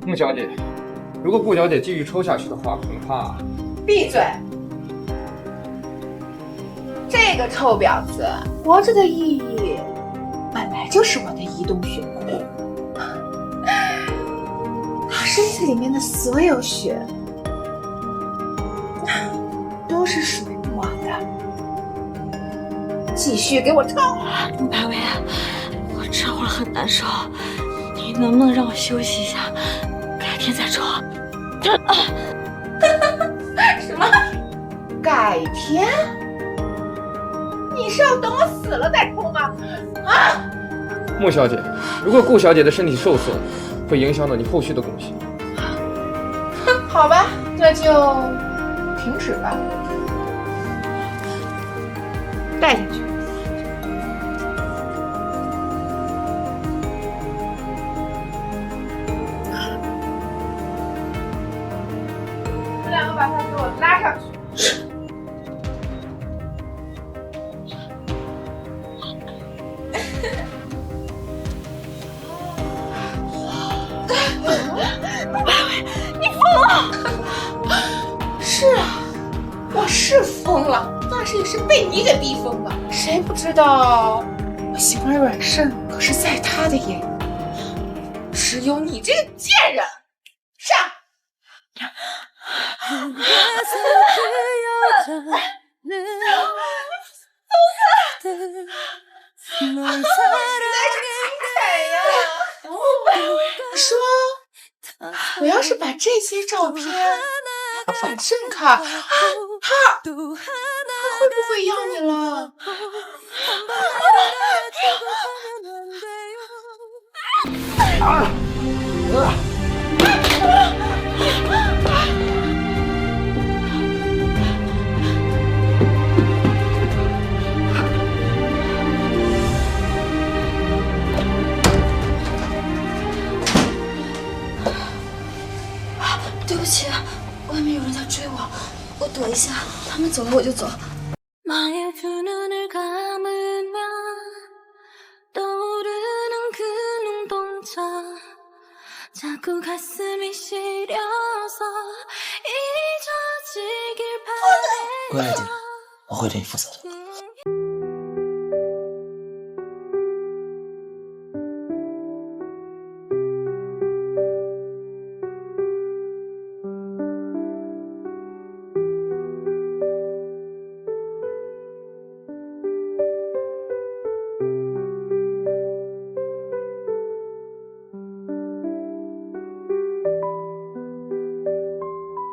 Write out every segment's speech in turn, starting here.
穆小姐，如果顾小姐继续抽下去的话，恐怕……闭嘴！这个臭婊子活着的意义，本来就是我的移动血库，她身体里面的所有血，都是属于我的。继续给我抽！白薇，我这会儿很难受，你能不能让我休息一下，改天再抽？什么？改天？你是要等我死了再抽吗？啊！穆小姐，如果顾小姐的身体受损，会影响到你后续的贡献。好吧，那就停止吧。带进去。这两个把他给我拉上去。是啊，我是疯了，但是也是被你给逼疯的。谁不知道我心软软肾可是在他的眼里，只有你这个贱人，上！说，我要是把这些照片反正看，他会不会要你了？对不起，外面有人在追我，我躲一下，他们走了我就走。 나의 두 눈을 감으면 떠오르는 그 눈동자 자꾸 가슴이 시려서 잊어지길 바래 乖一点，我会对你负责的。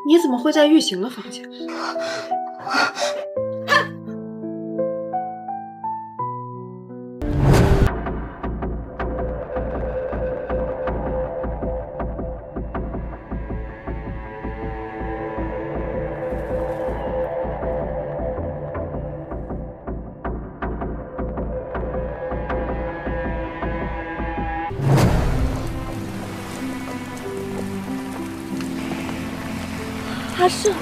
你怎么会在玉行的房间？他是。你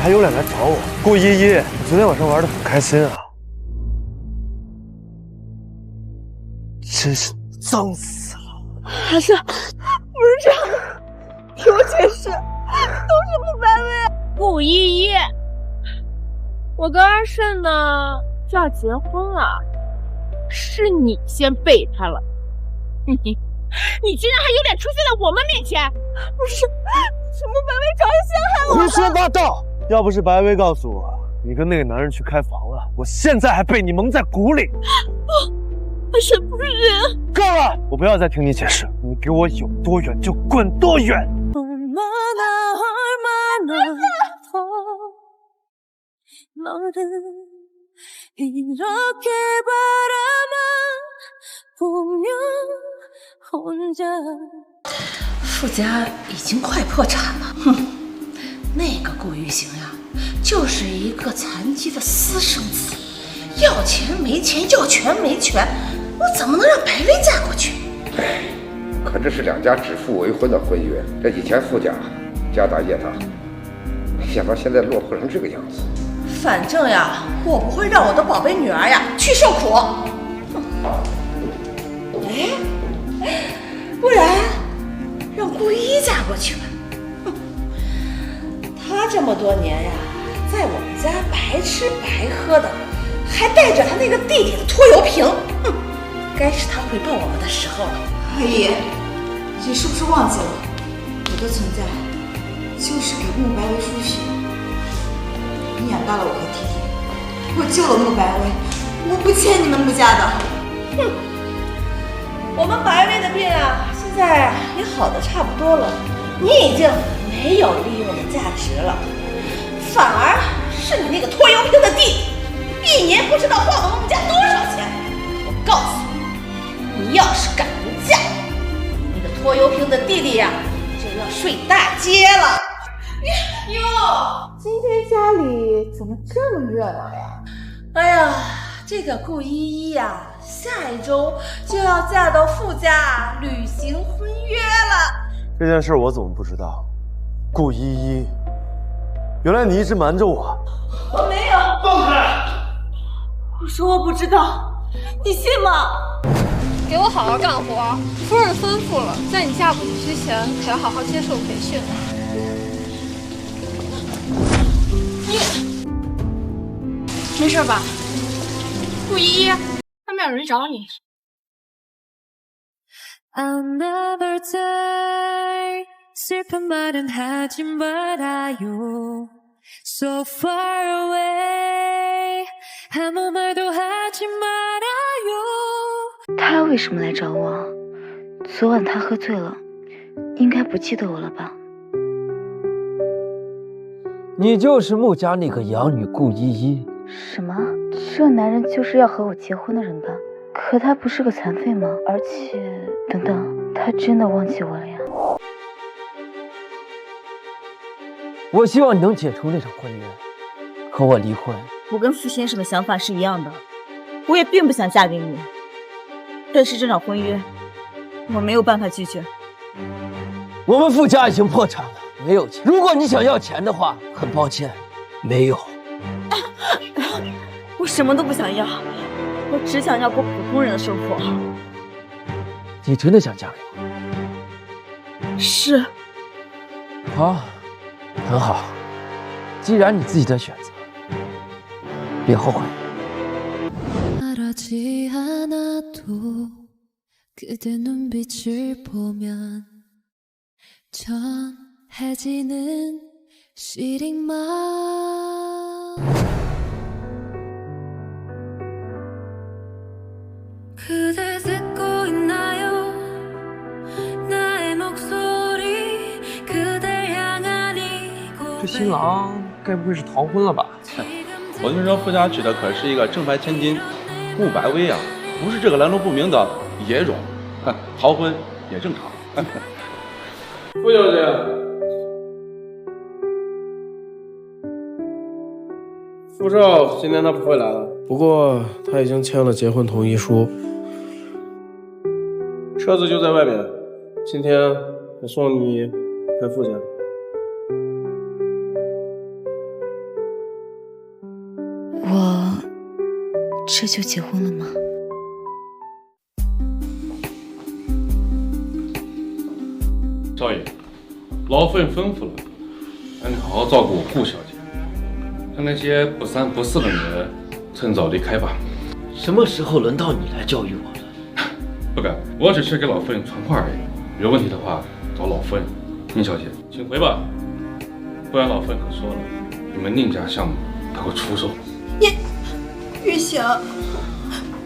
还有脸来找我？顾依依，你昨天晚上玩得很开心啊，真是脏死了。还是不是这样的？听我解释，都是顾白薇。顾依依。 我跟阿胜呢就要结婚了，是你先背他了，你竟然还有脸出现在我们面前！不是，什么白薇找人陷害我？胡说八道！要不是白薇告诉我你跟那个男人去开房了，我现在还被你蒙在鼓里。阿胜不是人！够了！我不要再听你解释，你给我有多远就滚多远！ 너를 이렇게 바라만 보면 혼자 傅家已经快破产了，哼，那个顾玉行呀，就是一个残疾的私生子，要钱没钱，要权没权，我怎么能让白薇嫁过去？哎，可这是两家指腹为婚的婚约，这以前傅家家大业大，没想到现在落魄成这个样子。反正呀，我不会让我的宝贝女儿呀去受苦。哎，不然让顾依依嫁过去吧。她这么多年呀，在我们家白吃白喝的，还带着她那个弟弟的拖油瓶。该是她回报我们的时候了。阿姨，你是不是忘记了，我的存在就是给慕白薇输血。你养大了我和弟弟，我救了慕白薇，我不欠你们慕家的。哼，我们白薇的病啊，现在也好的差不多了，你已经没有利用的价值了，反而是你那个拖油瓶的弟弟，一年不知道花我们慕家多少钱。我告诉你，你要是敢不嫁，那个拖油瓶的弟弟呀，就要睡大街了。哟，今天家里怎么这么热闹呀？哎呀，这个顾依依呀，下一周就要嫁到傅家履行婚约了。这件事我怎么不知道？顾依依，原来你一直瞒着我。我没有。放开！我说我不知道，你信吗？给我好好干活，夫人吩咐了，在你嫁过去之前，可要好好接受培训。没事吧？顾依依，外面有人找你。So far away, 아무 말도 하지 말아요. 他为什么来找我？昨晚他喝醉了，应该不记得我了吧？你就是穆家那个养女顾依依。什么？这男人就是要和我结婚的人吧？可他不是个残废吗？而且，等等，他真的忘记我了呀？我希望你能解除那场婚约，和我离婚。我跟傅先生的想法是一样的，我也并不想嫁给你，但是这场婚约我没有办法拒绝。我们傅家已经破产了，没有钱。如果你想要钱的话，很抱歉，没有。我什么都不想要，我只想要过普通人的生活。你真的想嫁给我？是。好。很好，既然你自己的选择，别后悔。这新郎该不会是逃婚了吧？我听说傅家娶的可是一个正牌千金穆白薇啊，不是这个来路不明的野种，逃婚也正常。傅小姐，傅少今天他不会来了，不过他已经签了结婚同意书，车子就在外面，今天我送你回傅家。我这就结婚了吗？少爷，老夫人吩咐了，让你好好照顾顾小姐，让那些不三不四的女人趁早离开吧。什么时候轮到你来教育我了？不敢，我只是给老夫人传话而已。有问题的话找老夫人。宁小姐，请回吧，不然老夫人可说了，你们宁家项目她会出售。玉行，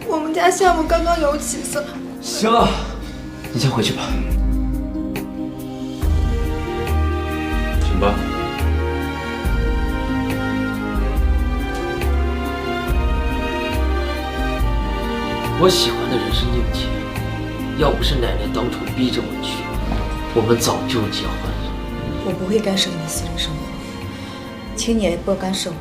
我们家项目刚刚有起色。行了，你先回去吧。请吧。我喜欢的人是宁姐，要不是奶奶当初逼着我去，我们早就结婚了。我不会干涉你的私人生活，请你也不要干涉我。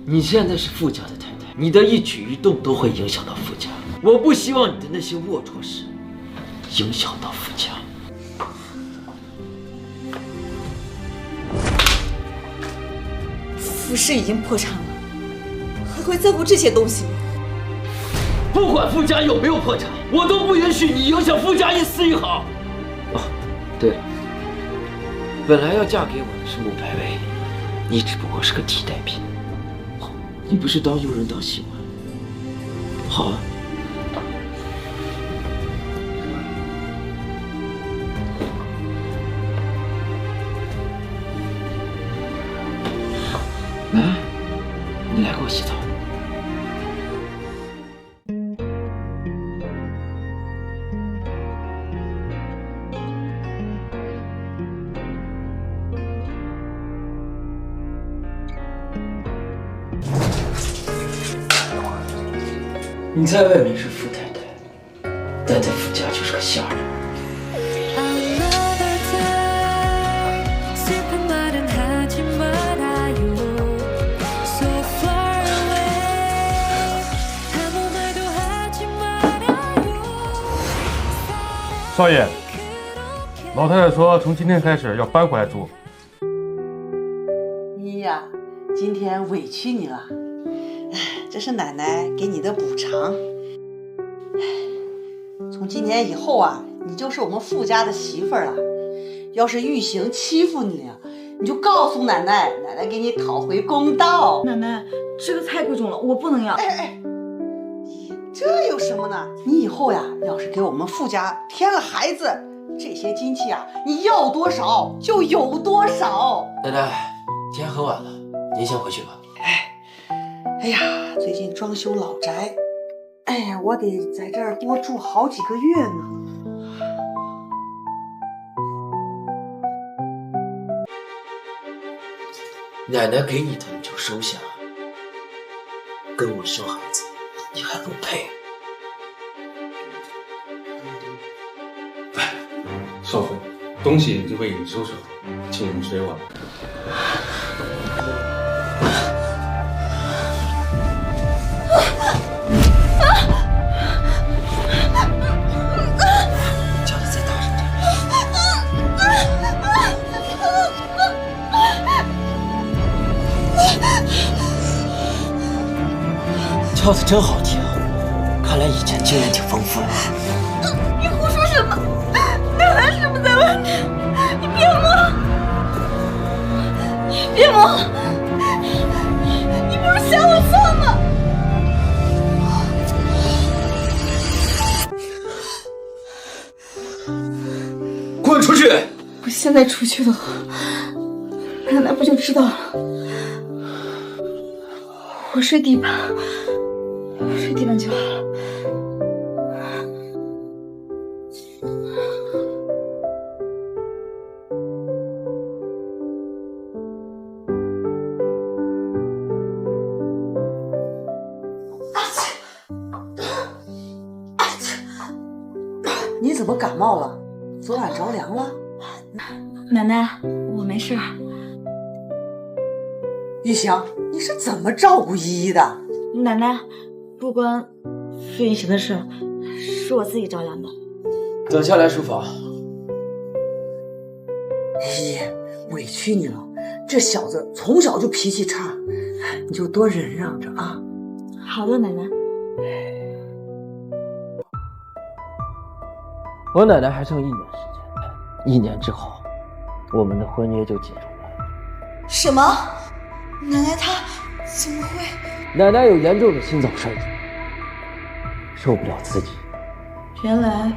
你现在是傅家的太太，你的一举一动都会影响到傅家。我不希望你的那些龌龊事影响到傅家。傅氏已经破产了，还会在乎这些东西吗？不管傅家有没有破产，我都不允许你影响傅家一丝一毫。哦，对了，本来要嫁给我的是穆白薇，你只不过是个替代品。你不是当佣人当习惯？好啊。来，你来给我洗澡。你在外面是富太太，但在傅家就是个下人。少爷，老太太说从今天开始要搬回来住。你呀，今天委屈你了。这是奶奶给你的补偿。从今年以后啊，你就是我们傅家的媳妇儿了。要是玉行欺负你，你就告诉奶奶，奶奶给你讨回公道。奶奶，这个太贵重了，我不能要。这有什么呢？你以后呀，要是给我们傅家添了孩子，这些金器啊，你要多少就有多少。奶奶，天很晚了，您先回去吧。哎呀，最近装修老宅，哎呀，我得在这儿多住好几个月呢。奶奶给你的你就收下，跟我生孩子你还不配。哎，少妃，东西已经为你收拾好，请您睡晚。叫他再大声点。叫的真好听，看来以前经验挺丰富的。你胡说什么？奶奶是不是在外面？你别摸！你别摸！你不是想我错吗？滚出去！我现在出去的话，奶奶不就知道了？我睡地板，睡地板就好了。你怎么感冒了？昨晚着凉了？奶奶，我没事。玉祥，你是怎么照顾依依的？奶奶，不关傅云行的事，是我自己着凉的。等下来书房。依依，委屈你了，这小子从小就脾气差，你就多忍让着啊。好的，奶奶。我奶奶还剩1年时间，1年之后，我们的婚约就结束了。什么？奶奶她怎么会？奶奶有严重的心脏衰竭，受不了刺激。原来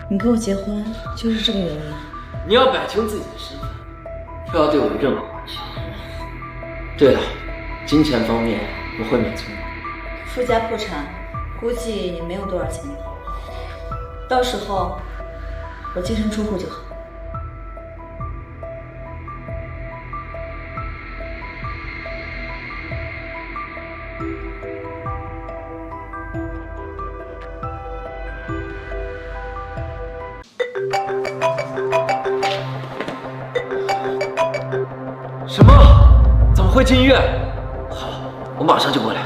你跟我结婚就是这个原因。你要摆清自己的身份，不要对我有任何关系。对了，金钱方面我会免存。傅家破产，估计也没有多少钱了。到时候我净身出户就好。什么？怎么会进医院？好，我马上就过来。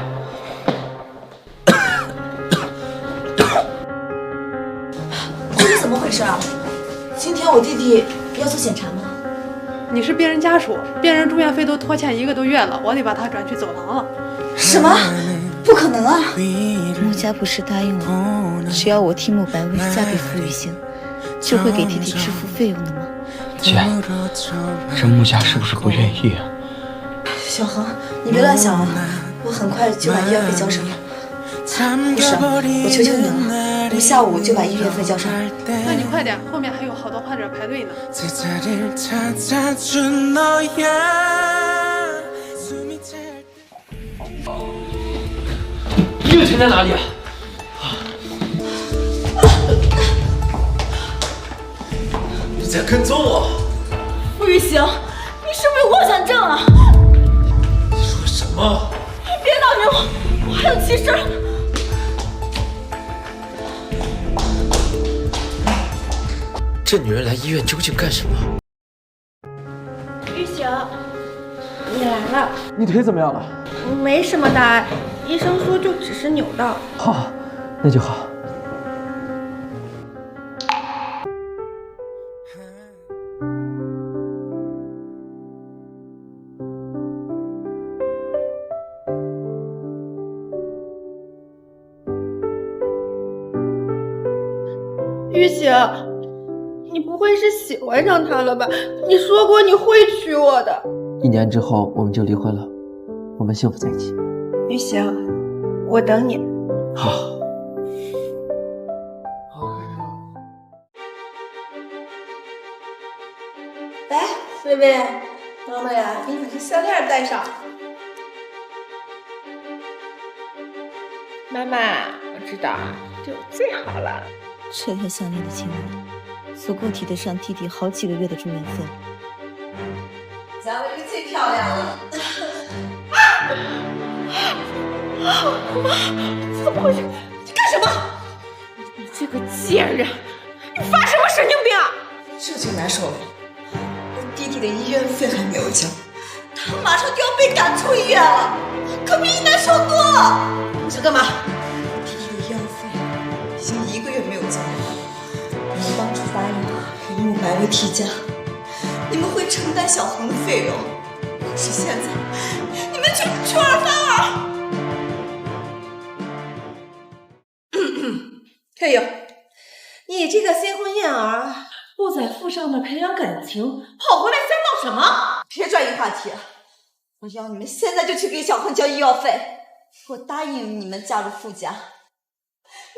这是怎么回事啊？今天我弟弟要做检查吗？你是病人家属，病人住院费都拖欠1个多月了，我得把他转去走廊了。什么？不可能啊！穆家不是答应我，只要我替穆白薇嫁给傅雨行，就会给弟弟支付费用的吗？姐，这穆家是不是不愿意啊？小恒，你别乱想了，我很快就把医药费交上了。护士，我求求你了，我下午就把医院费交上。那你快点，后面还有好多患者排队呢。医院停在哪里啊？你在跟踪我？傅雨行，你是不是有妄想症啊？你说什么？别打扰我，我还有急事。这女人来医院究竟干什么？雨行，你来了。你腿怎么样了？没什么大碍，医生说就只是扭到。好，那就好。雨行，你不会是喜欢上他了吧？你说过你会娶我的。1年之后我们就离婚了，我们幸福在一起。雨行，我等你。好。来，薇薇，妈妈呀，给你把这项链戴上。妈妈，我知道这最好了。这条项链的金额足够抵得上弟弟好几个月的住院费。贾薇薇最漂亮了。妈，怎么回事？你干什么？你这个贱人，你发什么神经病啊？这就难受了，我弟弟的医院费还没有交，他马上就要被赶出医院了，可比你难受多了。你想干嘛？弟弟的医药费已经1个月没有交了。你们当初答应给穆白薇替嫁，你们会承担小恒的费用，可是现在你们却出尔反尔。哎呦，你这个新婚燕尔，不在府上面培养感情，跑回来想闹什么？别转移话题，我要你们现在就去给小恒交医药费。我答应你们嫁入傅家，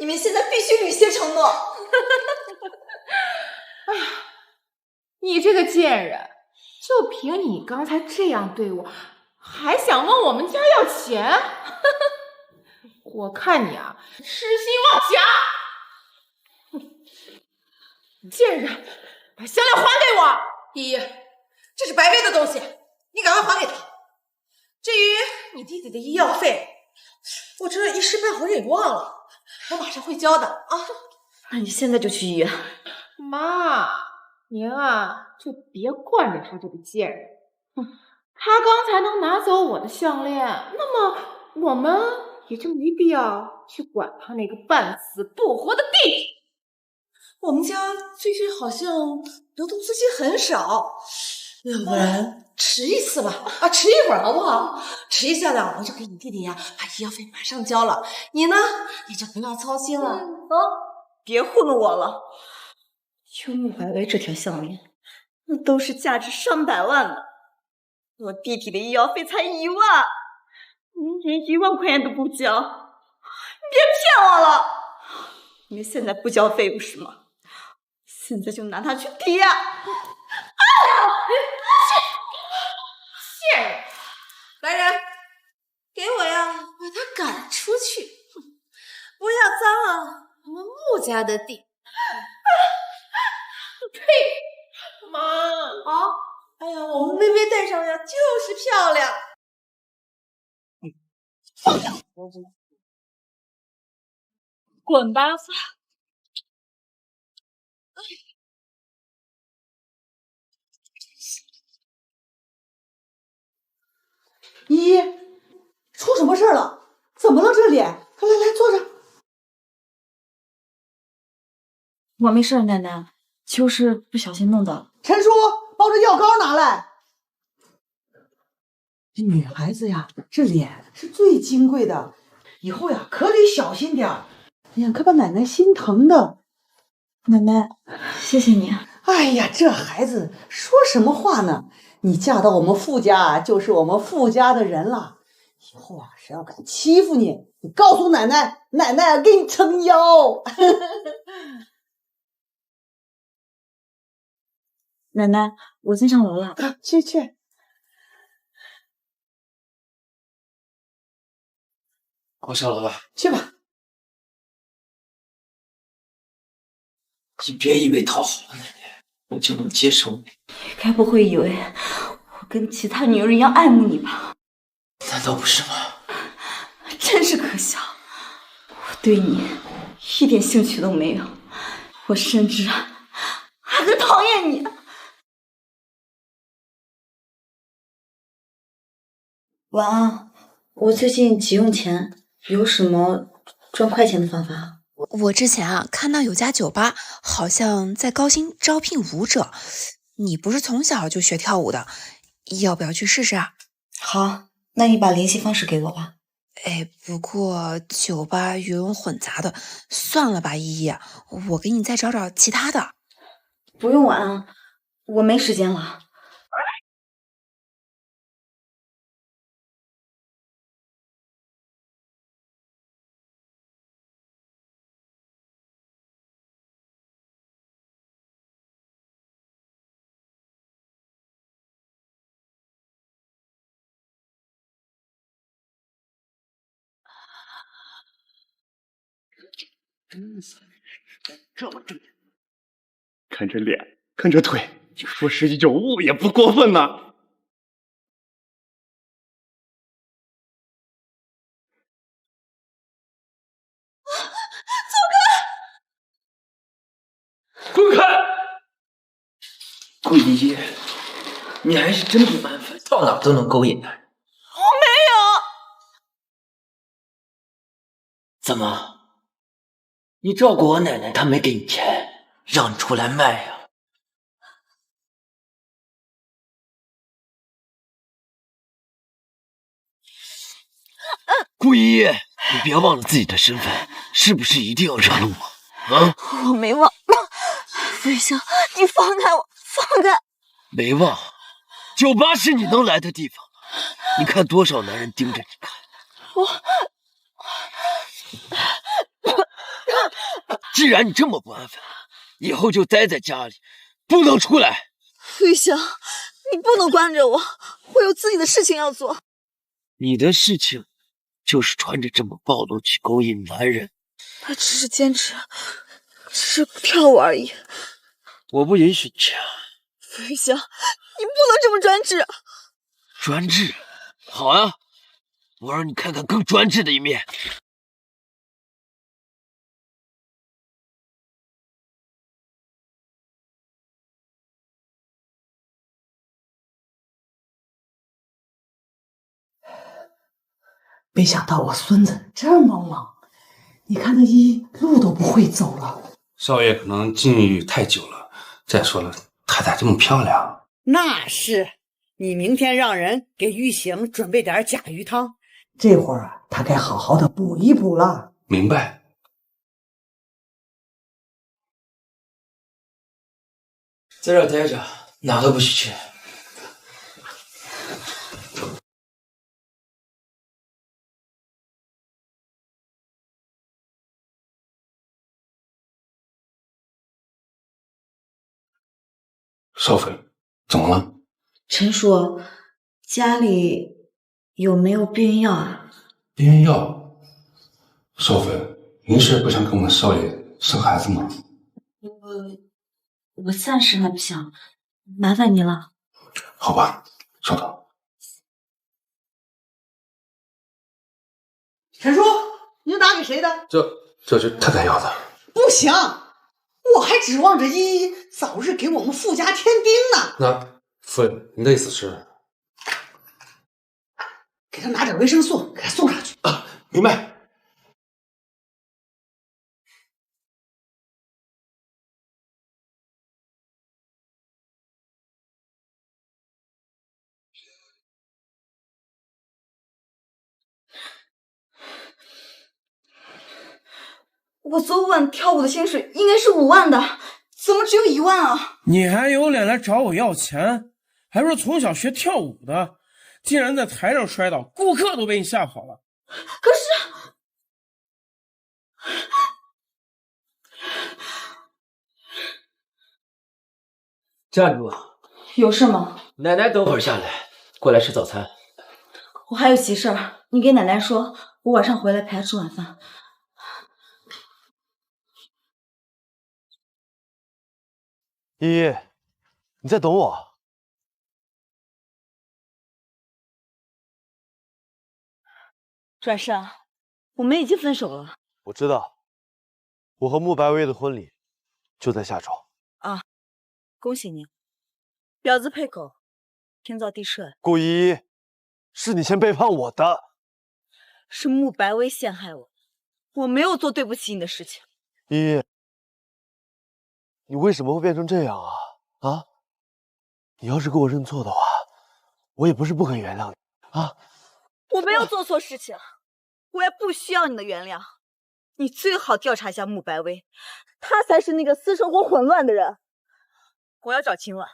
你们现在必须履行承诺。哎呀，你这个贱人，就凭你刚才这样对我，还想问我们家要钱？我看你啊，痴心妄想！贱人，把项链还给我！依依，这是白薇的东西，你赶快还给他。至于你弟弟的医药费，我这一时半会儿也忘了，我马上会交的啊。那你现在就去医院。妈，您啊，就别惯着他这个贱人。他刚才能拿走我的项链，那么我们也就没必要去管他那个半死不活的弟弟。我们家最近好像流动资金很少，要不然迟一次吧，迟一会儿好不好？迟一下呢，我就给你弟弟呀把医药费马上交了，你呢你就不要操心了。别糊弄我了，有穆白薇这条项链，那都是价值上百万的，我弟弟的医药费才1万，你连1万块钱都不交，你别骗我了！你们现在不交费用是吗？现在就拿它去抵押！贱人！来人，给我呀，把他赶出去！不要脏了我们穆家的地！呸！妈！好，哎呀，我们薇薇戴上呀，就是漂亮。放下！滚吧！依依，出什么事了？怎么了这里？来坐着。我没事，奶奶，就是不小心弄到了。陈叔，把把我这药膏拿来。这女孩子呀，这脸是最金贵的，以后呀可得小心点儿。哎呀，可把奶奶心疼的。奶奶，谢谢你。哎呀，这孩子说什么话呢？你嫁到我们傅家，就是我们傅家的人了。以后啊，谁要敢欺负你，你告诉奶奶，奶奶给你撑腰。奶奶，我先上楼了。去。我上楼了。去吧。你别以为讨好了奶奶，我就能接受你。该不会以为我跟其他女人一样爱慕你吧？难道不是吗？真是可笑，我对你一点兴趣都没有，我甚至还很讨厌你。晚安，我最近急用钱，有什么赚快钱的方法？我之前啊看到有家酒吧好像在高薪招聘舞者，你不是从小就学跳舞的，要不要去试试啊？好，那你把联系方式给我吧。哎，不过酒吧鱼龙混杂的，算了吧，依依，我给你再找找其他的。不用晚安，我没时间了。这么正，看这脸，看这腿，就说1995也不过分呐。滚开！顾依依，你还是真不安分，到哪都能勾引男人。我没有。怎么？你照顾我奶奶，她没给你钱，让你出来卖呀？顾依依，你别忘了自己的身份，是不是一定要惹怒我？啊？我没忘。傅雨香，你放开我，放开！没忘，酒吧是你能来的地方。你看多少男人盯着你看。既然你这么不安分，以后就待在家里，不能出来。傅雨香，你不能关着我，我有自己的事情要做。你的事情就是穿着这么暴露去勾引男人。他只是坚持，只是不跳舞而已。我不允许你这样。傅雨香，你不能这么专制。专制？好啊，我让你看看更专制的一面。没想到我孙子这么猛，你看那依路都不会走了。少爷可能禁欲太久了，再说了，太太这么漂亮。那是，你明天让人给玉行准备点甲鱼汤，这会儿啊，他该好好的补一补了。明白。在这儿待着，哪都不许去。少妃，怎么了？陈叔，家里有没有避孕药啊？避孕药？少妃，您是不想给我们少爷生孩子吗？我暂时还不想，麻烦你了。好吧，稍等。陈叔，你拿给谁的？这是太太要的。不行，我还指望着依依早日给我们傅家添丁呢。那夫人，您的意思是？给他拿点维生素，给他送上去。啊，明白。我昨晚跳舞的薪水应该是5万的，怎么只有1万啊？你还有脸来找我要钱？还说从小学跳舞的，竟然在台上摔倒，顾客都被你吓跑了。可是，站住！有事吗？奶奶等会儿下来，过来吃早餐。我还有急事儿，你给奶奶说，我晚上回来陪她吃晚饭。依依，你在等我？转胜，我们已经分手了。我知道，我和慕白薇的婚礼就在下周。啊，恭喜你，婊子配狗，天造地设。顾依依，是你先背叛我的，是慕白薇陷害我，我没有做对不起你的事情。依依，你为什么会变成这样啊？啊，你要是给我认错的话，我也不是不可以原谅你啊。我没有做错事情，我也不需要你的原谅。你最好调查一下慕白薇，她才是那个私生活混乱的人。我要找秦婉。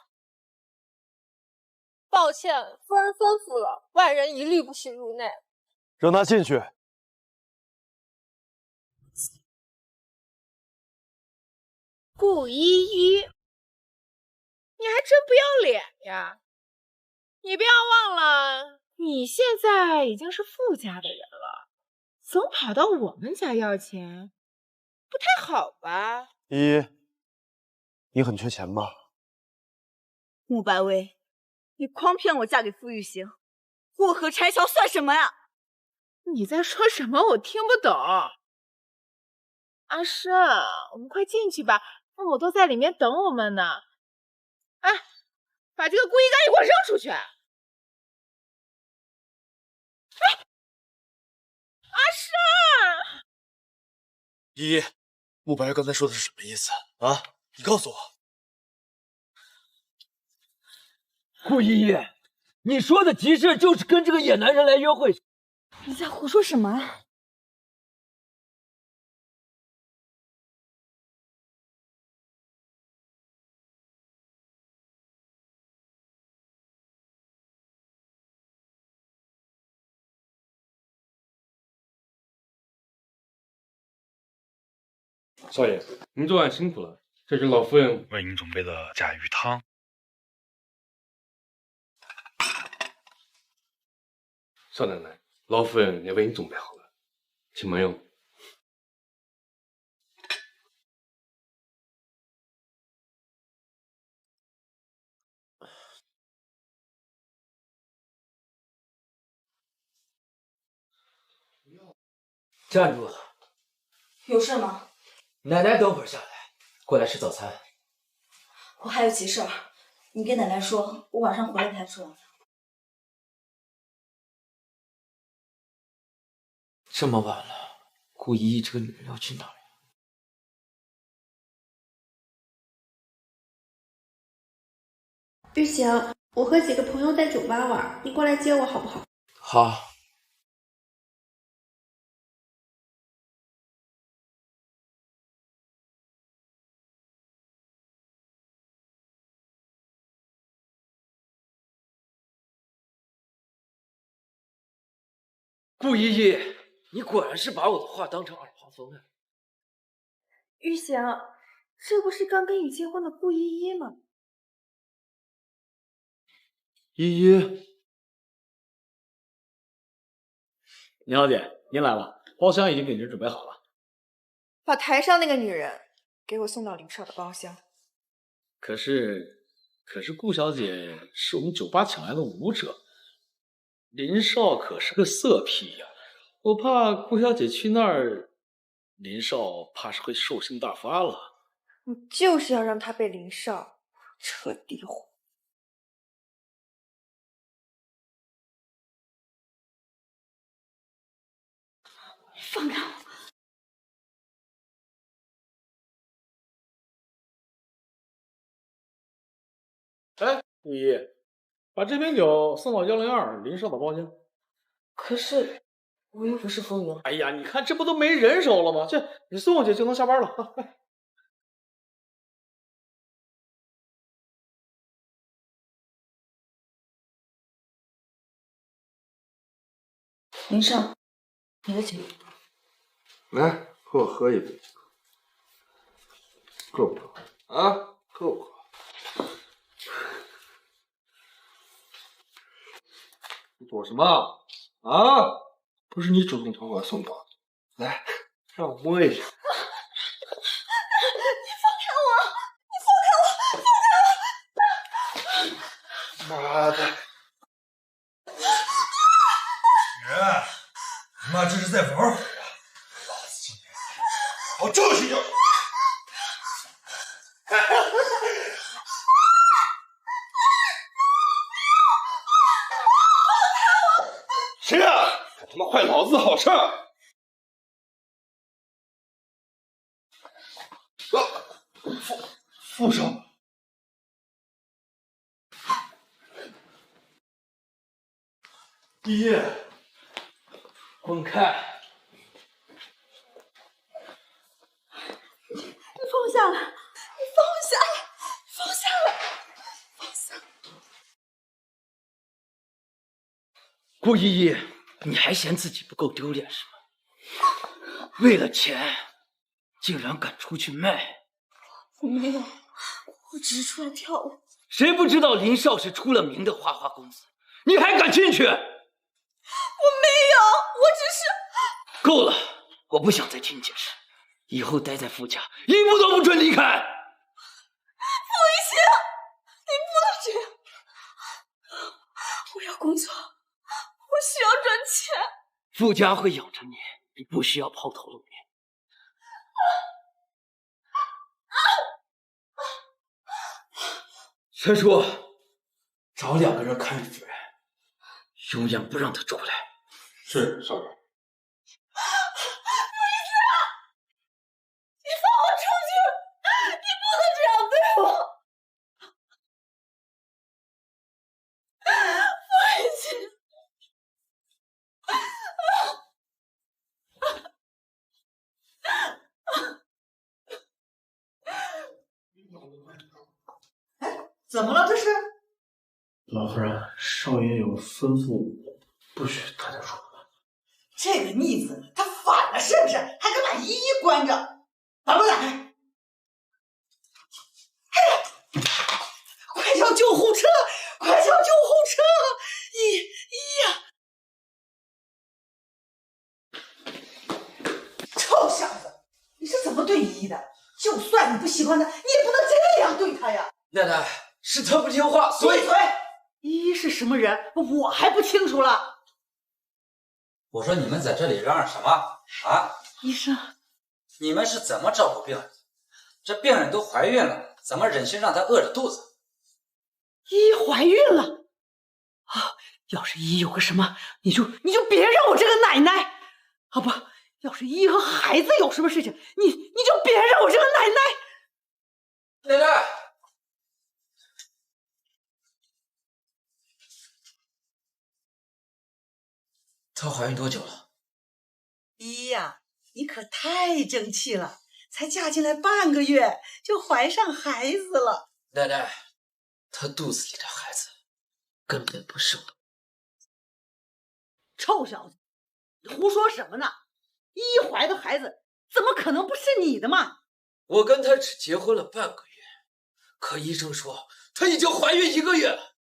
抱歉，夫人吩咐了，外人一律不许入内。让他进去。顾依依，你还真不要脸呀！你不要忘了，你现在已经是富家的人了，总跑到我们家要钱，不太好吧？依依，你很缺钱吗？慕白薇，你诓骗我嫁给傅玉行，过河拆桥算什么呀？你在说什么？我听不懂。阿生，我们快进去吧，父母都在里面等我们呢。哎，把这个顾一干给我扔出去！哎，阿生，依依，慕白刚才说的是什么意思啊？你告诉我。顾依依，你说的急事就是跟这个野男人来约会。你在胡说什么啊？少爷，您昨晚辛苦了，这是老夫人为您准备的甲鱼汤。少奶奶，老夫人也为您准备好了，请慢用。站住！有事吗？奶奶等会儿下来，过来吃早餐。我还有急事儿，你跟奶奶说，我晚上回来陪她吃晚饭。这么晚了，顾依依这个女人要去哪儿呀？玉行，我和几个朋友在酒吧玩，你过来接我好不好？好。顾依依，你果然是把我的话当成耳旁风啊！玉行，这不是刚跟你结婚的顾依依吗？依依，宁小姐，您来了，包厢已经给您准备好了。把台上那个女人给我送到林少的包厢。可是顾小姐是我们酒吧请来的舞者，林少可是个色批呀，我怕顾小姐去那儿，林少怕是会兽性大发了。我就是要让他被林少彻底毁。放开我！哎，顾一，把这瓶酒送到102林少的包厢。可是我又不是服务员。哎呀，你看这不都没人手了吗？这你送过去就能下班了。林少，你的酒。来，和我喝一杯，够不够啊？够不够？你躲什么啊？不是你主动朝我送宝的，来，让我摸一下。你放开我！你放开我！放开我！妈的！人，你妈这是在玩火啊！老子今天我就是要。谁啊？他妈坏老子好事！副手。一夜，滚开！你放下来！你放下来！放下来！放下！顾依依，你还嫌自己不够丢脸是吗？为了钱，竟然敢出去卖！我没有，我只是出来跳舞。谁不知道林少是出了名的花花公子？你还敢进去？我没有，我只是……够了，我不想再听解释。以后待在傅家，一步都不准离开。傅一星，你不能这样！我要工作，我需要赚钱。傅家会养着你，你不需要抛头露面。陈叔，找2个人看着主任，永远不让他出来。是，少长。你放我出去！你不能这样对我！傅一星，怎么了？这是？老夫人，少爷有吩咐，不许大家出门。这个逆子，他反了是不是？还敢把依依关着，把门打开！快叫救护车！快叫救护车！依依呀！臭小子，你是怎么对依依的？就算你不喜欢他，你也不能这样对他呀！奶奶，是他不听话，所以……闭嘴！依依是什么人，我还不清楚了。我说你们在这里嚷嚷什么啊？医生，你们是怎么照顾病人的？这病人都怀孕了，怎么忍心让她饿着肚子？依依怀孕了啊！要是依依有个什么，你就别让我这个奶奶啊！不，要是依依和孩子有什么事情，你就别让我这个奶奶。奶奶，她怀孕多久了？依依呀，你可太争气了，才嫁进来半个月就怀上孩子了。奶奶，她肚子里的孩子根本不是我的。臭小子，你胡说什么呢？依依怀的孩子怎么可能不是你的嘛？我跟她只结婚了半个月，可医生说她已经怀孕1个月了。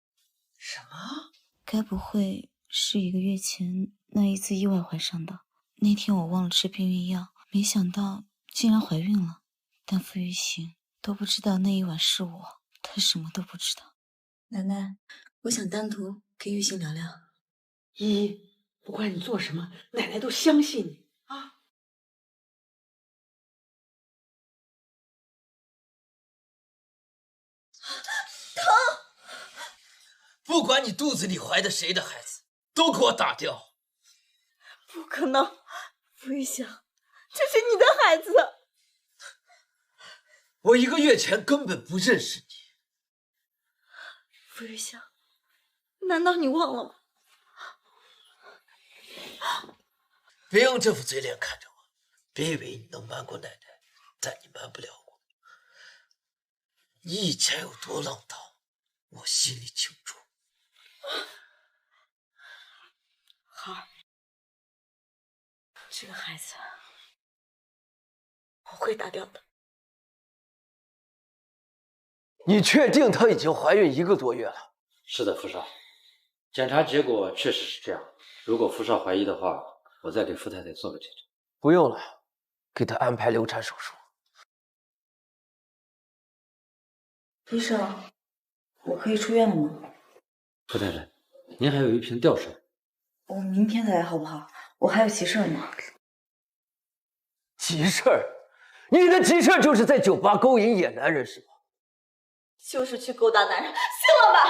什么？该不会是1个月前那一次意外怀上的？那天我忘了吃避孕药，没想到竟然怀孕了。但傅玉行都不知道那一晚是我，他什么都不知道。奶奶，我想单独跟玉行聊聊。依依，不管你做什么，奶奶都相信你啊。疼！不管你肚子里怀的谁的孩子，都给我打掉！不可能，傅玉行，这是你的孩子。我1个月前根本不认识你。傅玉行，难道你忘了吗？别用这副嘴脸看着我，别以为你能瞒过奶奶，但你瞒不了我。你以前有多浪荡，我心里清楚。好，这个孩子我会打掉的。你确定她已经怀孕1个多月了？是的，傅少，检查结果确实是这样。如果傅少怀疑的话，我再给傅太太做个检查。不用了，给她安排流产手术。医生，我可以出院了吗？傅太太，您还有一瓶吊水。我明天再来好不好？我还有急事呢。急事儿？你的急事儿就是在酒吧勾引野男人是吗？就是去勾搭男人，信了吧？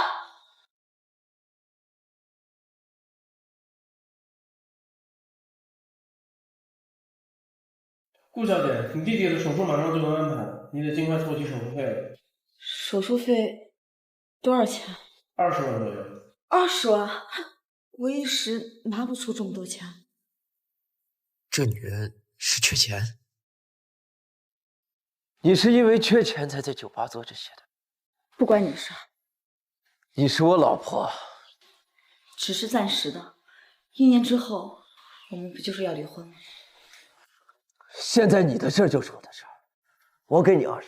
顾小姐，你弟弟的手术马上就能安排，你得尽快凑齐手术费了。手术费多少钱？20万左右。20万？我一时拿不出这么多钱。这女人是缺钱？你是因为缺钱才在酒吧做这些的？不关你的事。你是我老婆，只是暂时的。1年之后，我们不就是要离婚吗？现在你的事儿就是我的事儿。我给你20万，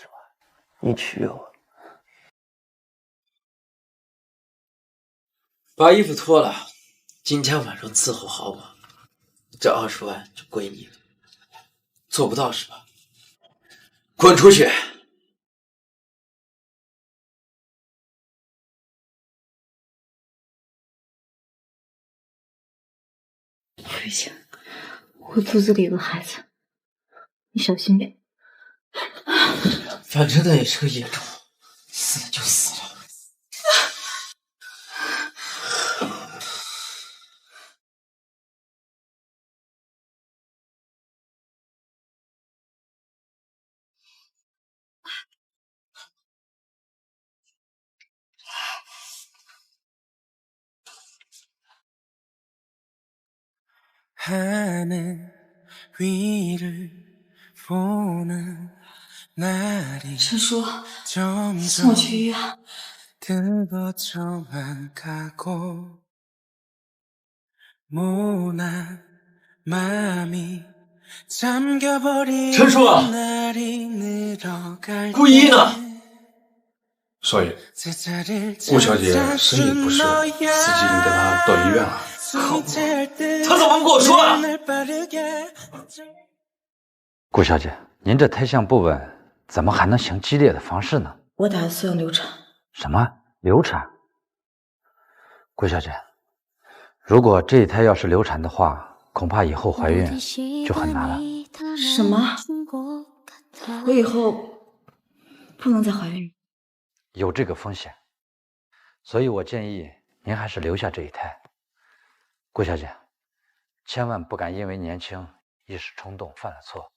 你娶我。把衣服脱了，今天晚上伺候好我，这20万就归你了。做不到是吧？滚出去！傅玉清，我肚子里有个孩子，你小心点。反正那也是个野种，死了就死了。陈叔，送我去医院。陈叔啊，顾一呢？少爷，顾小姐身体不适，司机已经带她到医院了。他怎么不跟我说啊？顾小姐，您这胎相不稳，怎么还能行激烈的方式呢？我打算流产。什么流产？顾小姐，如果这一胎要是流产的话，恐怕以后怀孕就很难了。什么？我以后不能再怀孕？有这个风险，所以我建议您还是留下这一胎。顾小姐，千万不敢因为年轻一时冲动犯了错。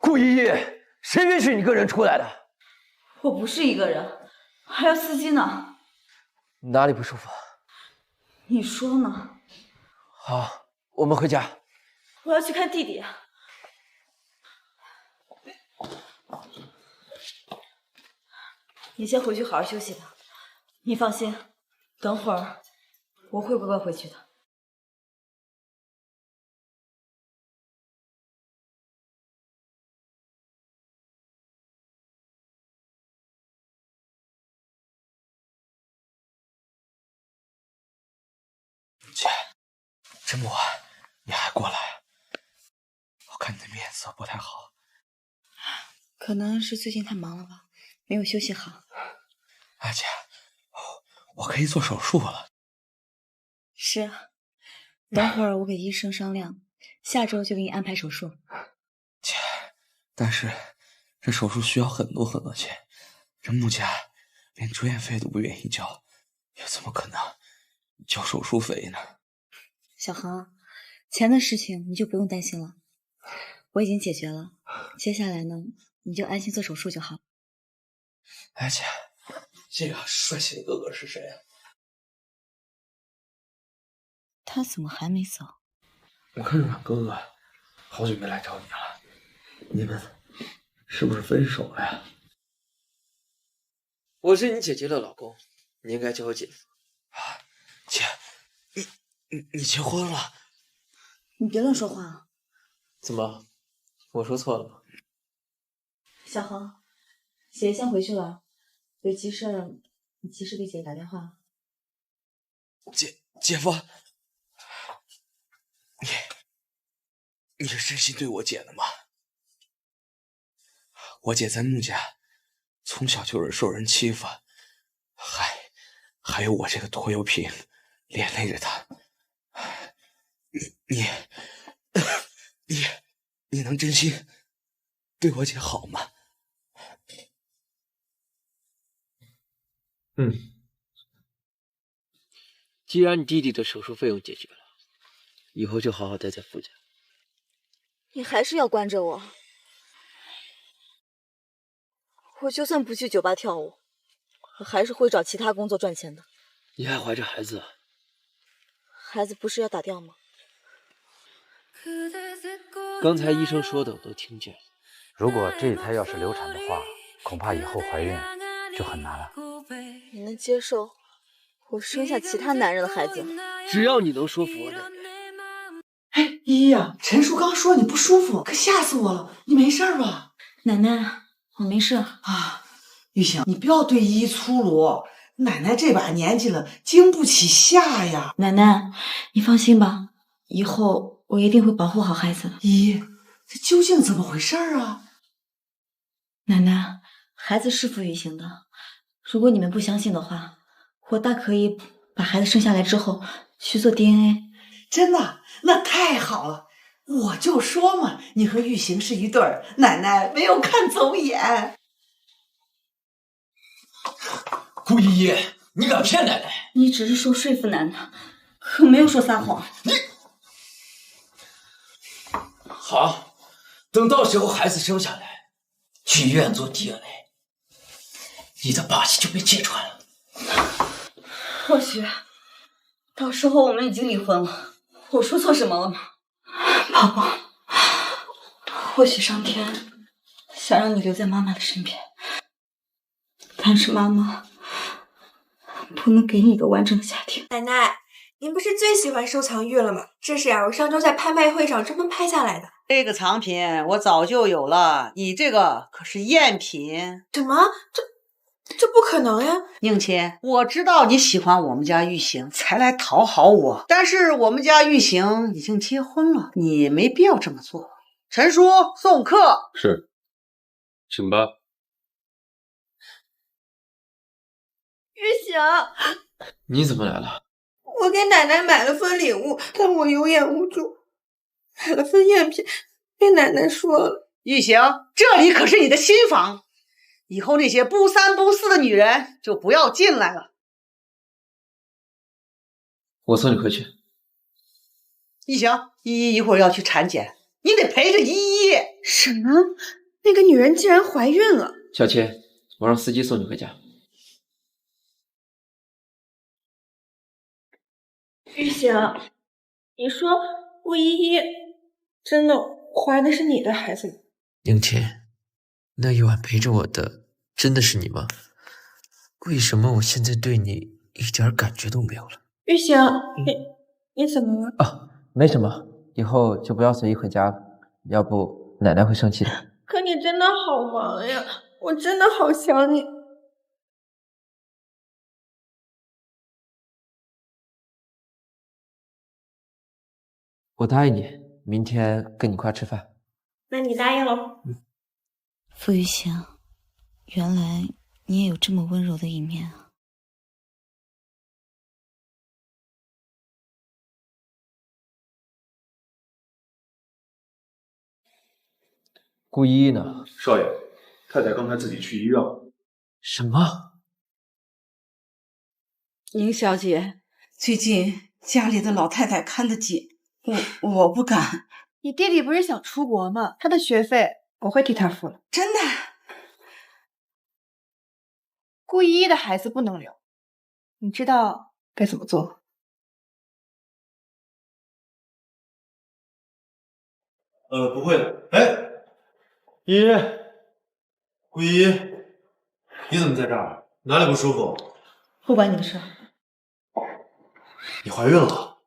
顾依依，谁允许你一个人出来的？我不是一个人，还有司机呢。哪里不舒服？你说呢？好，我们回家。我要去看弟弟。你先回去好好休息吧。你放心，等会儿我会乖乖回去的。姐，这么晚你还过来？我看你的面色不太好。可能是最近太忙了吧，没有休息好。阿姐，我可以做手术了。是啊，等会儿我给医生商量，下周就给你安排手术。姐，但是这手术需要很多很多钱，这穆家连住院费都不愿意交，又怎么可能交手术费呢？小恒，钱的事情你就不用担心了，我已经解决了。接下来呢，你就安心做手术就好。哎姐，这个帅气的哥哥是谁啊？他怎么还没走？我看阮哥哥好久没来找你了，你们是不是分手了呀？我是你姐姐的老公，你应该叫我姐夫。姐，你结婚了？你别乱说话啊！怎么，我说错了吗？小恒，姐姐先回去了，有急事儿你及时给姐姐打电话。姐夫，你是真心对我姐的吗？我姐在穆家从小就是受人欺负，还有我这个拖油瓶连累着她。你能真心对我姐好吗？既然你弟弟的手术费用解决了，以后就好好待在傅家。你还是要惯着我。我就算不去酒吧跳舞，我还是会找其他工作赚钱的。你还怀着孩子啊？孩子不是要打掉吗？刚才医生说的我都听见了。如果这一胎要是流产的话，恐怕以后怀孕就很难了。你能接受我生下其他男人的孩子吗？只要你能说服我奶奶。哎，依依啊，陈叔刚说你不舒服，可吓死我了，你没事吧？奶奶，我没事啊。玉醒，你不要对依依粗鲁，奶奶这把年纪了，经不起吓呀。奶奶，你放心吧，以后我一定会保护好孩子的。依依，这究竟怎么回事啊？奶奶，孩子是傅玉行的，如果你们不相信的话，我大可以把孩子生下来之后去做 DNA。真的？那太好了！我就说嘛，你和玉行是一对儿，奶奶没有看走眼。顾依依，你敢骗奶奶？你只是说说服奶奶，可没有说撒谎。好，等到时候孩子生下来，去医院做 DNA， 你的霸气就被揭穿了。或许到时候我们已经离婚了，我说错什么了吗？宝宝，或许上天想让你留在妈妈的身边，但是妈妈不能给你一个完整的家庭。奶奶，您不是最喜欢收藏玉了吗？这是我上周在拍卖会上专门拍下来的。这个藏品我早就有了，你这个可是赝品。什么？这不可能呀！宁谦，我知道你喜欢我们家玉行，才来讨好我。但是我们家玉行已经结婚了，你没必要这么做。陈叔，送客。是，请吧。玉行，你怎么来了？我给奶奶买了份礼物，但我有眼无珠，买了份赝品，被奶奶说了。玉行，这里可是你的新房。以后那些不三不四的女人就不要进来了。我送你回去。一行，依依一会儿要去产检，你得陪着依依。什么？那个女人竟然怀孕了！小千，我让司机送你回家。玉行，你说顾依依真的怀的是你的孩子吗？宁谦。那一晚陪着我的真的是你吗？为什么我现在对你一点感觉都没有了？玉行，你怎么了？哦，没什么，以后就不要随意回家了，要不奶奶会生气的。可你真的好忙呀，我真的好想你。我答应你，明天跟你一块吃饭。那你答应了？傅玉行，原来你也有这么温柔的一面啊！顾依依呢？少爷，太太刚才自己去医院了。什么？宁小姐，最近家里的老太太看得紧，我不敢。你弟弟不是想出国吗？他的学费我会替他付了。真的？顾依依的孩子不能留，你知道该怎么做？不会的。哎，依依，顾依依，你怎么在这儿？哪里不舒服？不关你的事。你怀孕了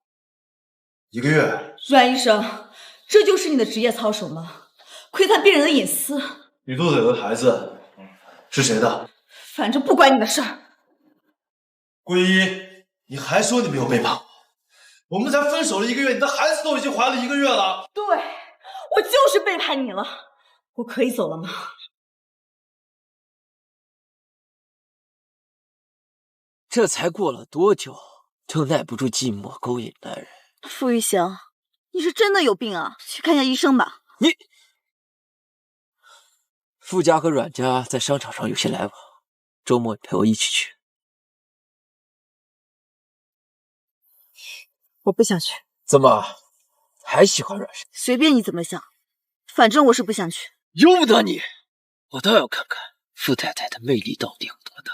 ？1个月？阮医生，这就是你的职业操守吗？窥探病人的隐私。你肚子有个孩子，是谁的？反正不关你的事儿。顾依依，你还说你没有背叛我？我们才分手了1个月，你的孩子都已经怀了1个月了。对，我就是背叛你了。我可以走了吗？这才过了多久，就耐不住寂寞勾引男人。傅玉行，你是真的有病啊！去看一下医生吧。你，傅家和阮家在商场上有些来往，周末陪我一起去。我不想去。怎么，还喜欢阮氏？随便你怎么想，反正我是不想去。由不得你，我倒要看看傅太太的魅力到底有多大。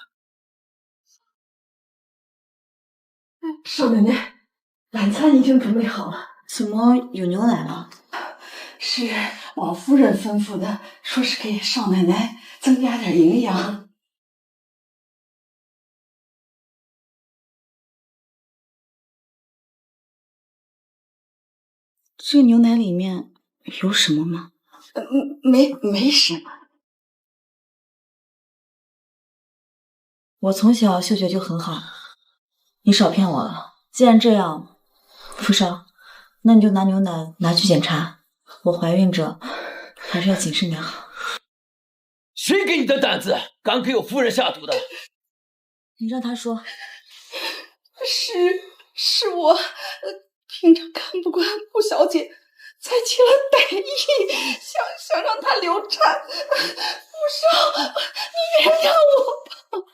少奶奶，晚餐已经准备好了。怎么有牛奶了？是老夫人吩咐的，说是给少奶奶增加点营养。这牛奶里面有什么吗？没什么。我从小嗅觉就很好，你少骗我了。既然这样，傅少，那你就拿牛奶拿去检查。我怀孕着，还是要谨慎点好。谁给你的胆子，敢给我夫人下毒的？你让他说。是我，平常看不惯顾小姐，才起了歹意，想让她流产。傅少，你原谅我吧。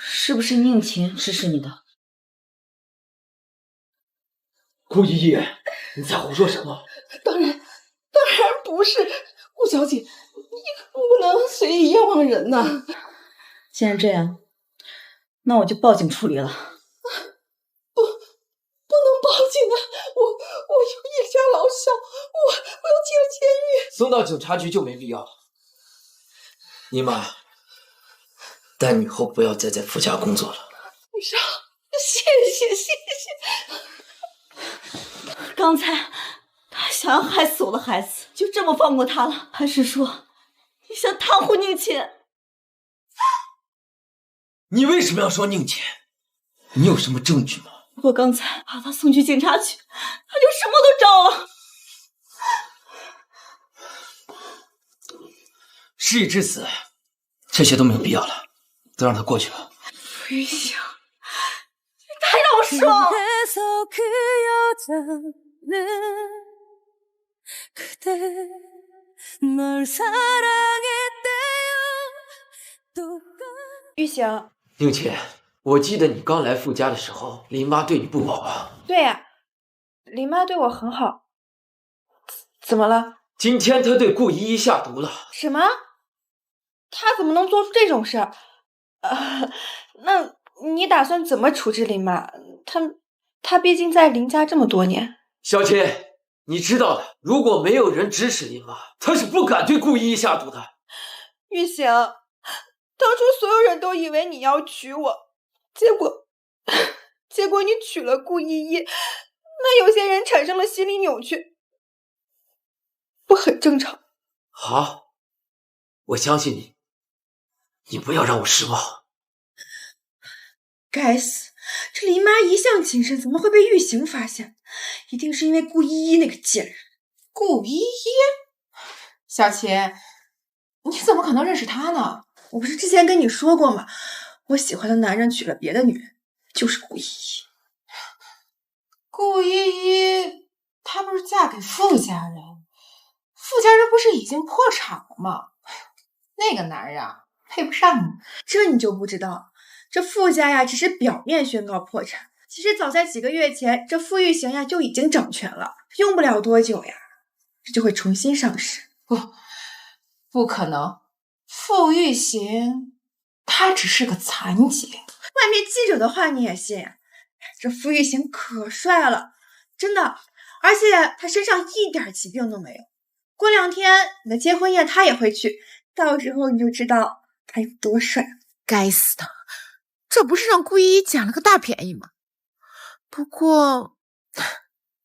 是不是宁琴指使你的？顾依依，你在胡说什么？当然不是，顾小姐，你可不能随意冤枉人呐。既然这样，那我就报警处理了。不能报警啊！我有一家老小，我要进了监狱。送到警察局就没必要了。尼玛，但你以后不要再在傅家工作了。傅少，谢谢。刚才他想要害死我的孩子，就这么放过他了？还是说你想袒护宁琴？你为什么要说宁琴？你有什么证据吗？我刚才把他送去警察局，他就什么都招了。事已至此，这些都没有必要了，都让他过去吧。傅玉行，你太让我失望了。玉行，宁琴，我记得你刚来傅家的时候，林妈对你不薄啊。对呀，林妈对我很好。怎么了？今天她对顾依依下毒了。什么？她怎么能做出这种事儿？那你打算怎么处置林妈？她毕竟在林家这么多年。小琴，你知道的，如果没有人指使林妈，她是不敢对顾依依下毒的。玉行，当初所有人都以为你要娶我，结果你娶了顾依依，那有些人产生了心理扭曲，不很正常？好，我相信你，你不要让我失望。该死，这林妈一向谨慎，怎么会被玉行发现？一定是因为顾依依那个贱人。顾依依？小琴，你怎么可能认识她呢？我不是之前跟你说过吗？我喜欢的男人娶了别的女人，就是顾依依。顾依依，她不是嫁给傅家人，傅家人不是已经破产了吗？那个男人啊，配不上你。这你就不知道，这傅家呀，只是表面宣告破产，其实早在几个月前，这傅玉行呀就已经掌权了，用不了多久呀，这就会重新上市。不可能，傅玉行他只是个残疾。外面记者的话你也信？这傅玉行可帅了，真的，而且他身上一点疾病都没有。过2天你的结婚宴他也会去，到时候你就知道他有多帅了。该死的，这不是让顾依依捡了个大便宜吗？不过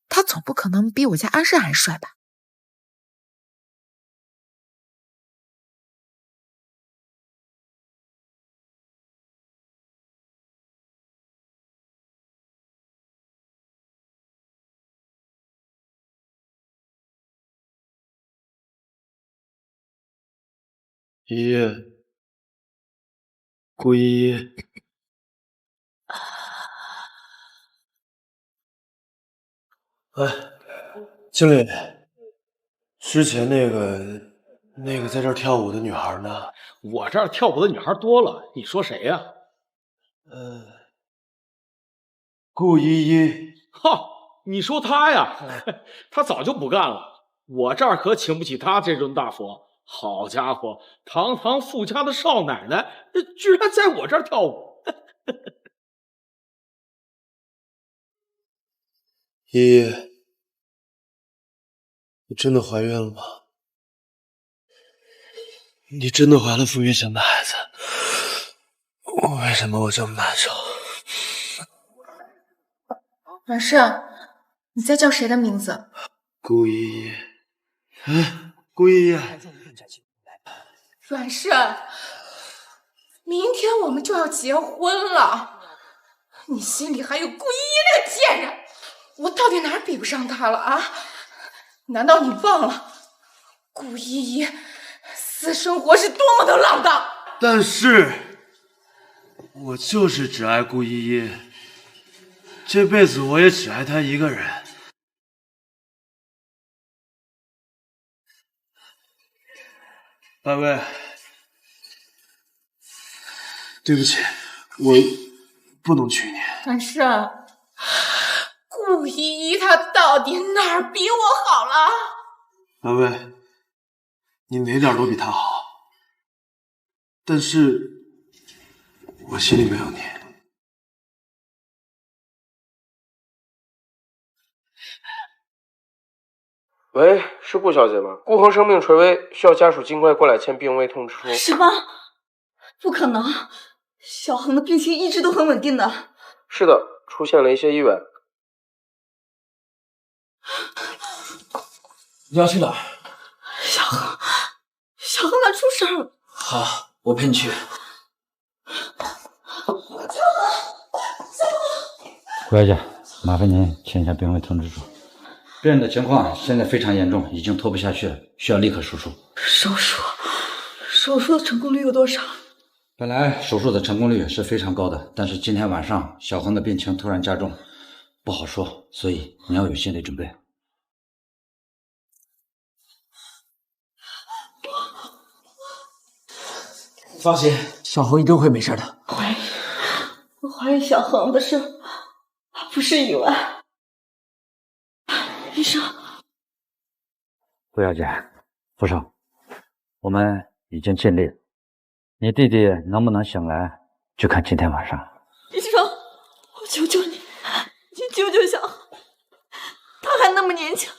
他总不可能比我家安胜还帅吧？依依，顾依依，哎，经理，之前那个在这儿跳舞的女孩呢？我这儿跳舞的女孩多了，你说谁呀？顾依依。哈，你说她呀？她早就不干了。我这儿可请不起她这尊大佛。好家伙，堂堂傅家的少奶奶，居然在我这儿跳舞！依依，你真的怀孕了吗？你真的怀了傅玉行的孩子？为什么我这么难受？阮胜，你在叫谁的名字？顾依依。顾依依。阮胜，明天我们就要结婚了，你心里还有顾依依那个贱人，我到底哪儿比不上她了啊？难道你忘了顾依依私生活是多么的浪荡？但是，我就是只爱顾依依，这辈子我也只爱她一个人。百威，对不起，我不能娶你。阮胜，顾依依她到底哪儿比我好了？百威，你哪点都比她好，但是我心里没有你。喂，是顾小姐吗？顾恒生命垂危，需要家属尽快过来签病危通知书。什么？不可能！小恒的病情一直都很稳定的。是的，出现了一些意外。你要去哪儿？小恒他出事了。好，我陪你去。顾小姐，麻烦您签一下病危通知书。病人的情况现在非常严重，已经拖不下去了，需要立刻手术。手术的成功率有多少？本来手术的成功率是非常高的，但是今天晚上小恒的病情突然加重，不好说，所以你要有心理准备。放心，小恒一定会没事的。我怀疑小恒的事不是意外。医生，顾小姐，傅少，我们已经尽力了。你弟弟能不能醒来，就看今天晚上。医生，我求求你，你救救小恒，他还那么年轻，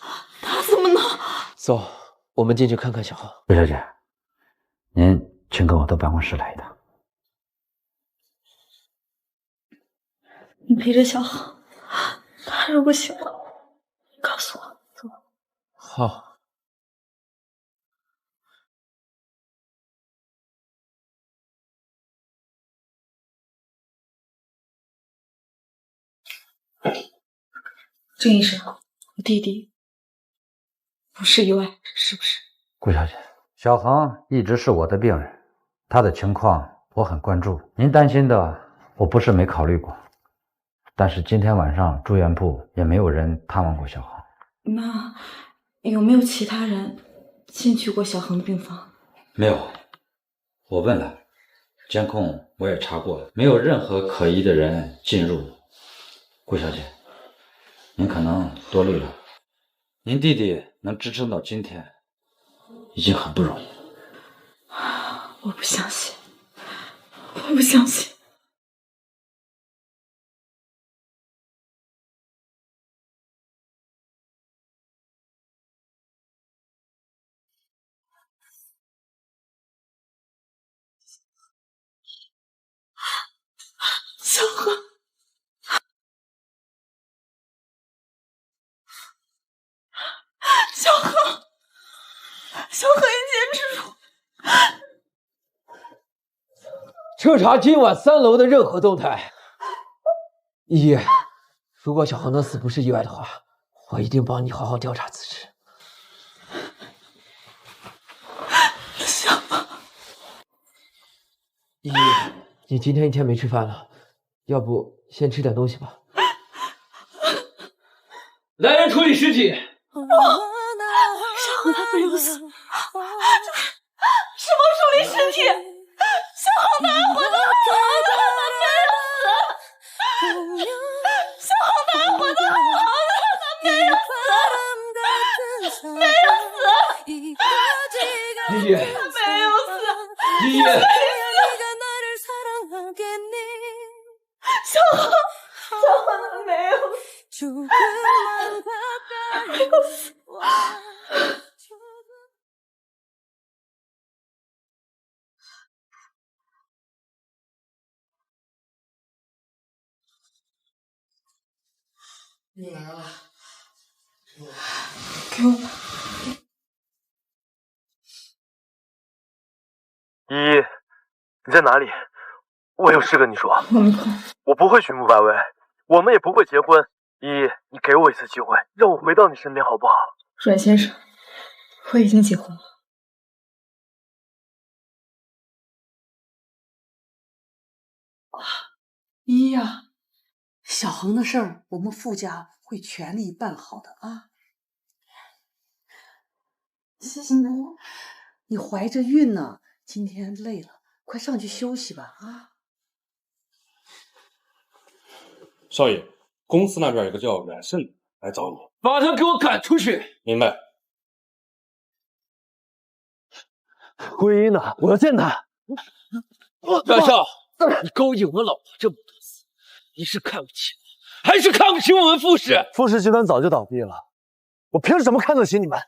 他怎么能……走，我们进去看看小恒。顾小姐，您请跟我到办公室来一趟。你陪着小恒，他如果醒了，告诉我。走。好。郑医生，我弟弟不是意外，是不是？顾小姐，小恒一直是我的病人，他的情况我很关注。您担心的，我不是没考虑过，但是今天晚上住院部也没有人探望过小恒。那有没有其他人进去过小恒的病房？没有，我问了，监控我也查过了，没有任何可疑的人进入。顾小姐，您可能多虑了，您弟弟能支撑到今天，已经很不容易了。我不相信，我不相信。小恒，小恒，小恒，你坚持住！彻查今晚3楼的任何动态。依依，如果小恒的死不是意外的话，我一定帮你好好调查此事。小恒，依依，你今天一天没吃饭了，要不先吃点东西吧。来人，处理尸体。小恒他没有死，什么处理尸体？小恒他还活得好好的，他没有死。小恒他还活得好好的，他没有死，没有死。依依，他没有死。依依，小恒，小恒他没有死，没有死。你来了，给我吧。依依，你在哪里？我有事跟你说。我没空。我不会娶穆白薇，我们也不会结婚。依依，你给我一次机会，让我回到你身边好不好？阮先生，我已经结婚了。依依呀，小恒的事儿，我们傅家会全力办好的啊！谢谢奶奶。你怀着孕呢，今天累了，快上去休息吧啊！少爷，公司那边有个叫阮胜的来找你，把他给我赶出去。明白。桂英呢？我要见他。阮少，你勾引我老婆这么多次，你是看不起我，还是看不起我们傅氏？傅氏集团早就倒闭了，我凭什么看得起你们？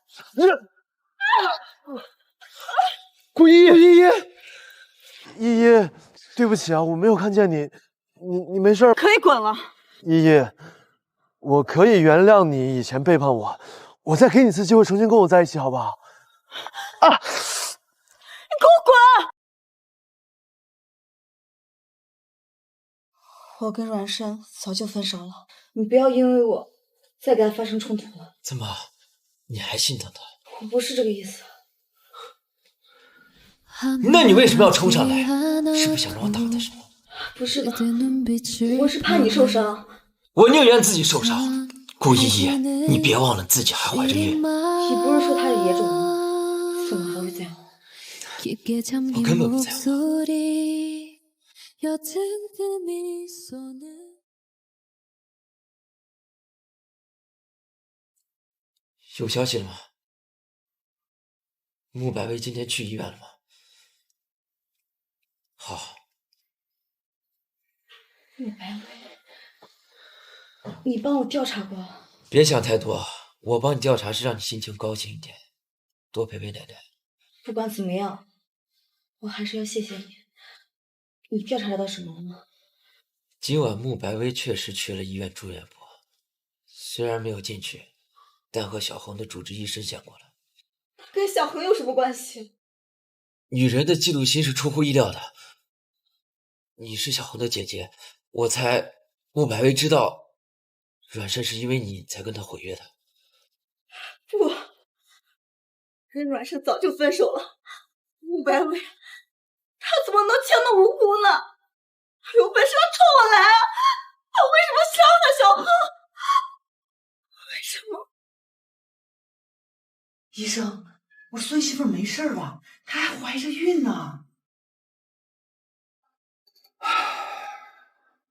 顾依依，依依，对不起啊，我没有看见你，你没事？可以滚了。依依，我可以原谅你以前背叛我，我再给你一次机会，重新跟我在一起，好不好？啊！你给我滚！我跟阮胜早就分手了，你不要因为我再跟他发生冲突了。怎么，你还心疼他？我不是这个意思。那你为什么要冲上来？是不是想让我打他是吗？不是的，我是怕你受伤。我宁愿自己受伤。顾依依，你别忘了自己还怀着孕。你不是说他有野种吗？怎么还会这样？我根本不在乎。有消息了吗？穆白薇今天去医院了吗？好。穆白薇，你帮我调查过？别想太多，我帮你调查是让你心情高兴一点，多陪陪奶奶。不管怎么样，我还是要谢谢你。你调查到什么了吗？今晚穆白薇确实去了医院住院部，虽然没有进去，但和小恒的主治医生见过了。跟小恒有什么关系？女人的嫉妒心是出乎意料的。你是小恒的姐姐，我猜穆白薇知道阮胜是因为你才跟他毁约的。不，跟阮胜早就分手了。穆白薇，他怎么能情的无辜呢？他有本事他冲我来啊！他为什么伤了小恒？为什么？医生，我孙媳妇没事吧？她还怀着孕呢。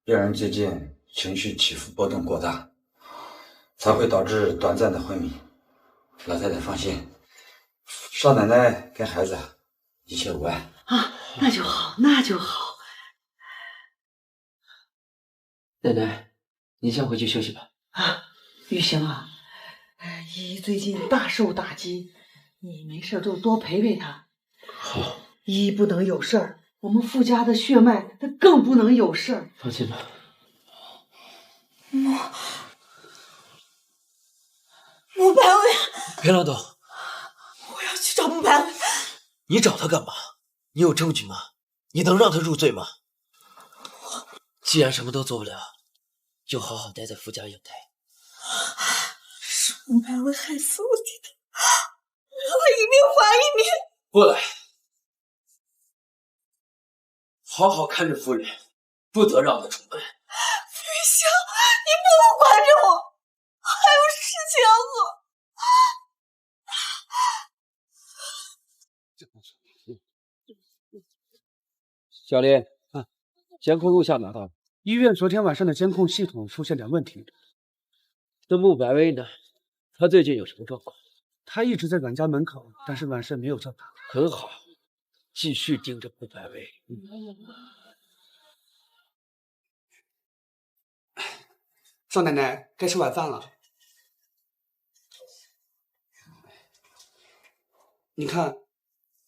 病人最近情绪起伏波动过大，才会导致短暂的昏迷。老太太放心，少奶奶跟孩子一切无碍。啊，那就好，那就好。奶奶，您先回去休息吧。啊，玉行啊，依依最近大受打击，你没事就多陪陪她。好，依依不能有事儿，我们傅家的血脉，她更不能有事儿。放心吧。穆白薇，裴老董，我要去找穆白薇。你找他干嘛？你有证据吗？你能让他入罪吗？既然什么都做不了，就好好待在傅家养胎。是穆白薇害死我弟的，我一定还你。过来，好好看着夫人，不得让她出门。傅玉香，你不能管着我，还有事情要做。小林，监控录像拿到了。医院昨天晚上的监控系统出现点问题。那穆白薇呢？她最近有什么状况？她一直在阮家门口，但是晚上没有叫她。很好，继续盯着穆白薇。少奶奶，该吃晚饭了。你看，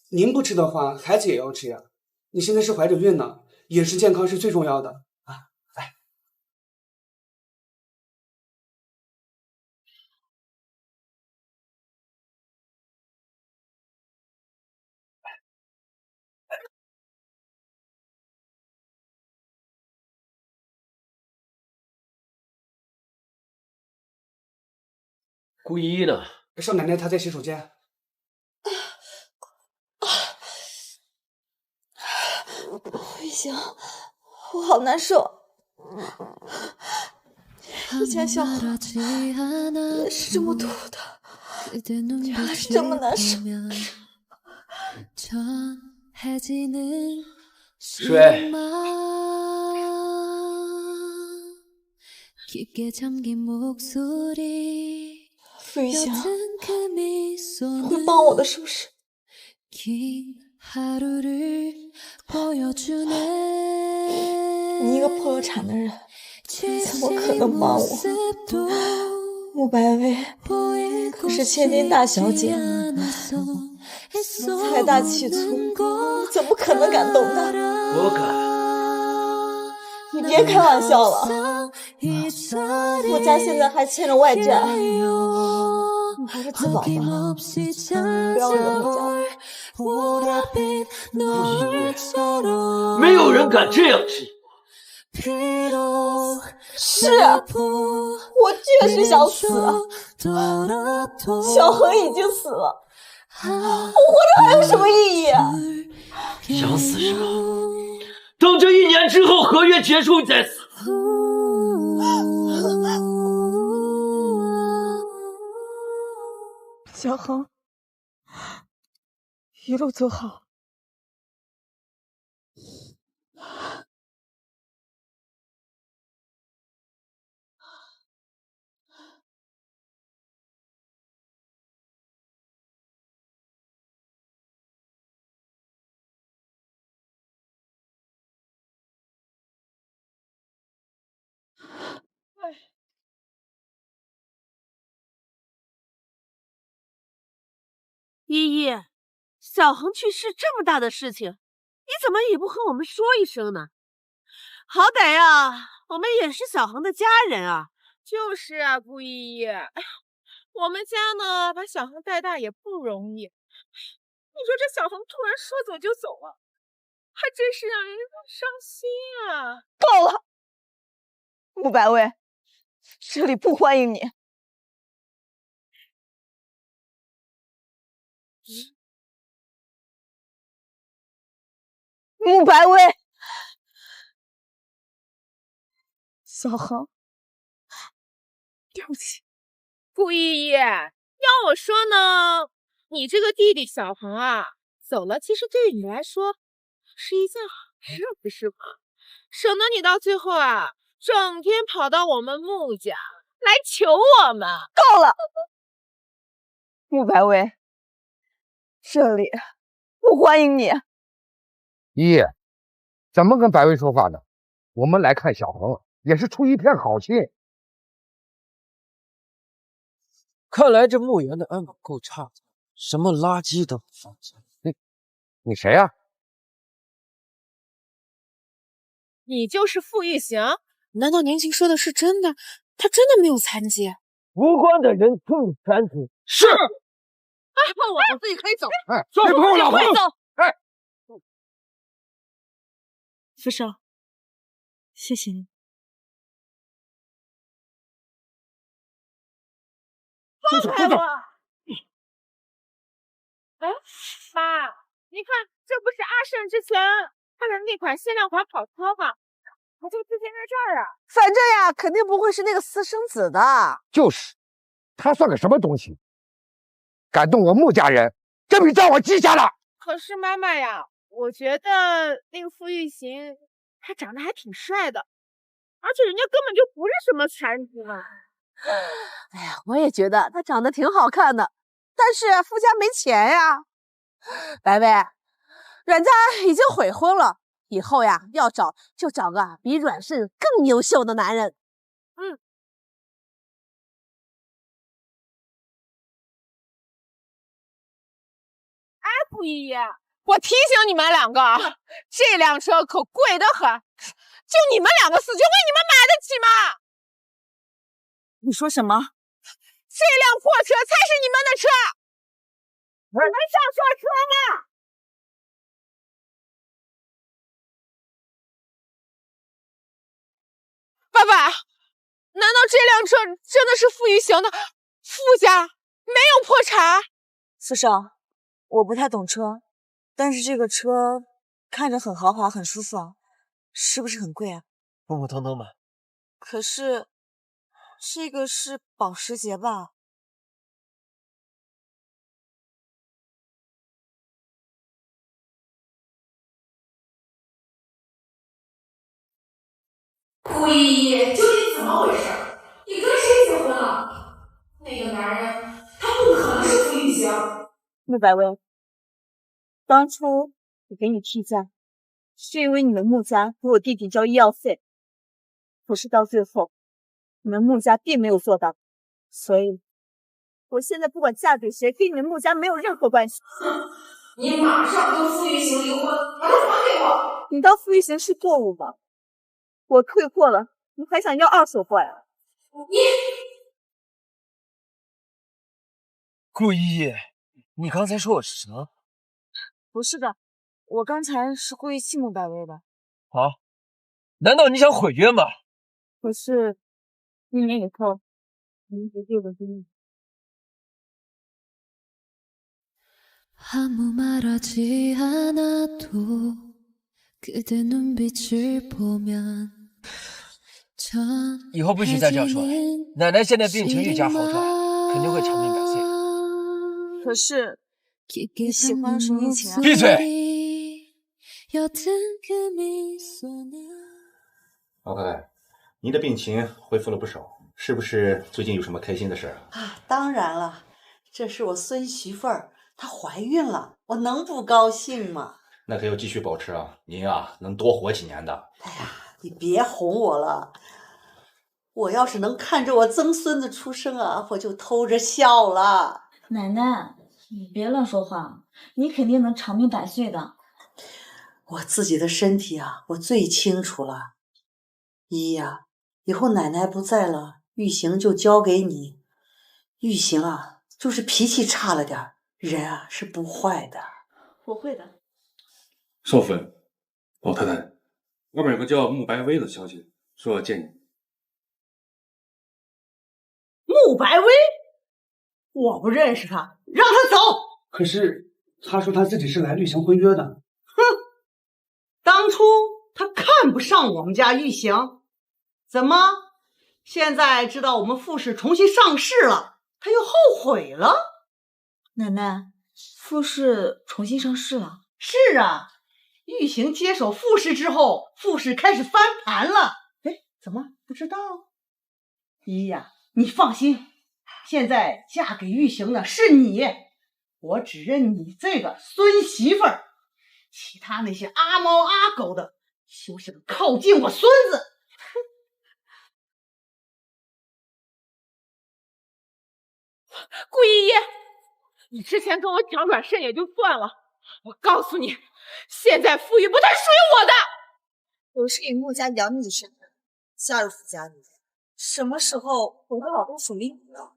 您不吃的话，孩子也要吃呀。你现在是怀着孕呢，饮食健康是最重要的啊！来，顾依依呢？少奶奶她在洗手间。不行，我好难受。以前小孩也是这么对我的，原来是这么难受。水。傅玉香，你会帮我的是不是？你一个破有产的人，怎么可能帮我？穆白薇可是千金大小姐，财大气粗，你怎么可能敢动她？我敢。你别开玩笑了，我家现在还欠着外债，你还是自保吧，不要惹我家。没有人敢这样质疑我。是，我确实想死，小恒已经死了，我活着还有什么意义啊？想死是吧？等这1年之后合约结束你再死。小恒，一路走好。依依，小恒去世这么大的事情，你怎么也不和我们说一声呢？好歹呀，我们也是小恒的家人啊。就是啊，顾依依，哎呀，我们家呢把小恒带大也不容易。你说这小恒突然说走就走了，还真是让人伤心啊！够了，穆白薇，这里不欢迎你。穆白薇，小恒，对不起。顾依依，要我说呢，你这个弟弟小恒啊，走了，其实对于你来说是一件好事，不是吗？省得你到最后啊，整天跑到我们穆家来求我们。够了，穆白薇，这里不欢迎你。依依，怎么跟白薇说话呢？我们来看小恒，也是出于一片好心。看来这墓园的安保够差的，什么垃圾都放下。你谁呀？你就是傅玉行？难道年轻说的是真的？他真的没有残疾？无关的人不残疾。是。我自己可以走。哎，别碰我老婆！哎，傅少，谢谢你。放开我！哎，妈，你看，这不是阿胜之前他的那款限量款跑车吗？他就自建在这儿啊。反正呀，肯定不会是那个私生子的。就是，他算个什么东西？敢动我穆家人，这笔账我记下了。可是妈妈呀，我觉得那个傅玉行他长得还挺帅的，而且人家根本就不是什么残疾嘛。哎呀，我也觉得他长得挺好看的，但是傅家没钱呀。白薇，阮家已经悔婚了，以后呀要找就找个比阮胜更优秀的男人。哎，傅姨姨，我提醒你们两个，这辆车可贵得很，就你们两个死绝鬼，你们买得起吗？你说什么？这辆破车才是你们的车，你们上错车了。爸爸，难道这辆车真的是傅玉行的？傅家没有破产？四少，我不太懂车，但是这个车看着很豪华，很舒服啊，是不是很贵啊？普普通通吧。可是这个是保时捷吧？傅依依，究竟怎么回事？你跟谁结婚了？那个男人，他不可能是傅玉行。穆白薇，当初我给你替嫁，是因为你们穆家给我弟弟交医药费，可是到最后，你们穆家并没有做到，所以，我现在不管嫁给谁，跟你们穆家没有任何关系。你马上跟傅玉行离婚，把他还给我！你当傅玉行是过物吗？我退货了，你还想要二手货呀？顾依依，你刚才说我是蛇？不是的，我刚才是故意气穆白薇的。啊？难道你想毁约吗？可是1年以后，您决定我跟你。 아무 말하지 않아도 그대 눈빛을 보면 以后不许再这样说了。奶奶现在病情愈加好转，肯定会长命百岁。可是你喜欢是疫情啊！闭嘴！老太太，您的病情恢复了不少，是不是最近有什么开心的事啊？当然了，这是我孙媳妇儿。 她怀孕了，我能不高兴吗？那可要继续保持啊！您啊，能多活几年的。哎呀，你别哄我了。我要是能看着我曾孙子出生啊，我就偷着笑了。奶奶，你别乱说话，你肯定能长命百岁的。我自己的身体啊，我最清楚了。依依呀，以后奶奶不在了，玉行就交给你。玉行啊，就是脾气差了点儿。 人啊是不坏的，我会的。少芬，老太太，外面有个叫穆白薇的小姐说要见你。穆白薇，我不认识她，让她走。可是她说她自己是来履行婚约的。哼，当初她看不上我们家玉行，怎么现在知道我们傅氏重新上市了，她又后悔了？ 奶奶，傅氏重新上市了。是啊，玉行接手傅氏之后，傅氏开始翻盘了。哎，怎么不知道？依依呀，你放心，现在嫁给玉行的是你，我只认你这个孙媳妇儿，其他那些阿猫阿狗的，休想靠近我孙子。哼，顾依依，你之前跟我讲阮慎也就算了，我告诉你，现在傅玉不但属于我的。我是以穆家养女的身份加入傅家里，什么时候我的老公属于你了？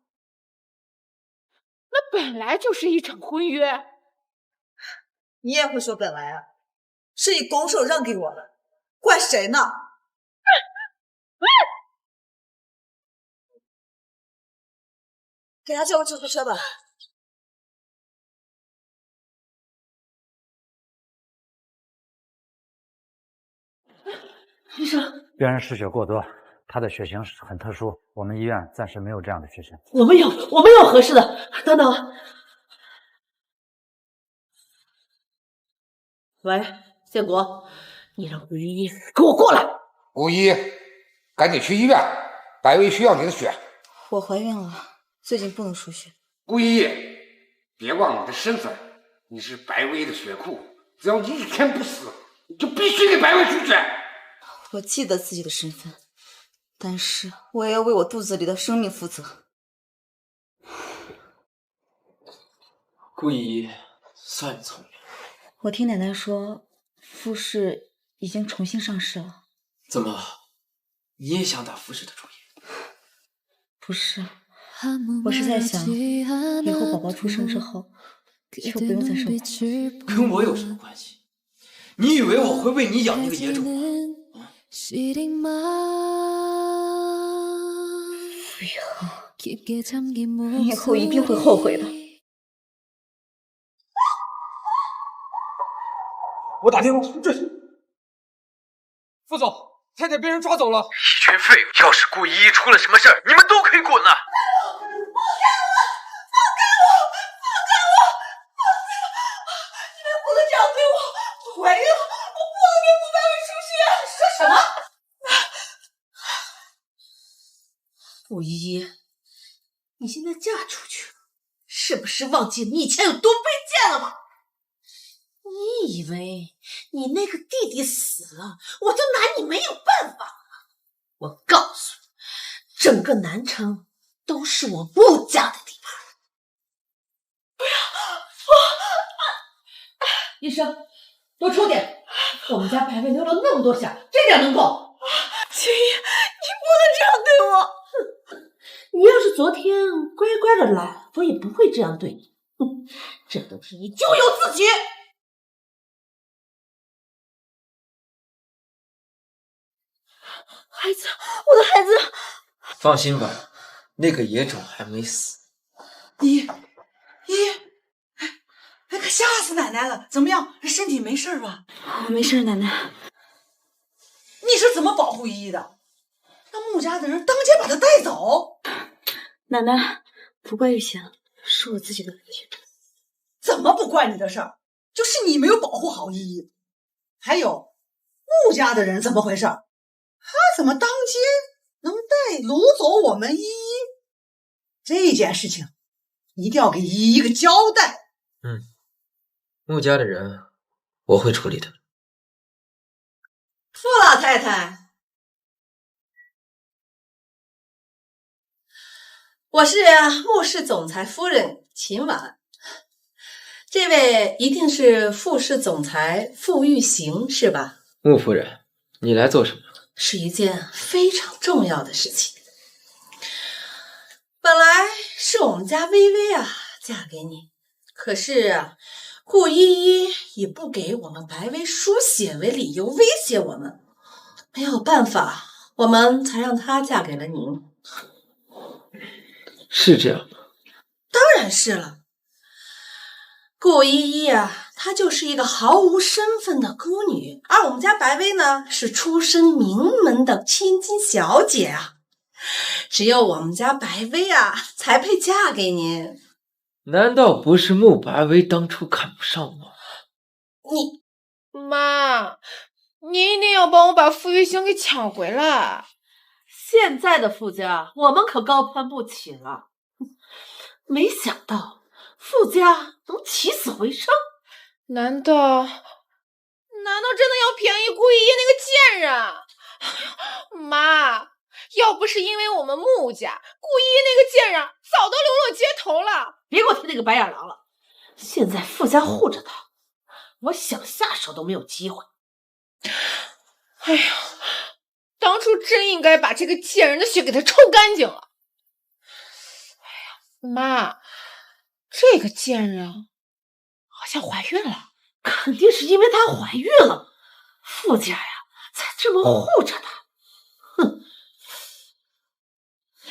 那本来就是一场婚约。你也会说本来啊？是你拱手让给我的，怪谁呢？给他叫个救护车吧。医生，病人失血过多，他的血型很特殊，我们医院暂时没有这样的血型。我们有合适的。等等，喂，建国，你让顾依依给我过来。顾依，赶紧去医院，白薇需要你的血。我怀孕了，最近不能输血。顾依依，别忘了你的身份，你是白薇的血库，只要你一天不死，你就必须给白薇输血。我记得自己的身份，但是我也要为我肚子里的生命负责。顾依依，算你聪明。我听奶奶说，傅氏已经重新上市了。怎么，你也想打傅氏的主意？不是，我是在想，以后宝宝出生之后，就不用再受苦。跟我有什么关系？你以为我会为你养那个野种吗？你以后一定会后悔的。我打电话，这是副总，太太被人抓走了。一群废物！要是顾依依出了什么事儿，你们都可以滚了。不能这样对我！我怀孕了，我不能给穆白薇输血！说什么？顾依依，你现在嫁出去了，是不是忘记你以前有多卑贱了吗？你以为你那个弟弟死了，我就拿你没有办法吗？我告诉你，整个南城都是我穆家的地盘。不要！医生，多抽点，我们家白薇流了那么多血，这点能够？青衣，你不能这样对我！你要是昨天乖乖的来，我也不会这样对你。这都是你咎由自取。孩子，我的孩子！放心吧，那个野种还没死。依，可吓死奶奶了！怎么样，身体没事吧？没事，奶奶。你是怎么保护依依的？让穆家的人当街把她带走？奶奶，不怪玉贤，是我自己的问题。怎么不怪你的事儿？就是你没有保护好依依。还有，穆家的人怎么回事？他怎么当街能掳走我们依依？这件事情一定要给依依一个交代。穆家的人我会处理的。傅老太太，我是穆氏总裁夫人秦婉，这位一定是傅氏总裁傅玉行是吧？穆夫人，你来做什么？是一件非常重要的事情。本来是我们家薇薇嫁给你，可是顾依依以不给我们白薇输血为理由威胁我们，没有办法，我们才让她嫁给了您。是这样吗？当然是了。顾依依她就是一个毫无身份的孤女，而我们家白薇呢，是出身名门的千金小姐只有我们家白薇才配嫁给您。难道不是穆白薇当初看不上我？你妈，你一定要帮我把傅玉行给抢回来。现在的傅家，我们可高攀不起了。没想到傅家能起死回生，难道真的要便宜顾依依那个贱人？哎呀，妈，要不是因为我们穆家，顾依依那个贱人早都流落街头头了。别给我提那个白眼狼了。现在傅家护着他，我想下手都没有机会。哎呀，当初真应该把这个贱人的血给他抽干净了。哎呀，妈，这个贱人好像怀孕了。肯定是因为她怀孕了，傅家呀才这么护着她。哼，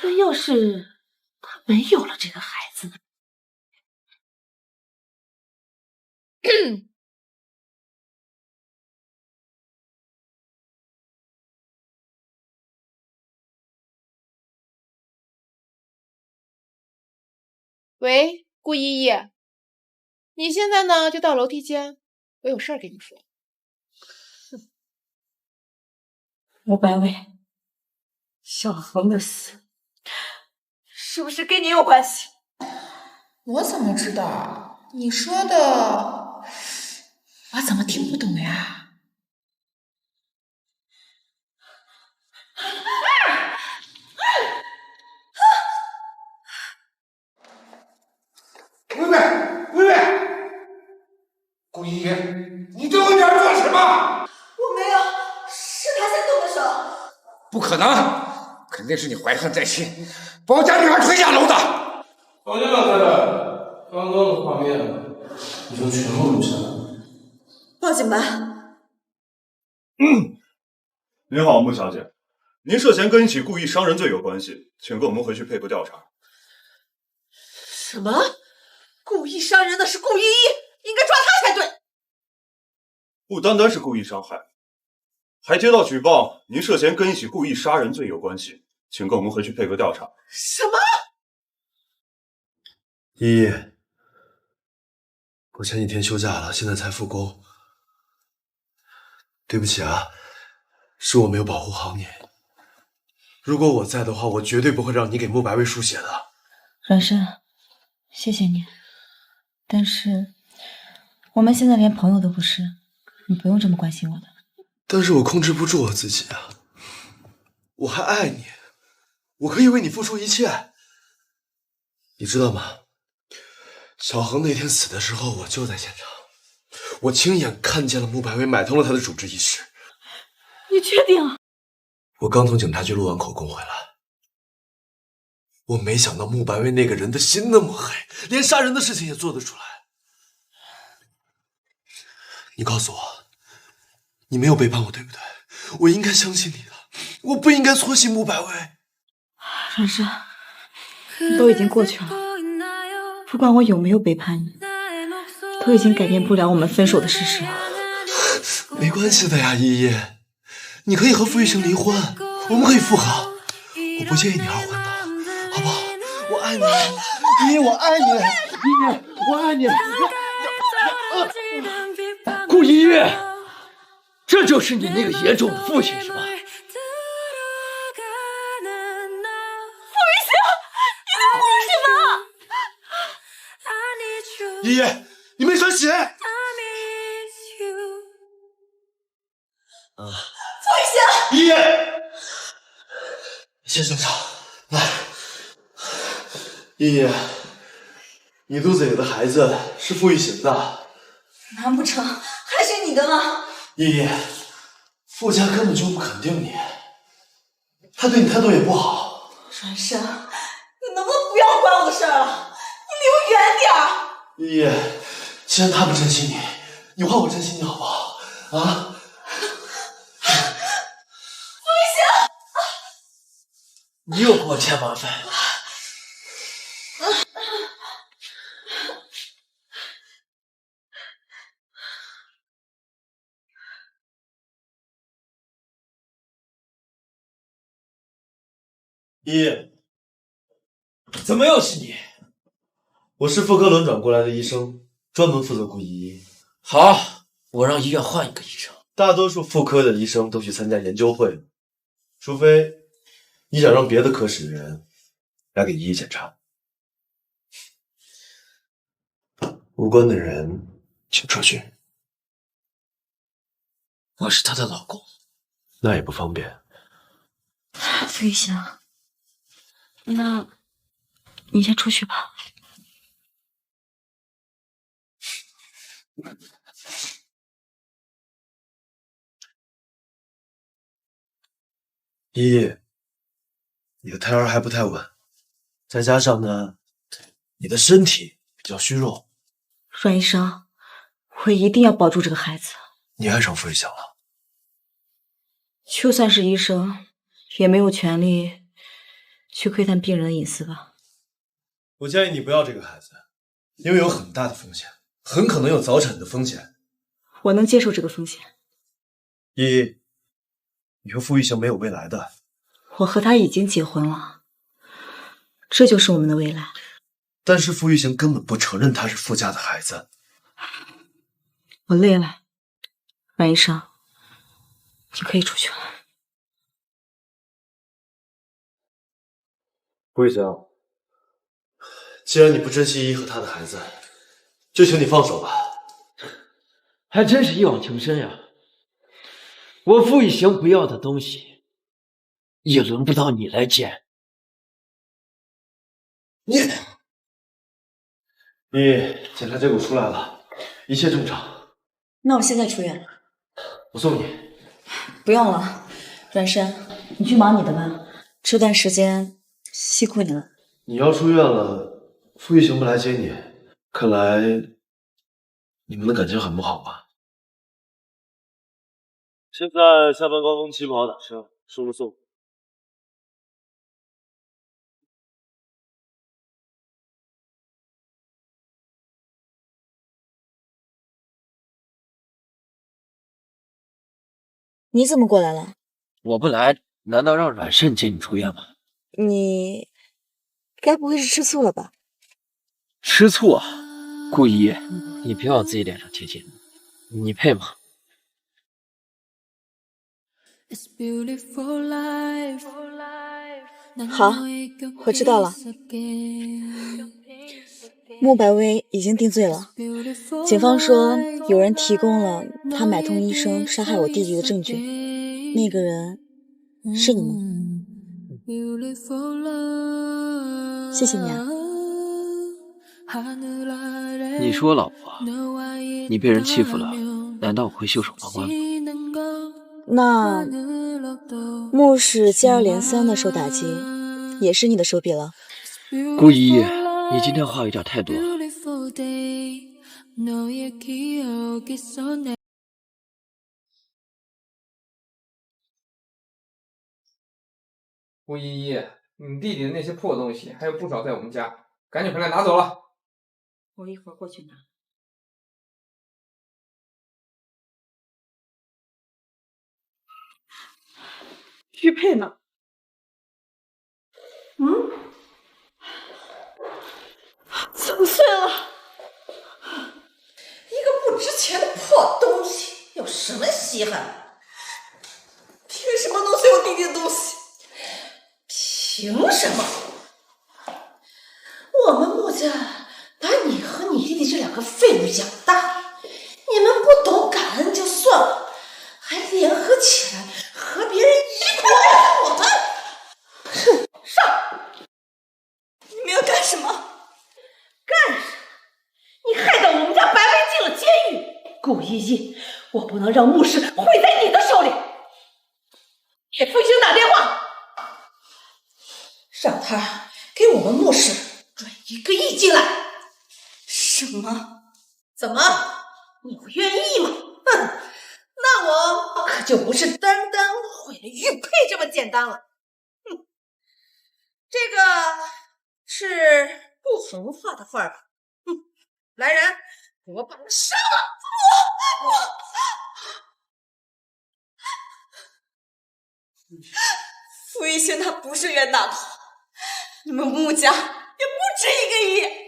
这要是她没有了这个孩子呢？喂，顾依依，你现在呢就到楼梯间，我有事儿跟你说。吴白薇，小恒的死是不是跟你有关系？我怎么知道？你说的，我怎么听不懂呀？薇薇，顾依依，你对我女儿做什么？我没有，是他先动的手。不可能，肯定是你怀恨在心，把我家女儿推下楼的。放心吧，太太，刚刚的画面已经全部录下来了。报警吧。您好，穆小姐，您涉嫌跟一起故意伤人罪有关系，请跟我们回去配合调查。什么？故意伤人的是顾依依，应该抓他才对。不单单是故意伤害，还接到举报，您涉嫌跟一起故意杀人罪有关系，请跟我们回去配合调查。什么？依依，我前几天休假了，现在才复工。对不起啊，是我没有保护好你。如果我在的话，我绝对不会让你给穆白薇输血的。阮生，谢谢你，但是我们现在连朋友都不是，你不用这么关心我的。但是我控制不住我自己啊，我还爱你，我可以为你付出一切。你知道吗？小恒那天死的时候，我就在现场，我亲眼看见了穆白薇买通了他的主治医师。你确定？我刚从警察局录完口供回来，我没想到穆白薇那个人的心那么黑，连杀人的事情也做得出来。你告诉我，你没有背叛我，对不对？我应该相信你的，我不应该错信穆白薇。阮生，都已经过去了，不管我有没有背叛你，都已经改变不了我们分手的事实了。没关系的呀，依依，你可以和傅玉行离婚，我们可以复合，我不介意你二婚的，好不好？我爱你，依依，我爱你，依依，我爱你。顾依依，这就是你那个野种的父亲是吧？依依，你没穿鞋。傅雨依依，先生上来。依依，你肚子里的孩子是傅玉行的。难不成还是你的吗？依依，傅家根本就不肯定你，他对你态度也不好。阮生，你能不能不要管我的事儿了？你离我远点儿。依依，既然他不珍惜你，你换我珍惜你好不好？啊？傅雨行，你又给我添麻烦。依依，怎么又是你？我是妇科轮转过来的医生，专门负责顾依依。好，我让医院换一个医生。大多数妇科的医生都去参加研究会，除非你想让别的科室的人来给依依检查。无关的人请出去。我是她的老公，那也不方便。傅雨行，那你先出去吧。依依，你的胎儿还不太稳，再加上呢，你的身体比较虚弱。阮医生，我一定要保住这个孩子。你爱上傅玉祥了？就算是医生，也没有权利去窥探病人的隐私吧？我建议你不要这个孩子，因为有很大的风险，很可能有早产的风险。我能接受这个风险。依依，你和傅玉祥没有未来的。我和他已经结婚了，这就是我们的未来。但是傅玉祥根本不承认他是傅家的孩子。我累了，阮医生，你可以出去了。傅玉祥，既然你不珍惜依依和她的孩子，就请你放手吧。还真是一往情深呀！我傅玉祥不要的东西，也轮不到你来捡。你，依依，检查结果出来了，一切正常。那我现在出院。我送你。不用了，阮生，你去忙你的吧。这段时间辛苦你了。你要出院了，傅玉祥不来接你，看来你们的感情很不好吧？现在下班高峰期不好打车，收不送？你怎么过来了？我不来，难道让阮慎接你出院吗？你该不会是吃醋了吧？吃醋啊！顾一，你别往自己脸上贴金，你配吗？好，我知道了。穆白薇已经定罪了，警方说有人提供了他买通医生杀害我弟弟的证据，那个人是你吗？谢谢你啊。你是我老婆，你被人欺负了，难道我会袖手旁观吗？那穆氏接二连三的受打击，也是你的手笔了。顾一，你今天话有点太多了。顾依依，你弟弟的那些破东西还有不少在我们家，赶紧回来拿走了。我一会儿过去拿。玉佩呢？怎么碎了？一个不值钱的破东西，有什么稀罕？凭什么弄碎我弟弟的东西？凭什么？我们穆家把你和你弟弟这两个废物养大，你们不懂感恩就算了，还联合起来和别人一块害我们。哼，上！你们要干什么？干什么？你害到我们家白薇进了监狱，顾依依，我不能让穆氏毁在你的手里。给傅星打电话，让他给我们穆氏转1个亿进来。什么？怎么？你不愿意吗？哼，那我可就不是单单毁了玉佩这么简单了。哼，这个是不红话的话吧？哼，来人，给我把他杀了！傅玉兴他不是冤大头，你们穆家也不值1个亿。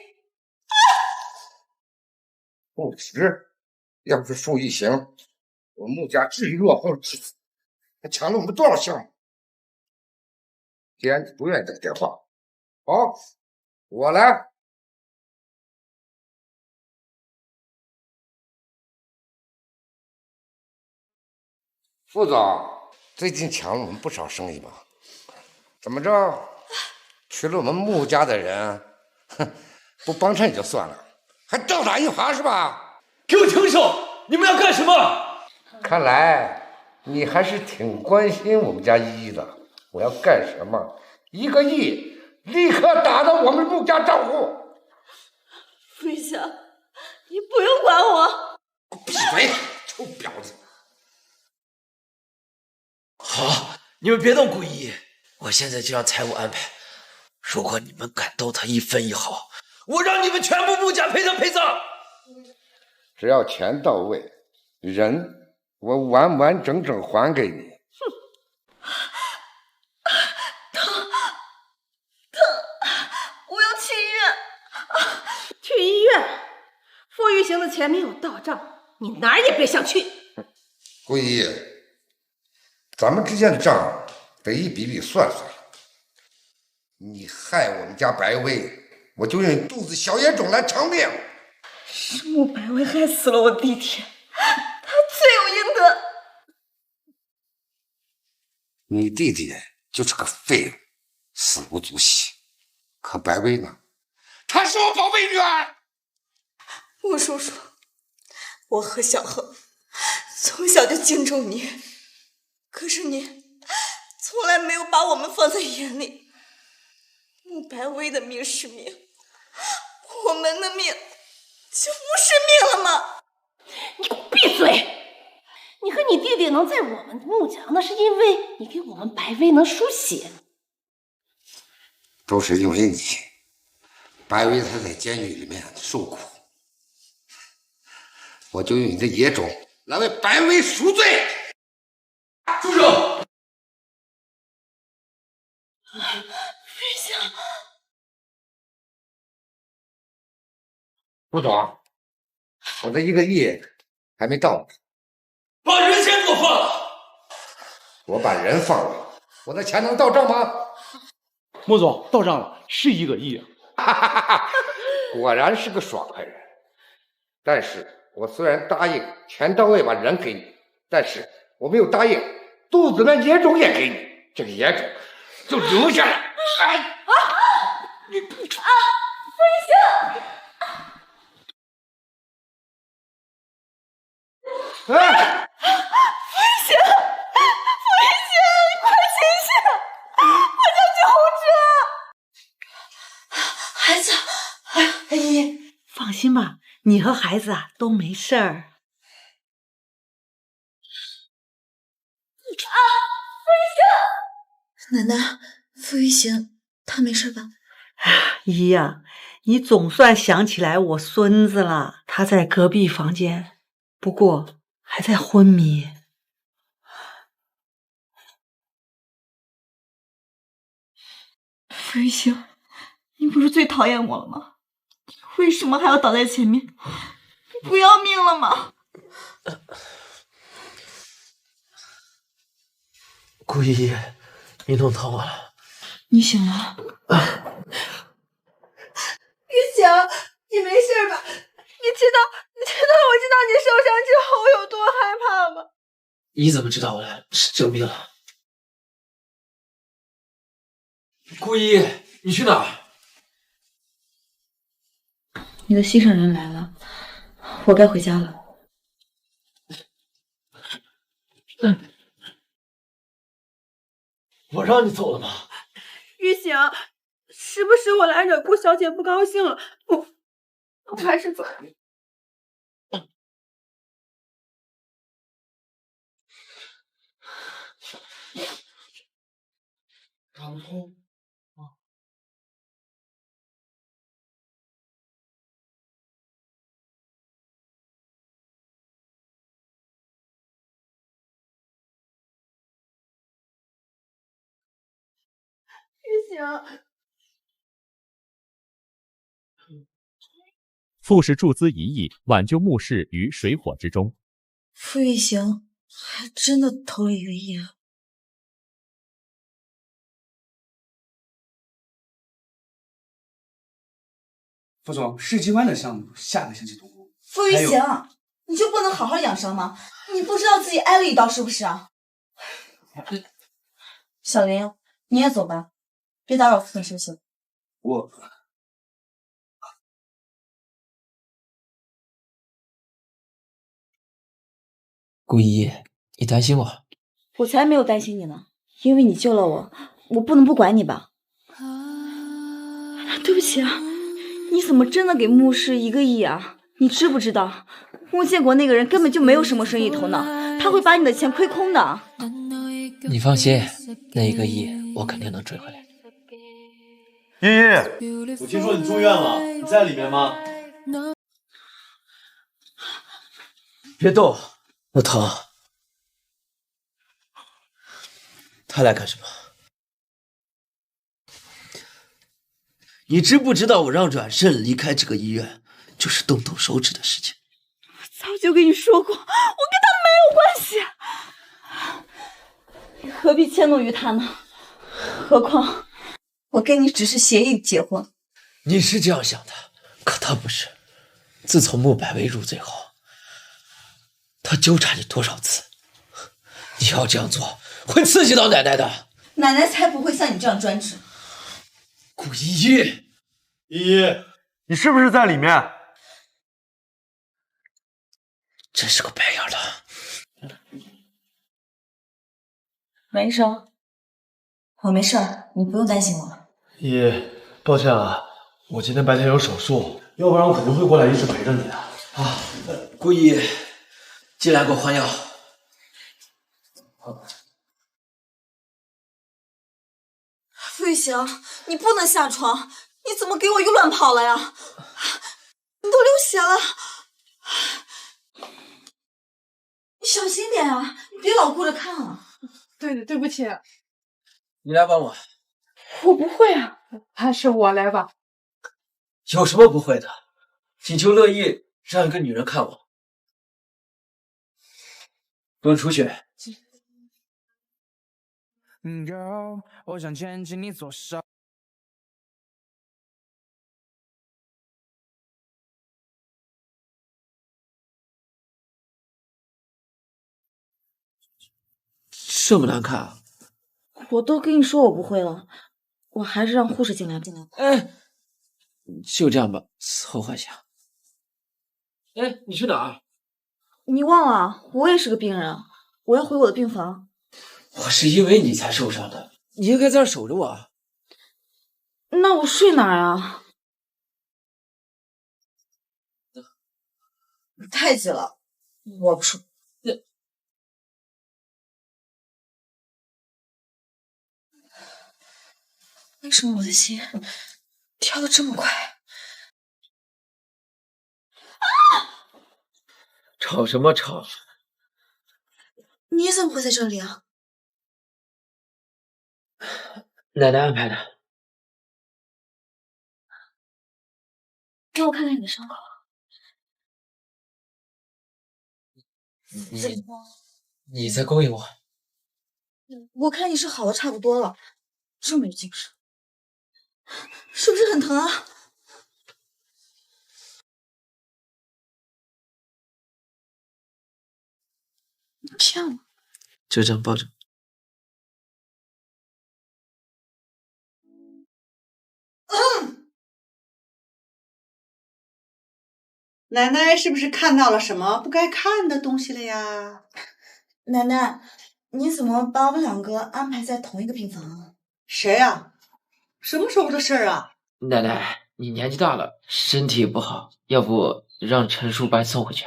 不值，要不是傅玉行，我穆家至于落后至此，他抢了我们多少项目？既然你不愿意打电话，好，我来。傅总，最近抢了我们不少生意吧？怎么着，娶了我们穆家的人，哼，不帮衬也就算了，还倒打一耙是吧？给我停手！你们要干什么？看来你还是挺关心我们家依依的。我要干什么？1个亿立刻打到我们穆家账户。傅玉祥，你不用管我。闭嘴，臭婊子！好，你们别动顾一，我现在就让财务安排。如果你们敢动他1分1毫，我让你们全部穆家赔偿赔偿。只要钱到位，人我完完整整还给你。我要去医院。去医院？傅玉行的钱没有到账，你哪儿也别想去。顾一，咱们之间的账得一笔笔算算。你害我们家白薇，我就用你肚子小野种来偿命。是穆白薇害死了我弟弟，他罪有应得。你弟弟就是个废物，死无足惜。可白薇呢？她是我宝贝女儿。穆叔叔，我和小恒从小就敬重你，可是你从来没有把我们放在眼里。穆白薇的命是命，我们的命就不是命了吗？你给我闭嘴！你和你弟弟能在我们穆家，那是因为你给我们白薇能输血。都是因为你，白薇她在监狱里面受苦，我就用你的野种来为白薇赎罪。住手！飞翔，副总，我的1个亿还没到呢。把人先给我放了！我把人放了，我的钱能到账吗？穆总，到账了，是1个亿啊！果然是个爽快人。但是我虽然答应钱到位把人给你，但是我没有答应肚子那野种也给你。这个野种就留下来。你飞翔！哎！飞翔！飞翔，你快醒醒！我叫救护车！孩子，阿姨，放心吧，你和孩子啊都没事儿。奶奶，傅玉行他没事吧？姨呀，你总算想起来我孙子了，他在隔壁房间，不过还在昏迷。傅玉行，你不是最讨厌我了吗？为什么还要挡在前面？你不要命了吗？顾一，你弄疼我了。你醒了。玉祥，你没事吧？你知道我知道你受伤之后我有多害怕吗？你怎么知道我来生病了？顾一，你去哪儿？你的心上人来了，我该回家了。我让你走了吗？玉祥，是不是我来惹顾小姐不高兴了？我还是走。打不通。玉祥，傅氏注资1亿挽救穆氏于水火之中。傅玉行还真的投了1个亿啊！副总，世纪湾的项目下个星期动工。傅玉行，你就不能好好养伤吗？你不知道自己挨了一刀是不是啊？小林，你也走吧，别打扰副总休息了。我。顾一，你担心我？我才没有担心你呢。因为你救了我，我不能不管你吧？对不起啊，你怎么真的给牧师1个亿啊？你知不知道，穆建国那个人根本就没有什么生意头脑，他会把你的钱亏空的。你放心，那1个亿我肯定能追回来。依依，我听说你住院了，你在里面吗？别动，我疼。他来干什么？你知不知道我让阮胜离开这个医院，就是动动手指的事情？我早就跟你说过，我跟他没有关系，你何必迁怒于他呢？何况我跟你只是协议结婚。你是这样想的，可他不是。自从穆百威入罪后，他纠缠你多少次？你要这样做，会刺激到奶奶的。奶奶才不会像你这样专制。顾依依，依依，你是不是在里面？真是个白眼狼。阮医生，我没事儿，你不用担心我。依依，抱歉啊，我今天白天有手术，要不然我肯定会过来一直陪着你的。啊，顾依依，进来给我换药。傅玉行，你不能下床，你怎么给我又乱跑了呀？你都流血了，你小心点啊，你别老顾着看啊。对不起，你来帮我。我不会啊，还是我来吧。有什么不会的？锦秋乐意让一个女人看我。不用出去。Girl， 我想牵起你左手。这么难看啊！我都跟你说我不会了，我还是让护士进来。哎，就这样吧，伺候换下。哎，你去哪儿？你忘了，我也是个病人，我要回我的病房。我是因为你才受伤的，你应该在这守着我啊。那我睡哪儿啊？太挤了，我不睡。为什么我的心跳得这么快？吵什么吵？你怎么会在这里啊？奶奶安排的。让我看看你的伤口。你在勾引我？我看你是好的差不多了，这么有精神，是不是很疼啊？你骗我！就这样抱着。奶奶是不是看到了什么不该看的东西了呀？奶奶，你怎么把我们2个安排在同一个病房啊？谁呀？什么时候的事儿啊？奶奶，你年纪大了，身体不好，要不让陈叔把你送回去？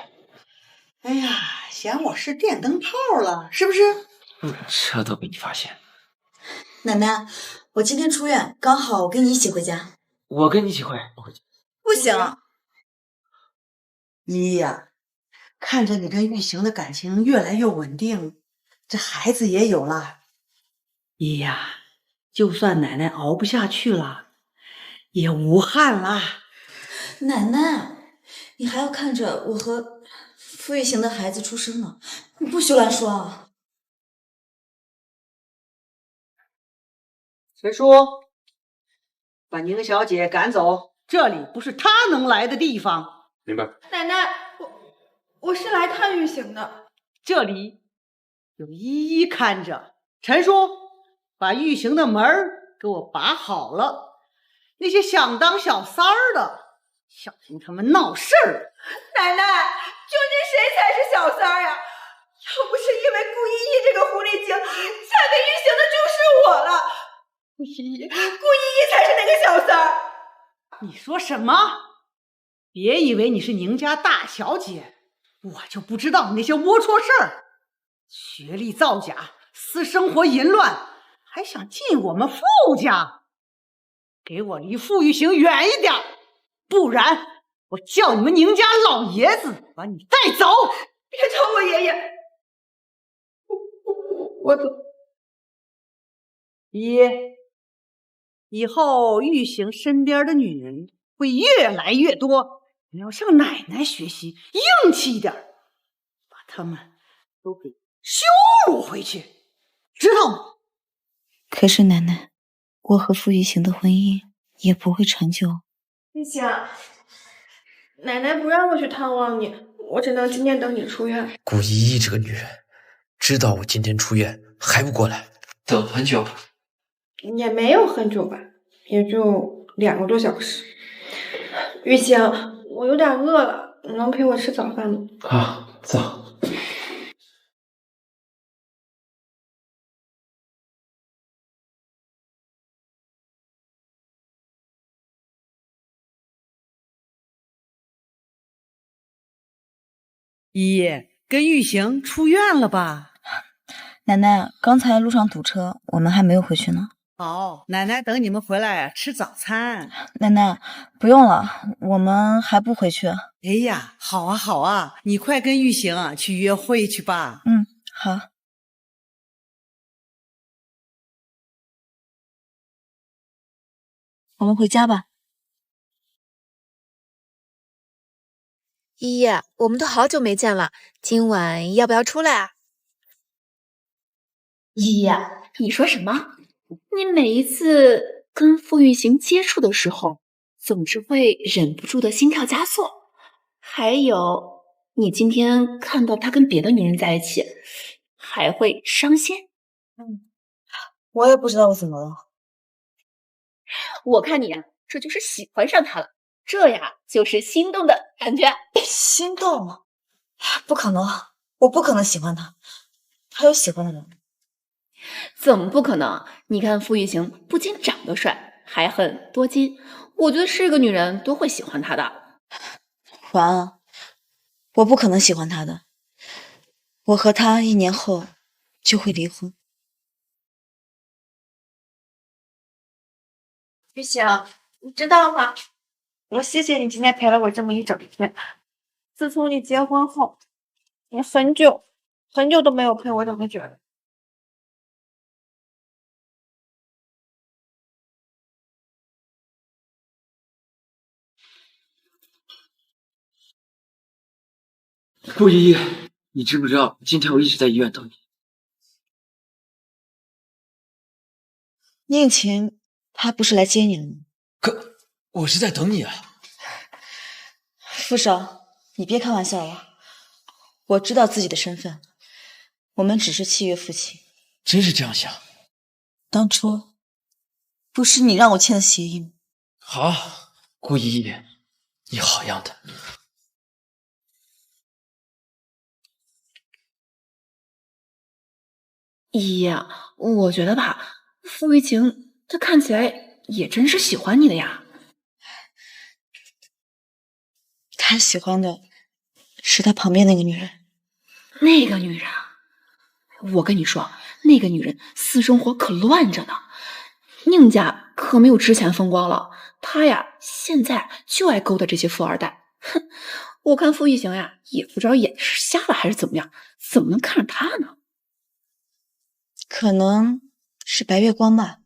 哎呀，嫌我是电灯泡了，是不是？这都被你发现。奶奶，我今天出院，刚好我跟你一起回家。我跟你一起回。不行。依依呀，看着你跟玉行的感情越来越稳定，这孩子也有了。依依呀，就算奶奶熬不下去了，也无憾啦。奶奶，你还要看着我和傅玉行的孩子出生呢，你不许乱说啊！陈叔，把宁小姐赶走，这里不是她能来的地方。明白。奶奶，我是来看玉行的，这里有依依看着。陈叔，把玉行的门给我把好了，那些想当小三儿的，小心他们闹事儿。奶奶，究竟谁才是小三儿呀？要不是因为顾依依这个狐狸精，嫁给玉行的就是我了。顾依依才是那个小三儿。你说什么？别以为你是宁家大小姐，我就不知道你那些龌龊事儿，学历造假，私生活淫乱，还想进我们傅家，给我离傅玉行远一点，不然我叫你们宁家老爷子把你带走。别吵我爷爷，我走。以后玉行身边的女人会越来越多，你要向奶奶学习，硬气一点，把她们都给羞辱回去，知道吗？可是奶奶，我和傅玉行的婚姻也不会长久。玉行，奶奶不让我去探望你，我只能今天等你出院。顾依依这个女人，知道我今天出院还不过来，等很久。也没有很久吧，也就2个多小时。玉行，我有点饿了，你能陪我吃早饭吗？好，走。依依跟玉行出院了吧？奶奶，刚才路上堵车，我们还没有回去呢。好，奶奶等你们回来吃早餐。奶奶，不用了，我们还不回去。哎呀，好啊好啊，你快跟玉行去约会去吧。嗯，好。我们回家吧。依依，我们都好久没见了，今晚要不要出来啊？依依，你说什么？你每一次跟傅玉行接触的时候，总是会忍不住的心跳加速。还有，你今天看到他跟别的女人在一起，还会伤心。我也不知道我怎么了。我看你呀，这就是喜欢上他了，这呀就是心动的感觉。心动？不可能，我不可能喜欢他，他有喜欢的人。怎么不可能？你看傅玉行不仅长得帅，还很多金，我觉得是个女人都会喜欢他的。晚安，我不可能喜欢他的，我和他1年后就会离婚。玉行，你知道吗？我谢谢你今天陪了我这么一整天。自从你结婚后，你很久都没有陪我这么久了。顾依依，你知不知道今天我一直在医院等你？宁晴，他不是来接你了吗？可我是在等你啊。傅少，你别开玩笑了，我知道自己的身份，我们只是契约夫妻。真是这样想？当初不是你让我签的协议吗？好，顾依依，你好样的。依依啊，我觉得吧，傅玉晴她看起来也真是喜欢你的呀。他喜欢的是他旁边那个女人。那个女人啊，我跟你说，那个女人私生活可乱着呢，宁家可没有之前风光了。她呀，现在就爱勾搭这些富二代。哼，我看傅玉行呀，也不知道眼睛是瞎了还是怎么样，怎么能看上他呢？可能是白月光吧。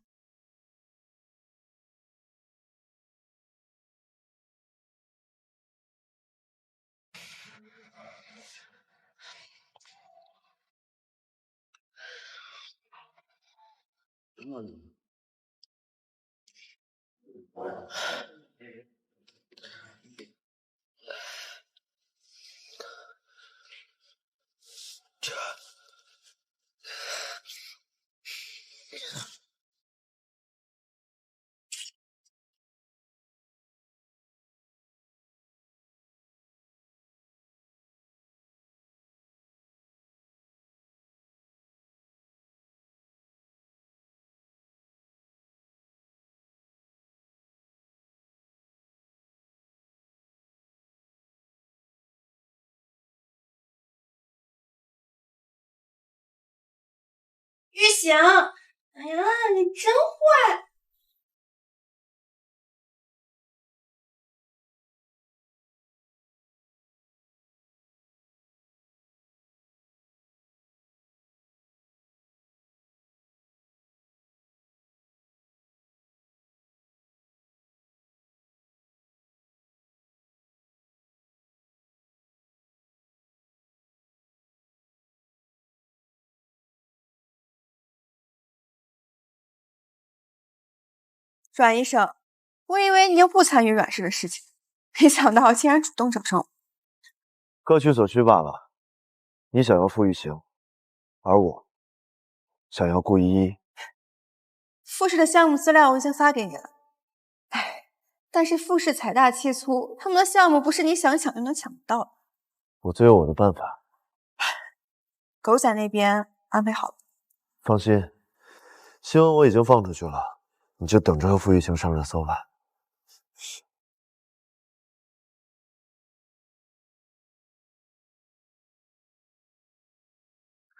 玉醒，哎呀，你真坏！阮医生，我以为你又不参与阮氏的事情，没想到竟然主动找上我。各取所需罢了。你想要傅玉行，而我想要顾依依。傅氏的项目资料我已经发给你了，唉，但是傅氏财大气粗，他们的项目不是你想抢就能抢到的。我自有我的办法。狗仔那边安排好了。放心，新闻我已经放出去了。你就等着和傅玉行上热搜吧。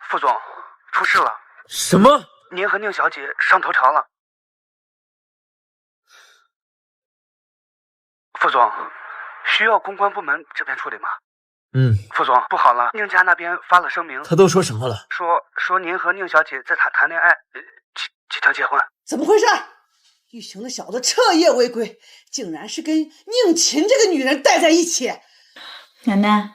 副总，出事了！什么？您和宁小姐上头条了。副总，需要公关部门这边处理吗？副总，不好了，宁家那边发了声明。他都说什么了？说您和宁小姐在谈恋爱，即将结婚。怎么回事？玉行的小子彻夜未归，竟然是跟宁琴这个女人待在一起。奶奶，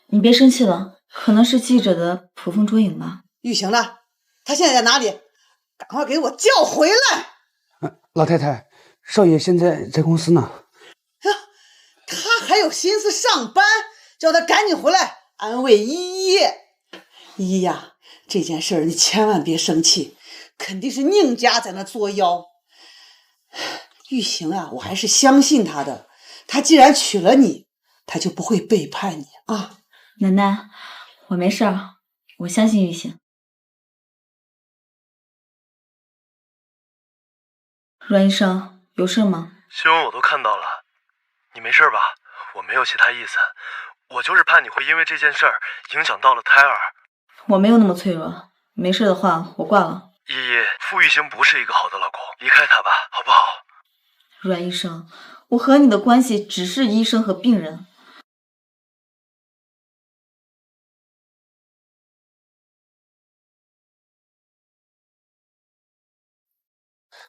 你别生气了，可能是记者的捕风捉影吧。玉行呢？他现在在哪里？赶快给我叫回来！老太太，少爷现在在公司呢。他还有心思上班，叫他赶紧回来安慰依依。依依呀，这件事你千万别生气，肯定是宁家在那作妖。玉行啊，我还是相信他的，他既然娶了你，他就不会背叛你啊。奶奶，我没事儿，我相信玉行。阮医生，有事吗？新闻我都看到了，你没事吧？我没有其他意思，我就是怕你会因为这件事儿影响到了胎儿。我没有那么脆弱，没事的话我挂了。依依，傅玉行不是一个好的老公，离开他吧，好不好？阮医生，我和你的关系只是医生和病人。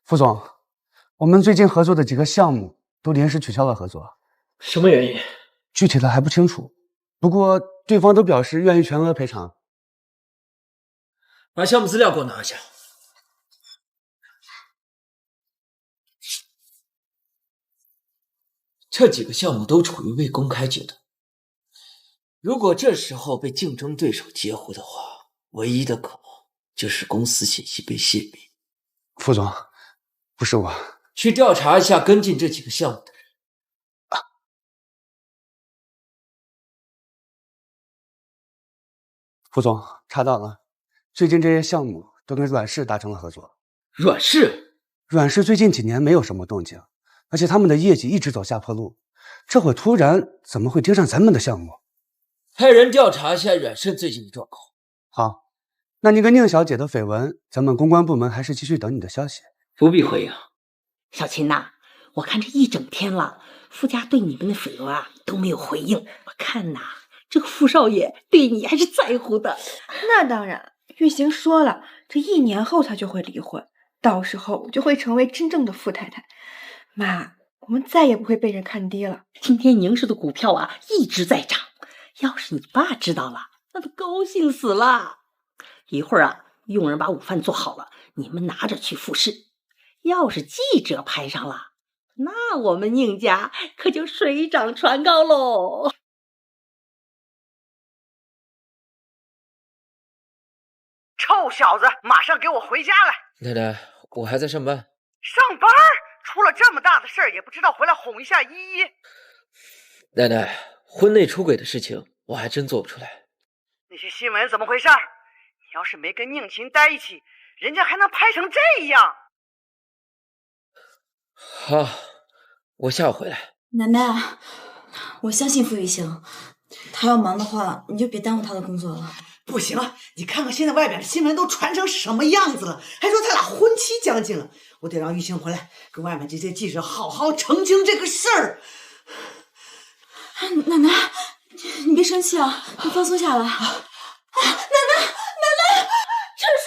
副总，我们最近合作的几个项目都临时取消了合作。什么原因？具体的还不清楚，不过对方都表示愿意全额赔偿。把项目资料给我拿一下。这几个项目都处于未公开阶段，如果这时候被竞争对手截胡的话，唯一的可能就是公司信息被泄密。副总，不是我，去调查一下跟进这几个项目的人。副总，查到了，最近这些项目都跟阮氏达成了合作。阮氏？阮氏最近几年没有什么动静，而且他们的业绩一直走下坡路，这会突然怎么会盯上咱们的项目？派人调查一下阮氏最近的状况。好，那你跟宁小姐的绯闻，咱们公关部门还是继续等你的消息。不必回应。小秦呐，我看这一整天了，傅家对你们的绯闻啊都没有回应。我看呐，这个傅少爷对你还是在乎的。那当然，玉行说了，这1年后他就会离婚，到时候我就会成为真正的傅太太。妈，我们再也不会被人看低了。今天宁氏的股票啊一直在涨，要是你爸知道了，那都高兴死了。一会儿啊，佣人把午饭做好了，你们拿着去复试。要是记者拍上了，那我们宁家可就水涨船高喽。臭小子，马上给我回家来！奶奶，我还在上班。上班？出了这么大的事儿，也不知道回来哄一下依依。奶奶，婚内出轨的事情我还真做不出来。那些新闻怎么回事？你要是没跟宁琴待一起，人家还能拍成这样？好，我下午回来。奶奶，我相信傅玉行，他要忙的话，你就别耽误他的工作了。不行，你看看现在外边的新闻都传成什么样子了，还说他俩婚期将近了。我得让玉兴回来跟外面这些记者好好澄清这个事儿。奶奶，你别生气啊，你放松下来。奶奶，陈叔，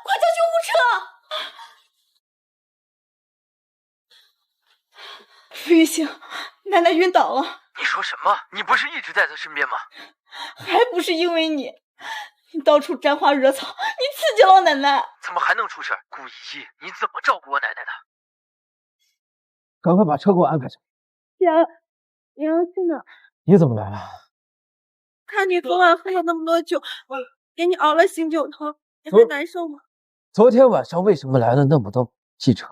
快叫救护车！傅玉兴，奶奶晕倒了。你说什么？你不是一直在他身边吗？还不是因为你到处沾花惹草，你刺激了奶奶。怎么还能出事？顾依依，你怎么照顾我奶奶的？赶快把车给我安排上。姐，你要去哪？你怎么来了？看你昨晚喝了那么多酒，给你熬了醒酒汤，你还难受吗？昨天晚上为什么来了那么多记者？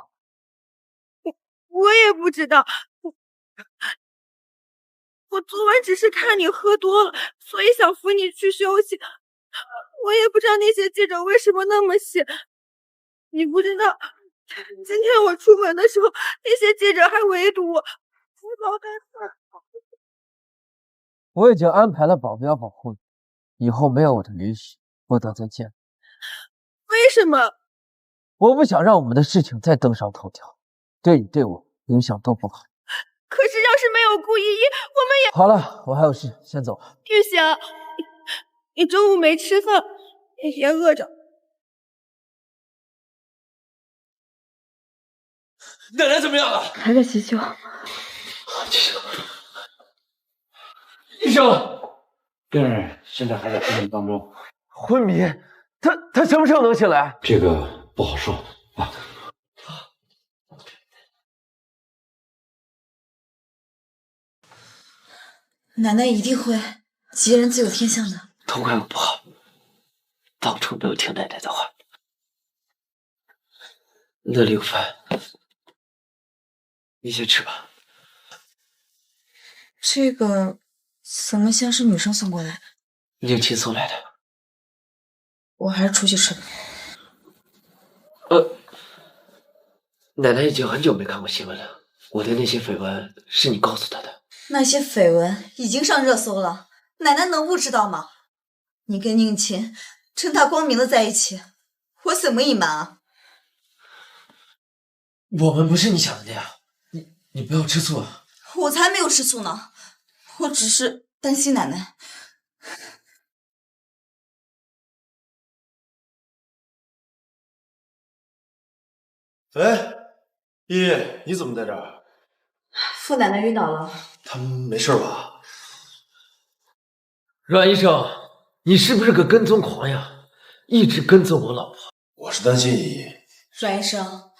我也不知道。我昨晚只是看你喝多了，所以想扶你去休息。我也不知道那些记者为什么那么写。你不知道，今天我出门的时候，那些记者还围堵我，我老害怕。我已经安排了保镖保护你，以后没有我的允许，不得再见。为什么？我不想让我们的事情再登上头条，对你对我影响都不好。可是要是没有顾依依，我们也……好了，我还有事，先走。玉兴，你中午没吃饭，也别饿着。奶奶怎么样了？还在急救。医生，病人现在还在昏迷当中。昏迷？他什么时候能醒来？这个不好说啊。奶奶一定会吉人自有天相的。都怪我不好，当初没有听奶奶的话。那里有饭，你先吃吧。这个怎么像是女生送过来的？宁亲送来的。我还是出去吃吧。奶奶已经很久没看过新闻了。我的那些绯闻是你告诉她的。那些绯闻已经上热搜了，奶奶能不知道吗？你跟宁琴正大光明的在一起，我怎么隐瞒啊？我们不是你想的那样，你不要吃醋啊！我才没有吃醋呢，我只是担心奶奶。哎，依依，你怎么在这儿？傅奶奶晕倒了，他没事吧？阮医生，你是不是个跟踪狂呀？一直跟踪我老婆。我是担心依依。阮医生，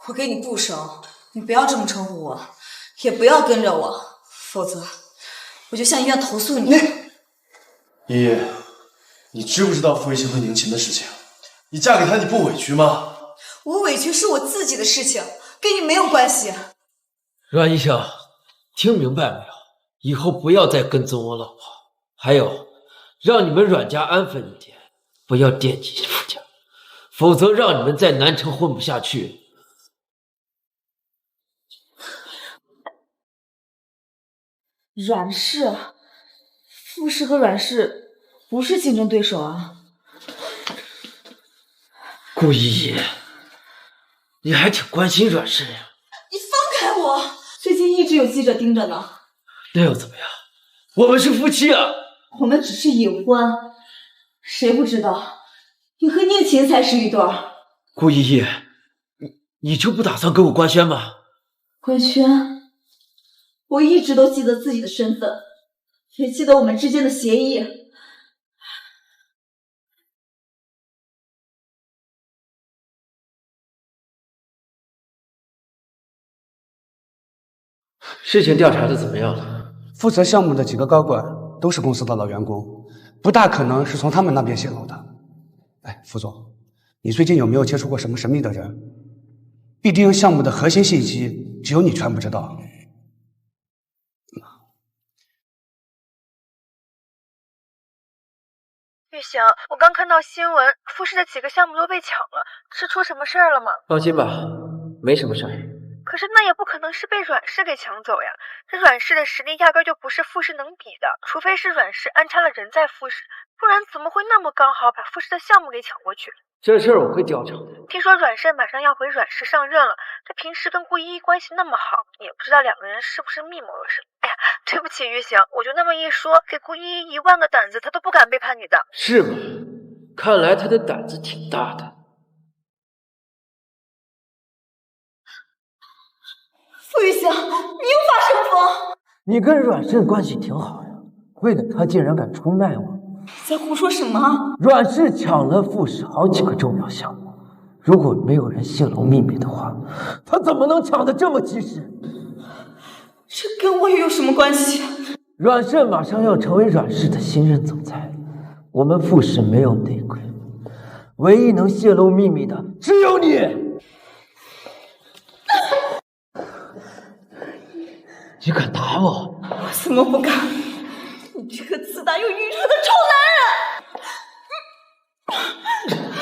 我给你不熟，你不要这么称呼我，也不要跟着我，否则我就向医院投诉你。依依，你知不知道傅玉清和宁琴的事情？你嫁给他你不委屈吗？我委屈是我自己的事情，跟你没有关系。阮医生，听明白没有？以后不要再跟踪我老婆，还有，让你们阮家安分一点，不要惦记傅家，否则让你们在南城混不下去。阮氏、傅氏和阮氏不是竞争对手啊。顾依依，你还挺关心阮氏呀？你放开我！最近一直有记者盯着呢。那又怎么样？我们是夫妻啊！我们只是隐婚，谁不知道你和宁琴才是一对儿。顾依依，你就不打算跟我官宣吗？官宣？我一直都记得自己的身份，也记得我们之间的协议。事情调查的怎么样了？负责项目的几个高管都是公司的老员工，不大可能是从他们那边泄露的。哎，副总，你最近有没有接触过什么神秘的人？毕竟项目的核心信息只有你全部知道。玉祥，我刚看到新闻，富士的几个项目都被抢了，是出什么事儿了吗？放心吧，没什么事儿。可是那也不可能是被阮氏给抢走呀，这阮氏的实力压根就不是傅氏能比的，除非是阮氏安插了人在傅氏，不然怎么会那么刚好把傅氏的项目给抢过去？这事儿我会调查的。听说阮氏马上要回阮氏上任了，这平时跟顾依依关系那么好，也不知道两个人是不是密谋了什么。哎呀，对不起玉行，我就那么一说，给顾依依1万个胆子，她都不敢背叛你的。是吗？看来他的胆子挺大的。傅玉行，你又发什么疯？你跟阮氏关系挺好呀，为了他竟然敢出卖我！在胡说什么？阮氏抢了傅氏好几个重要项目，如果没有人泄露秘密的话，他怎么能抢得这么及时？这跟我又有什么关系？阮氏马上要成为阮氏的新任总裁，我们傅氏没有内鬼，唯一能泄露秘密的只有你。你敢打我？我怎么不敢？你这个自大又愚蠢的臭男人！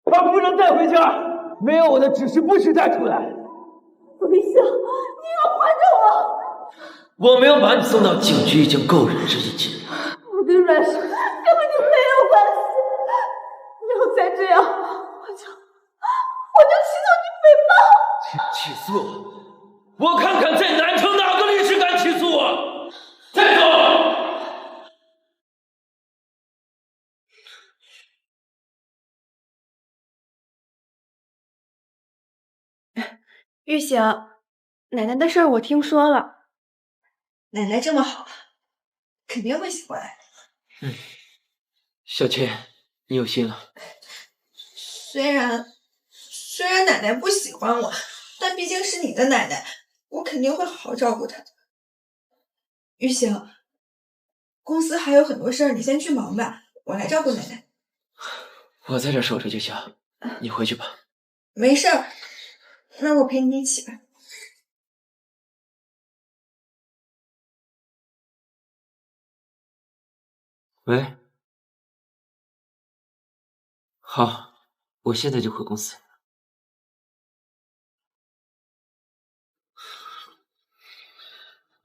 把夫人带回家，没有我的指示不许带出来。傅玉行，你要还着我！我没有把你送到警局已经够仁至义尽了。我跟阮氏根本就没有关系，你要再这样，我就起诉你诽谤。起诉我？我看看在南城哪个律师敢起诉我！带走！玉行，奶奶的事儿我听说了。奶奶这么好，肯定会喜欢来的。小倩，你有心了。虽然奶奶不喜欢我，但毕竟是你的奶奶，我肯定会好好照顾她的。玉行，公司还有很多事儿，你先去忙吧，我来照顾奶奶。我在这守着就行，你回去吧。没事儿，那我陪你一起吧。喂，好，我现在就回公司。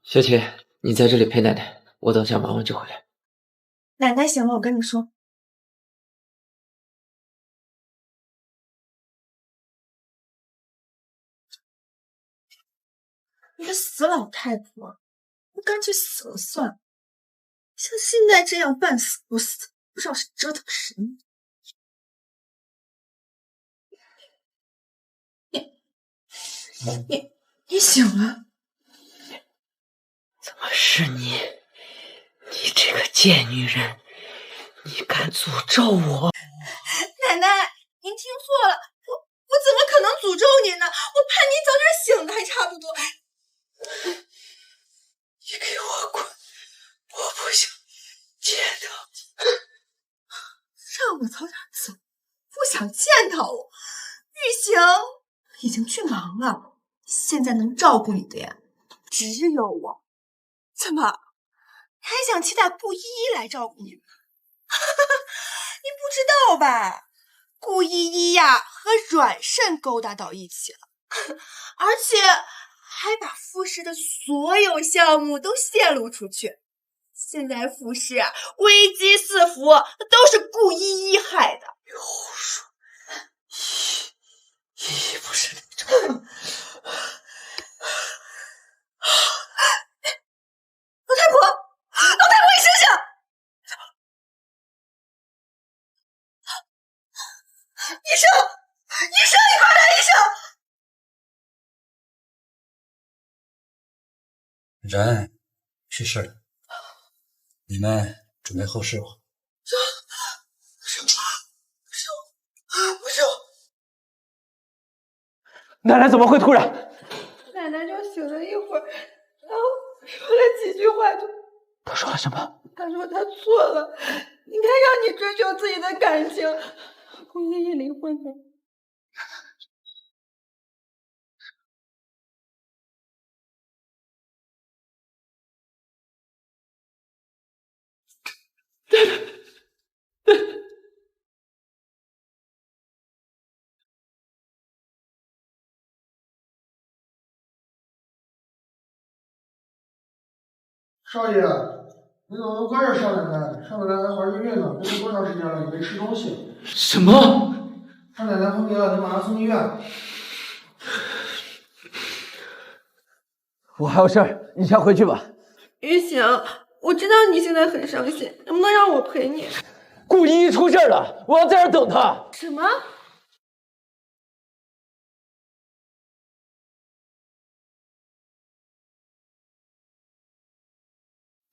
小姐，你在这里陪奶奶，我等下忙完就回来。奶奶醒了，我跟你说。你个死老太婆，你干脆死了算了。像现在这样半死不死，不知道是折腾谁呢。你醒了？怎么是你？你这个贱女人，你敢诅咒我？奶奶，您听错了，我怎么可能诅咒您呢？我盼您早点醒的还差不多。你给我滚！我不想见到你。让我早点走，不想见到我。玉行已经去忙了，现在能照顾你的呀，只有我。怎么，你还想期待顾依依来照顾你吗？你不知道吧？顾依依呀和阮慎勾搭到一起了，而且还把傅氏的所有项目都泄露出去。现在傅氏啊危机四伏，都是顾依依害的。胡说，依依不是那种。老太婆，你醒醒！医生，你快来！医生，然去世了，你们准备后事吧。不是我。奶奶怎么会突然？奶奶就醒了一会儿，然后说了几句话就。她说了什么？她说她错了，应该让你追求自己的感情。顾依依离婚了。少爷，你怎么能怪着少奶奶？少奶奶还怀着孕呢，这都多长时间了，你没吃东西？什么？少奶奶昏迷了，你马上送医院。我还有事儿，你先回去吧。玉行，我知道你现在很伤心，能不能让我陪你？顾依依出事了，我要在这儿等她。什么？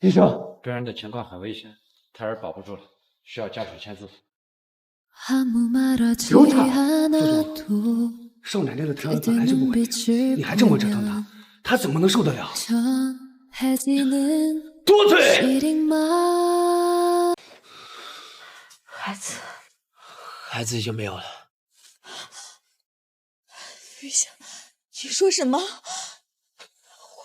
医生，病人的情况很危险，胎儿保不住了，需要家属签字。刘畅，副总，少奶奶的胎儿本来就不稳定，你还这么折腾她，她怎么能受得了？多嘴！孩子已经没有了。玉香，你说什么？我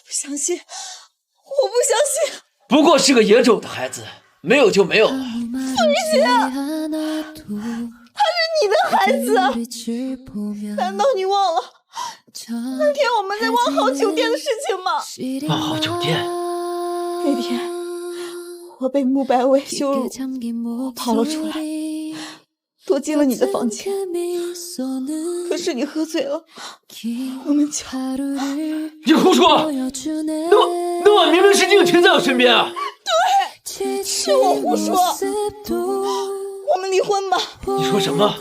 不相信，我不相信！不过是个野种的孩子，没有就没有了。玉香，他是你的孩子，难道你忘了那天我们在万豪酒店的事情吗？万豪酒店那天我被慕白薇羞辱，我跑了出来，躲进了你的房间。可是你喝醉了，我们就……你胡说！那晚明明是宁晴在我身边啊！对，是我胡说。我们离婚吧。你说什么？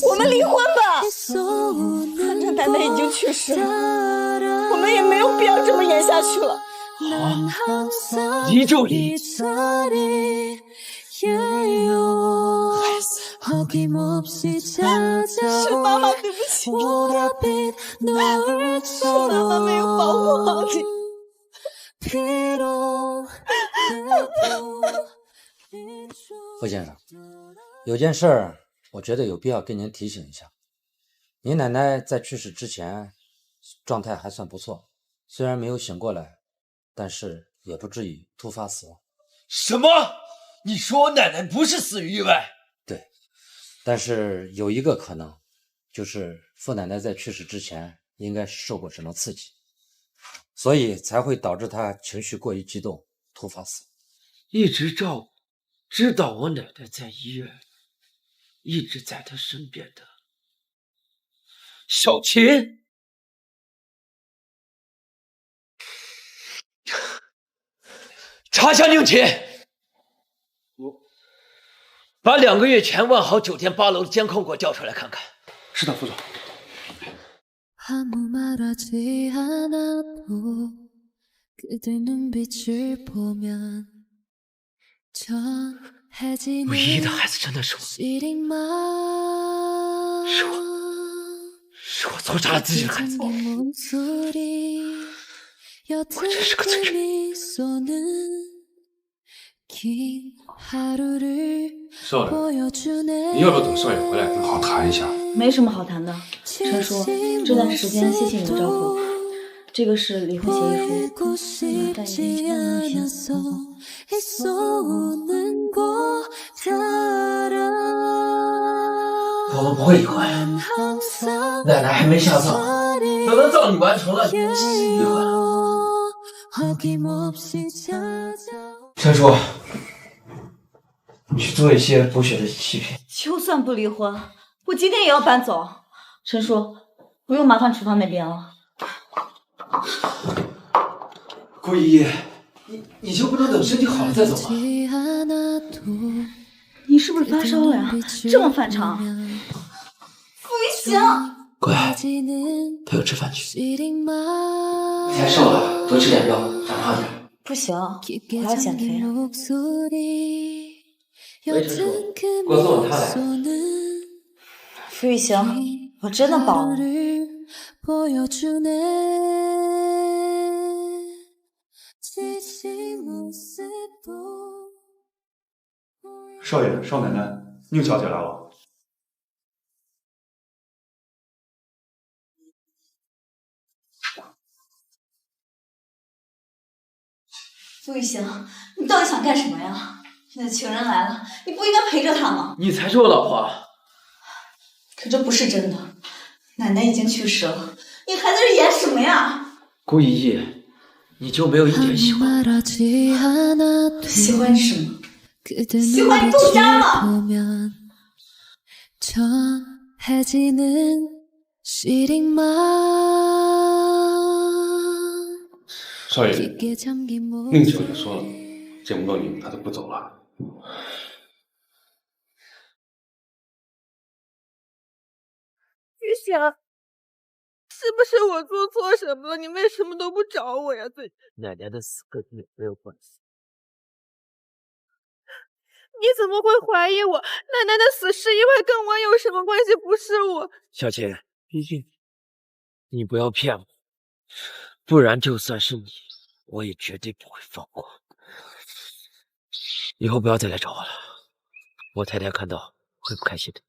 我们离婚吧。反正奶奶已经去世了，我们也没有必要这么演下去了。好，离就离。是妈妈对不起，是妈妈没有保护好你。傅先生，有件事儿，我觉得有必要跟您提醒一下。您奶奶在去世之前状态还算不错，虽然没有醒过来，但是也不至于突发死亡。什么？你说我奶奶不是死于意外？对，但是有一个可能，就是傅奶奶在去世之前应该是受过什么刺激，所以才会导致她情绪过于激动，突发死亡。一直照顾，知道我奶奶在医院，一直在她身边的小琴。查下宁琴，把2个月前万豪酒店8楼的监控给我调出来看看。是的，副总。唯一的孩子真的是我，是我仇杀了自己的孩子，我真是个罪人。少爷，你要不要等少爷回来，好谈一下？没什么好谈的，陈叔，这段时间谢谢你的照顾。这个是离婚协议书，你带一点去宁晴。我们不会离婚，奶奶还没下葬，等到葬礼完成了，离婚。陈叔，你去做一些补血的器皿。就算不离婚，我今天也要搬走。陈叔，不用麻烦厨房那边了。顾依依，你就不能等身体好了再走吗？你是不是发烧了呀？这么反常。傅一行，乖，陪我吃饭去。你太瘦了，多吃点肉，长胖点。不行，我要减肥。喂，陈叔，给我送碗汤来。傅玉行，我真的饱了。少爷、少奶奶，宁小姐来了。傅玉行，你到底想干什么呀？现在情人来了，你不应该陪着他吗？你才是我老婆。可这不是真的，奶奶已经去世了，你还在这演什么呀？顾依依，你就没有一点喜欢我？喜欢什么？喜欢杜家吗？少爷，宁小姐说了，见不到你，她就不走了。玉霞，是不是我做错什么了？你为什么都不找我呀？奶奶的死跟你没有关系。你怎么会怀疑我？奶奶的死是因为跟我有什么关系？不是我。小姐，你不要骗我，不然就算是你，我也绝对不会放过。以后不要再来找我了，我太太看到会不开心的。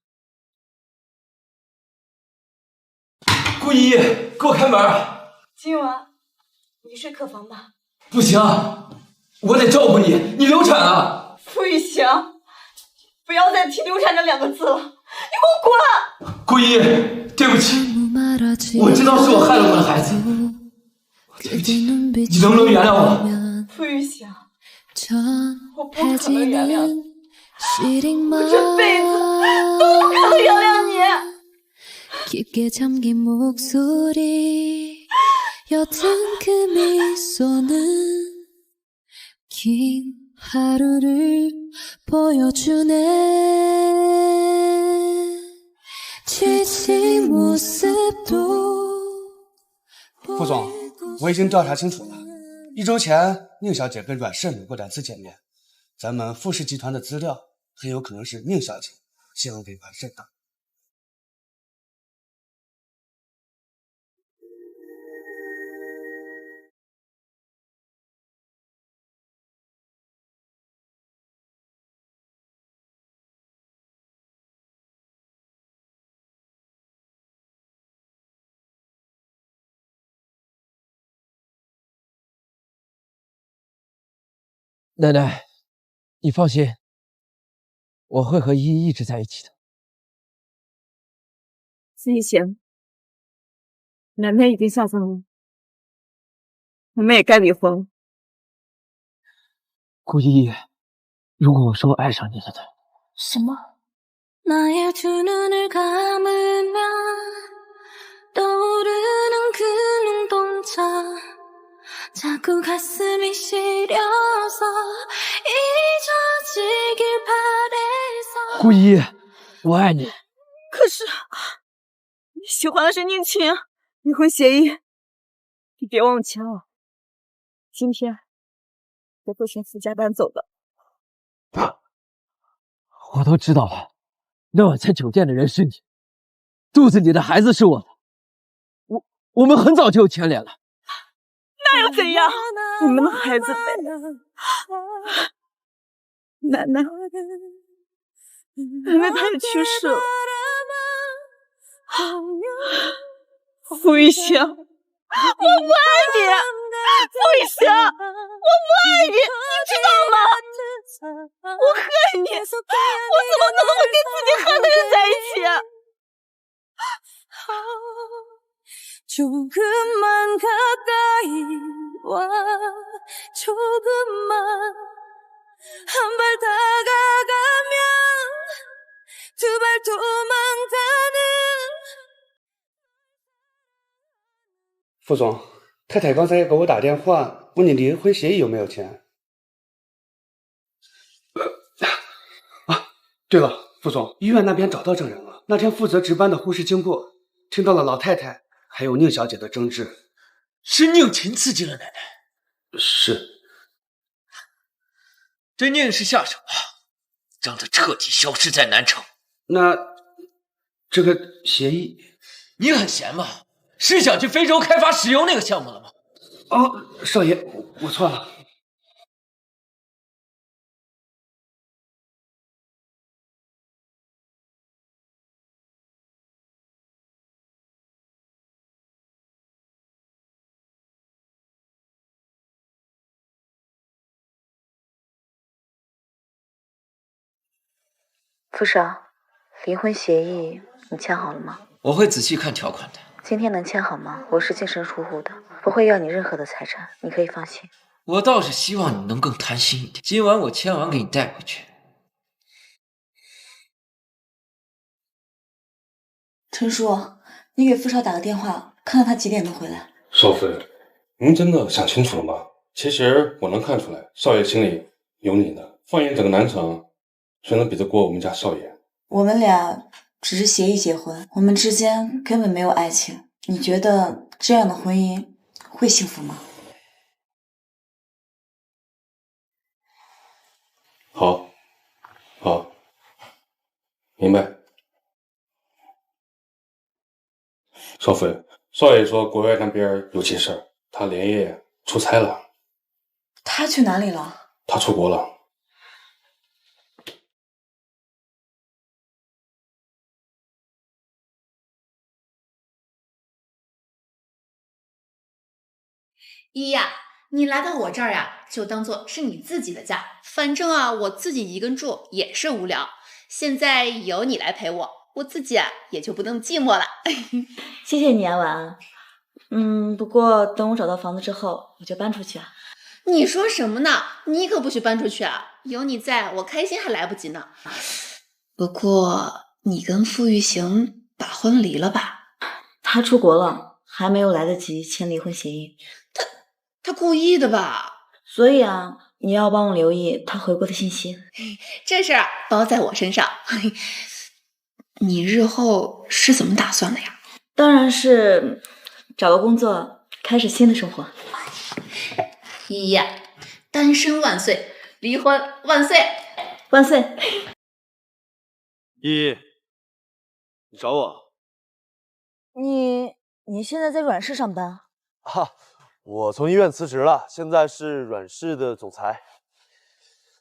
顾依依，给我开门！今晚你睡客房吧。不行，我得照顾你，你流产了。傅玉祥，不要再提流产这2个字了，你给我滚！顾依依，对不起，我知道是我害了我的孩子，对不起，你能不能原谅我？傅玉祥，我不可能原谅你，我这辈子都不可能原谅你。 깊게 잠긴 목소리 옅은 그 미소는 긴 하루를 보여주네 지친 모습도 副总，我已经调查清楚了。1周前，宁小姐跟阮胜有过2次见面，咱们傅氏集团的资料很有可能是宁小姐泄露给阮胜的。 奶奶，你放心，我会和依依一直在一起的。司一贤，奶奶已经下葬了，我们也该离婚了。顾依依，如果我说我爱上你了呢？什么？ 나의 두 눈을 감으면 떠오르는 그 눈동자 자꾸 가슴이 시려서 잊어지길 바래서 顾依依，我爱你。可是你喜欢的是宁晴，离婚协议你别忘签了。今天我会从傅家搬走的。我都知道了，那晚在酒店的人是你，肚子里的孩子是我的，我们很早就有牵连了。 那又怎样？我们的孩子被奶奶她也去世了。傅玉祥，我不爱你，傅玉祥，我不爱你，你知道吗？我恨你，我怎么能跟自己恨的人在一起？ 조금만 가까이 와 조금만 한 발 다가가면 두 발 도망가는 副总，太太刚才给我打电话，问你离婚协议有没有签。对了，副总，医院那边找到证人了。那天负责值班的护士经过，听到了老太太 还有宁小姐的争执，是宁晴刺激了奶奶。是，这宁氏下手了，让她彻底消失在南城。那这个协议，你很闲吗？是想去非洲开发石油那个项目了吗？哦，少爷，我错了。傅少，离婚协议你签好了吗？我会仔细看条款的。今天能签好吗？我是净身出户的，不会要你任何的财产，你可以放心。我倒是希望你能更贪心一点。今晚我签完给你带回去。陈叔，你给傅少打个电话，看看他几点能回来。少妃，您真的想清楚了吗？其实我能看出来，少爷心里有你的。放眼整个南城，谁能比得过我们家少爷？我们俩只是协议结婚，我们之间根本没有爱情。你觉得这样的婚姻会幸福吗？好，好，明白。少妃，少爷说国外那边有急事，他连夜出差了。他去哪里了？他出国了。依依呀，你来到我这儿呀，就当做是你自己的家。反正啊，我自己一个人住也是无聊。现在有你来陪我，我自己啊也就不那么寂寞了。谢谢你啊，晚安。不过等我找到房子之后，我就搬出去啊。你说什么呢？你可不许搬出去啊！有你在，我开心还来不及呢。不过你跟傅玉行把婚离了吧？他出国了，还没有来得及签离婚协议。他故意的吧？所以啊，你要帮我留意他回国的信息。这事儿包在我身上。你日后是怎么打算的呀？当然是找个工作，开始新的生活。依依呀，单身万岁，离婚万岁，万岁！依依，你找我？你现在在阮氏上班？我从医院辞职了，现在是阮氏的总裁。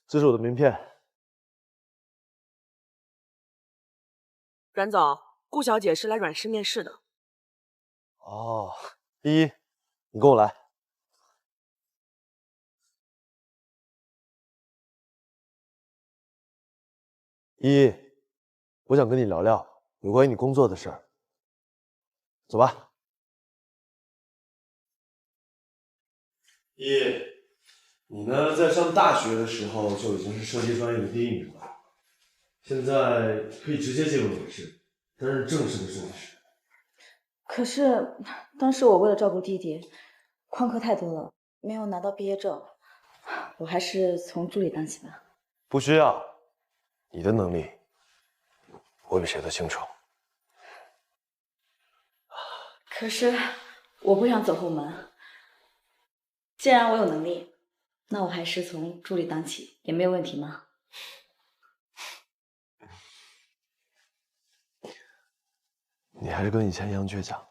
这是我的名片。阮总，顾小姐是来阮氏面试的。哦，依依，你跟我来。依依，我想跟你聊聊有关于你工作的事儿。走吧。依依，你呢，在上大学的时候就已经是设计专业的第1名了，现在可以直接进入阮氏，担任正式的设计师。可是当时我为了照顾弟弟，旷课太多了，没有拿到毕业证，我还是从助理当起吧。不需要，你的能力我比谁都清楚。可是我不想走后门，既然我有能力，那我还是从助理当起，也没有问题吗？你还是跟以前一样倔强。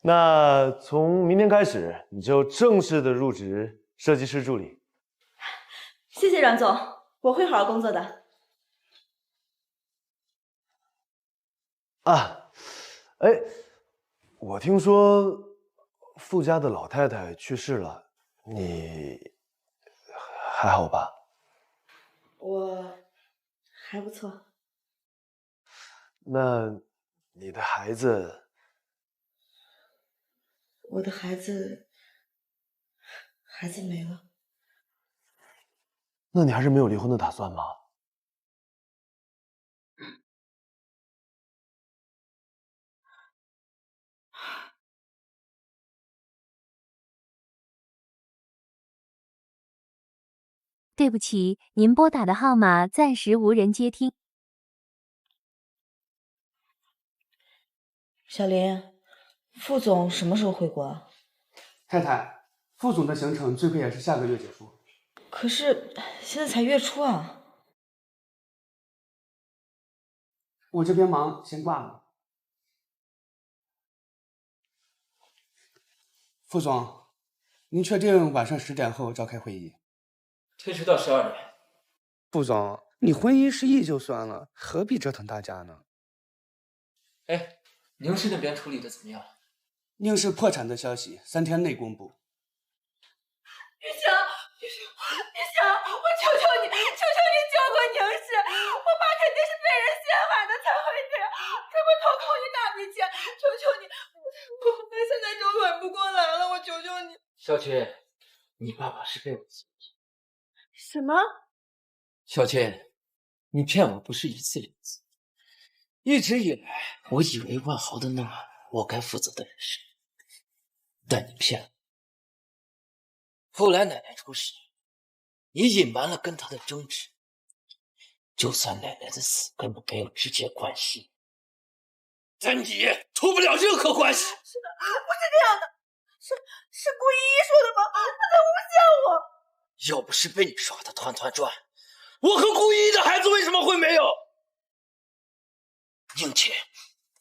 那从明天开始，你就正式的入职设计师助理。谢谢阮总，我会好好工作的。我听说傅家的老太太去世了，你还好吧？我还不错。那你的孩子？我的孩子没了。那你还是没有离婚的打算吗？对不起，您拨打的号码暂时无人接听。小林，副总什么时候回国啊？太太，副总的行程最快也是下个月结束。可是现在才月初啊。我这边忙，先挂了。副总，您确定晚上10点后召开会议？推迟到12点。副总，你婚姻失忆就算了，何必折腾大家呢？哎，宁氏那边处理的怎么样？宁氏破产的消息3天内公布。玉香，我求求你救过宁氏，我爸肯定是被人陷害的才会这样。这不投靠一大笔钱，求求你，我现在就缓不过来了，我求求你。小琴，你爸爸是被我欺骗。什么？小琴，你骗我不是一次两次，一直以来我以为万豪的那我该负责的人是你，但你骗了我。后来奶奶出事，你隐瞒了跟她的争执，就算奶奶的死跟我没有直接关系，但你脱不了任何关系。是的，不是这样的，是顾依依说的吗？她在诬陷我。要不是被你耍得团团转，我和顾依依的孩子为什么会没有？宁姐，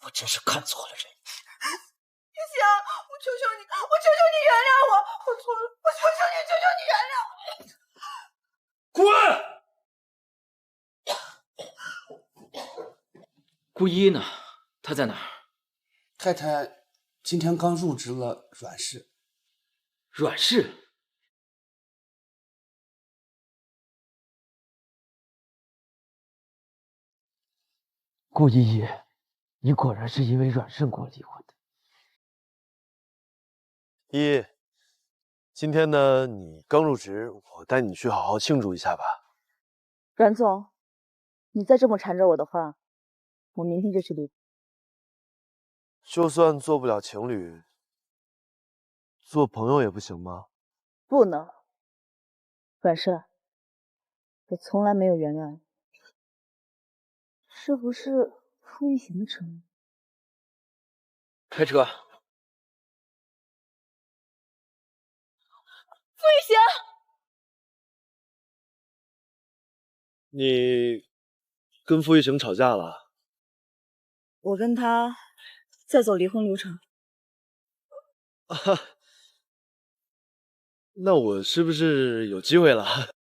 我真是看错了人。玉香，我求求你，我求求你原谅我，我错了，我求求你，求求你原谅我。滚！顾依依呢？她在哪儿？太太今天刚入职了阮氏。阮氏？顾依依，你果然是因为阮胜国离婚的。依依，今天呢你刚入职，我带你去好好庆祝一下吧。阮总，你再这么缠着我的话，我明天就去离婚。就算做不了情侣，做朋友也不行吗？不能，阮胜，我从来没有原谅你。是不是傅玉行的承诺？开车。傅玉行，你跟傅玉行吵架了？我跟他在走离婚流程。啊，那我是不是有机会了？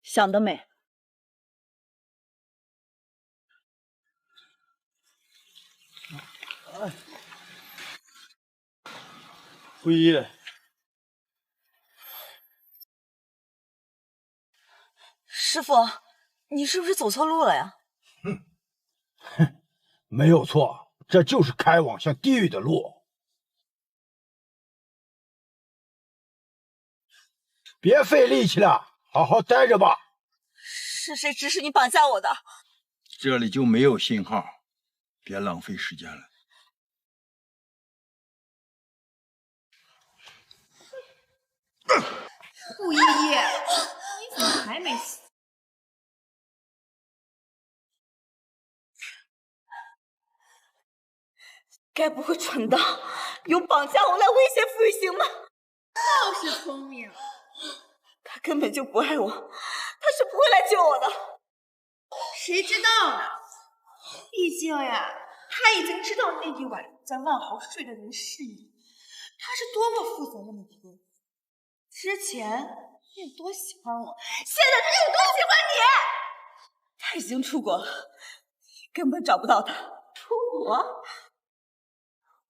想得美。傅依依，师傅，你是不是走错路了呀？没有错，这就是开往向地狱的路。别费力气了，好好待着吧。是谁指使你绑架我的？这里就没有信号，别浪费时间了。顾依依，你怎么还没死？该不会蠢到用绑架我来威胁傅玉行吧？就是聪明。他根本就不爱我，他是不会来救我的。谁知道呢？毕竟呀，他已经知道那一晚在万豪睡的人是你，他是多么负责任的一个人。之前你有多喜欢我，现在他有多喜欢你。他已经出国了，你根本找不到他。出国？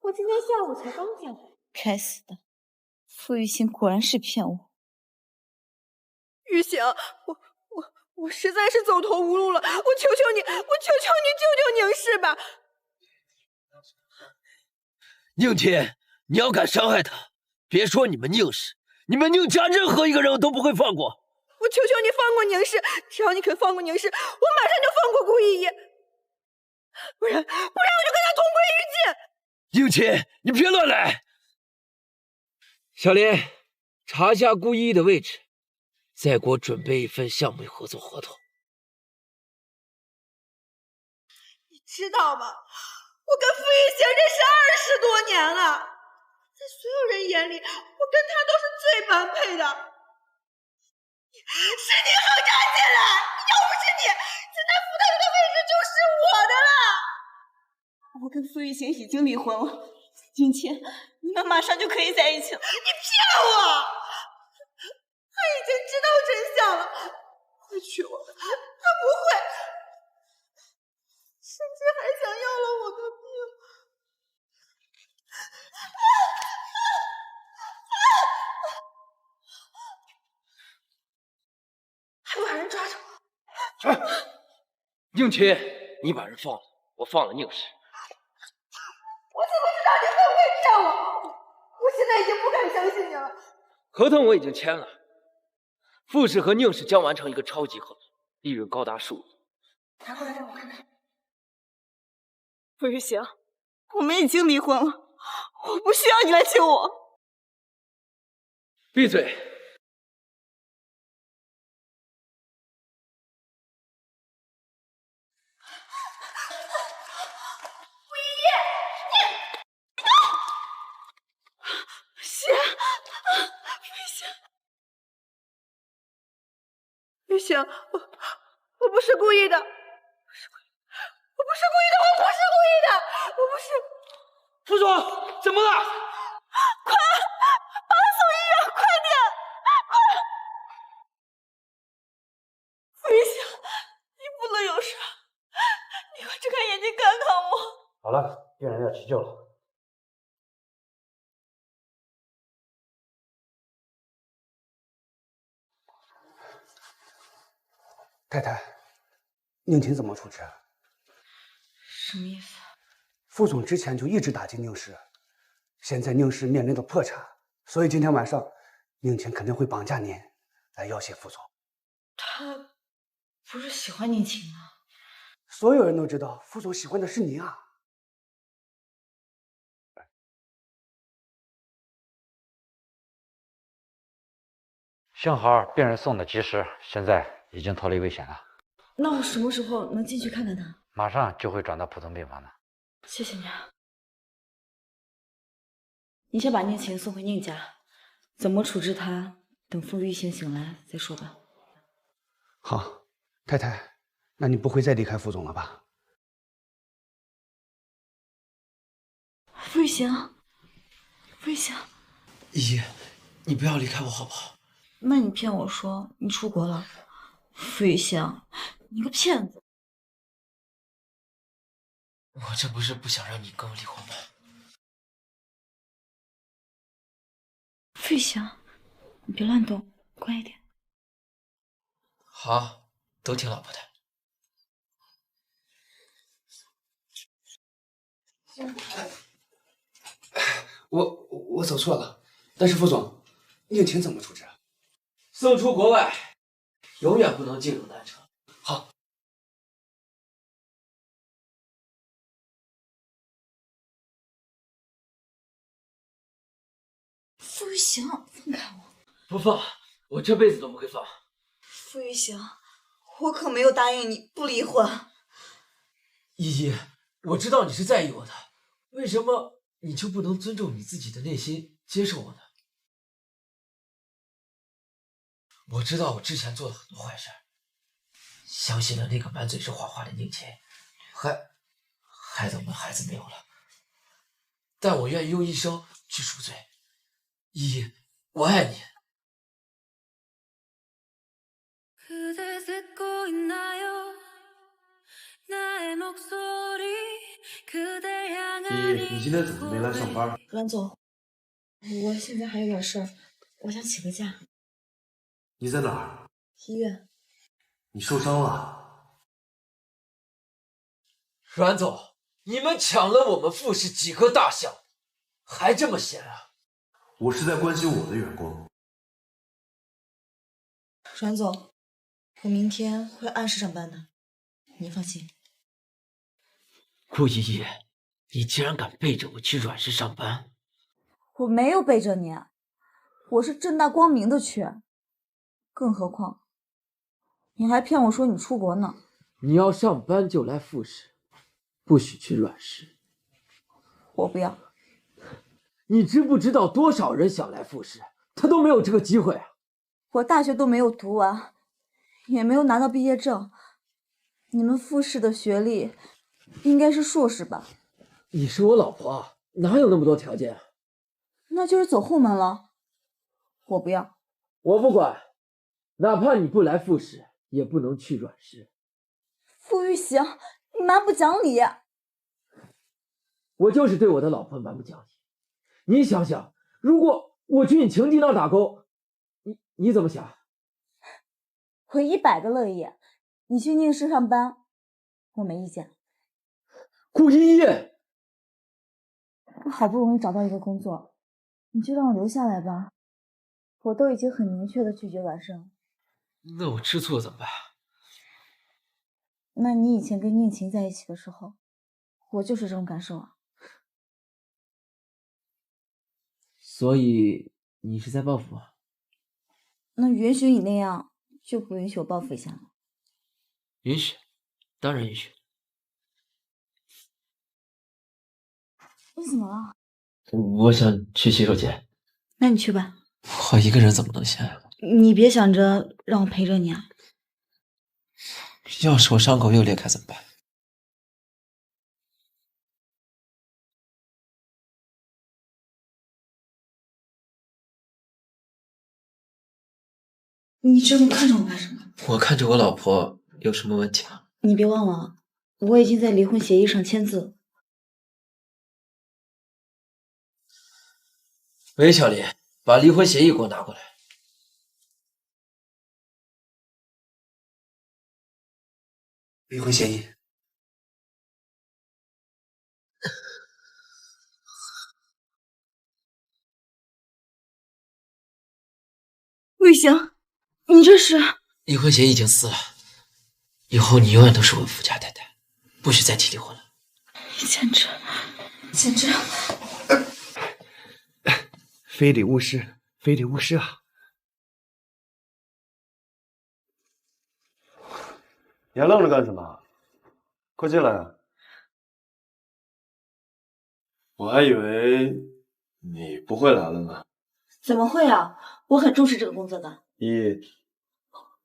我今天下午才刚进来。该死的，傅玉行果然是骗我。玉行，我实在是走投无路了，我求求你，我求求你救救宁氏吧！宁姐，你要敢伤害她，别说你们宁氏，你们宁家任何一个人我都不会放过。我求求你放过宁氏，只要你肯放过宁氏，我马上就放过顾依依，不然我就跟她同归于尽。宁姐，你别乱来。小林，查下顾依依的位置，再给我准备一份项目合作合同。你知道吗？我跟傅玉行认识20多年了，在所有人眼里，我跟他都是最般配的。是你横站进来，要不是你，现在傅太太的位置就是我的了。我跟傅玉行已经离婚了，今天你们马上就可以在一起了。你骗我！他已经知道真相了，会娶我的，他不会，甚至还想要了我的命。还把人抓住！宁琪，你把人放了，我放了宁氏。我怎么知道你会不会骗我？我现在已经不敢相信你了。合同我已经签了，傅氏和宁氏将完成一个超级合作，利润高达数亿。拿过来让我看看。傅玉行，我们已经离婚了，我不需要你来救我。闭嘴！玉行，我不是故意的，我不是故意的，我不是。副总，怎么了？快，把他送医院，快点，快！傅玉行，你不能有事，你快睁开眼睛看看我。好了，病人要急救了。太太，宁琴怎么处置？什么意思？副总之前就一直打击宁氏，现在宁氏面临着破产，所以今天晚上宁琴肯定会绑架您，来要挟副总。他不是喜欢宁琴吗？所有人都知道副总喜欢的是您啊。幸好病人送的及时，现在已经脱离危险了。那我什么时候能进去看看他？马上就会转到普通病房的。谢谢你啊。你先把宁琴送回宁家，怎么处置他，等傅玉行醒来再说吧。好，太太，那你不会再离开副总了吧？傅玉行，傅玉行，姨，你不要离开我好不好？那你骗我说你出国了，傅玉行，你个骗子！我这不是不想让你跟我离婚吗？傅玉行，你别乱动，乖一点。好，都听老婆的。我走错了，但是副总，宁琴怎么处置？送出国外，永远不能进入南城。好。傅玉行，放开我！不放，我这辈子都不会放。傅玉行，我可没有答应你不离婚。依依，我知道你是在意我的，为什么你就不能尊重你自己的内心，接受我呢？我知道我之前做了很多坏事，相信了那个满嘴是谎话的宁琴，害得我们孩子没有了。但我愿意用一生去赎罪。依依，我爱你。依依，你今天怎么没来上班？阮总，我现在还有点事儿，我想请个假。你在哪儿？医院。你受伤了？阮总，你们抢了我们傅氏几个大项，还这么闲啊？我是在关心我的员工。阮总，我明天会按时上班的，您放心。顾依依，你竟然敢背着我去阮氏上班？我没有背着你，我是正大光明的去。更何况，你还骗我说你出国呢。你要上班就来傅氏，不许去阮氏。我不要。你知不知道多少人想来傅氏，他都没有这个机会啊！我大学都没有读完，也没有拿到毕业证。你们傅氏的学历应该是硕士吧？你是我老婆，哪有那么多条件啊？那就是走后门了。我不要。我不管，哪怕你不来傅氏，也不能去阮氏。傅玉行，你蛮不讲理。我就是对我的老婆蛮不讲理。你想想，如果我去你情敌那儿打工，你怎么想？我100个乐意。你去宁氏上班，我没意见。顾依依，我好不容易找到一个工作，你就让我留下来吧。我都已经很明确的拒绝阮胜。那我吃醋了怎么办？那你以前跟宁晴在一起的时候，我就是这种感受啊。所以你是在报复我？那允许你那样，就不允许我报复一下吗？允许，当然允许。你怎么了？我想去洗手间。那你去吧。我一个人怎么能行啊？你别想着让我陪着你啊。要是我伤口又裂开怎么办？你这么看着我干什么？我看着我老婆有什么问题吗？你别忘了，我已经在离婚协议上签字了。喂，小林，把离婚协议给我拿过来。离婚协议。魏翔，你这是？离婚协议已经撕了，以后你永远都是我的富家太太，不许再提离婚了。简直，非礼勿视，非礼勿视啊！你还愣着干什么？快进来啊！我还以为你不会来了呢。怎么会啊？我很重视这个工作的。依，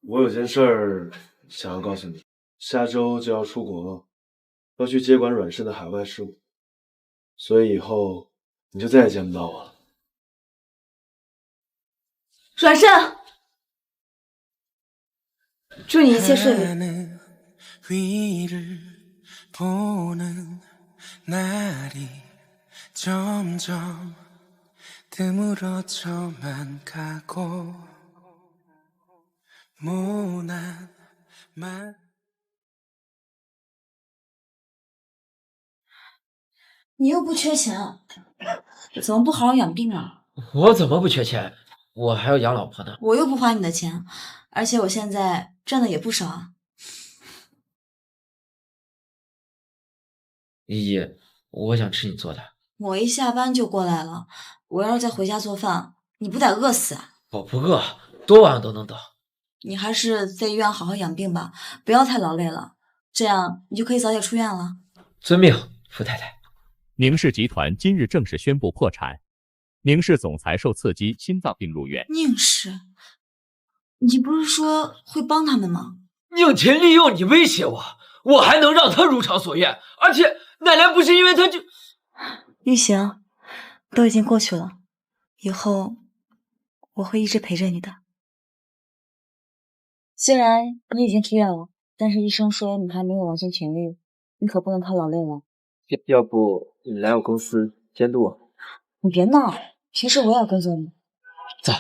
我有件事儿想要告诉你，下周就要出国，要去接管阮氏的海外事务，所以以后你就再也见不到我了。阮胜，祝你一切顺利。 你又不缺钱，怎么不好好养病啊？我怎么不缺钱？我还要养老婆呢。我又不花你的钱，而且我现在赚的也不少啊。依依，我想吃你做的。我一下班就过来了，我要是再回家做饭，你不得饿死啊？我不饿，多晚都能等。你还是在医院好好养病吧，不要太劳累了，这样你就可以早点出院了。遵命，傅太太。宁氏集团今日正式宣布破产，宁氏总裁受刺激心脏病入院。宁氏，你不是说会帮他们吗？宁秦利用你威胁我，我还能让他如偿所愿，而且奶奶不是因为他就……玉行，都已经过去了，以后我会一直陪着你的。虽然你已经出院了，但是医生说你还没有完全痊愈，你可不能太劳累了。要不你来我公司监督我？你别闹，平时我也要跟着你。走。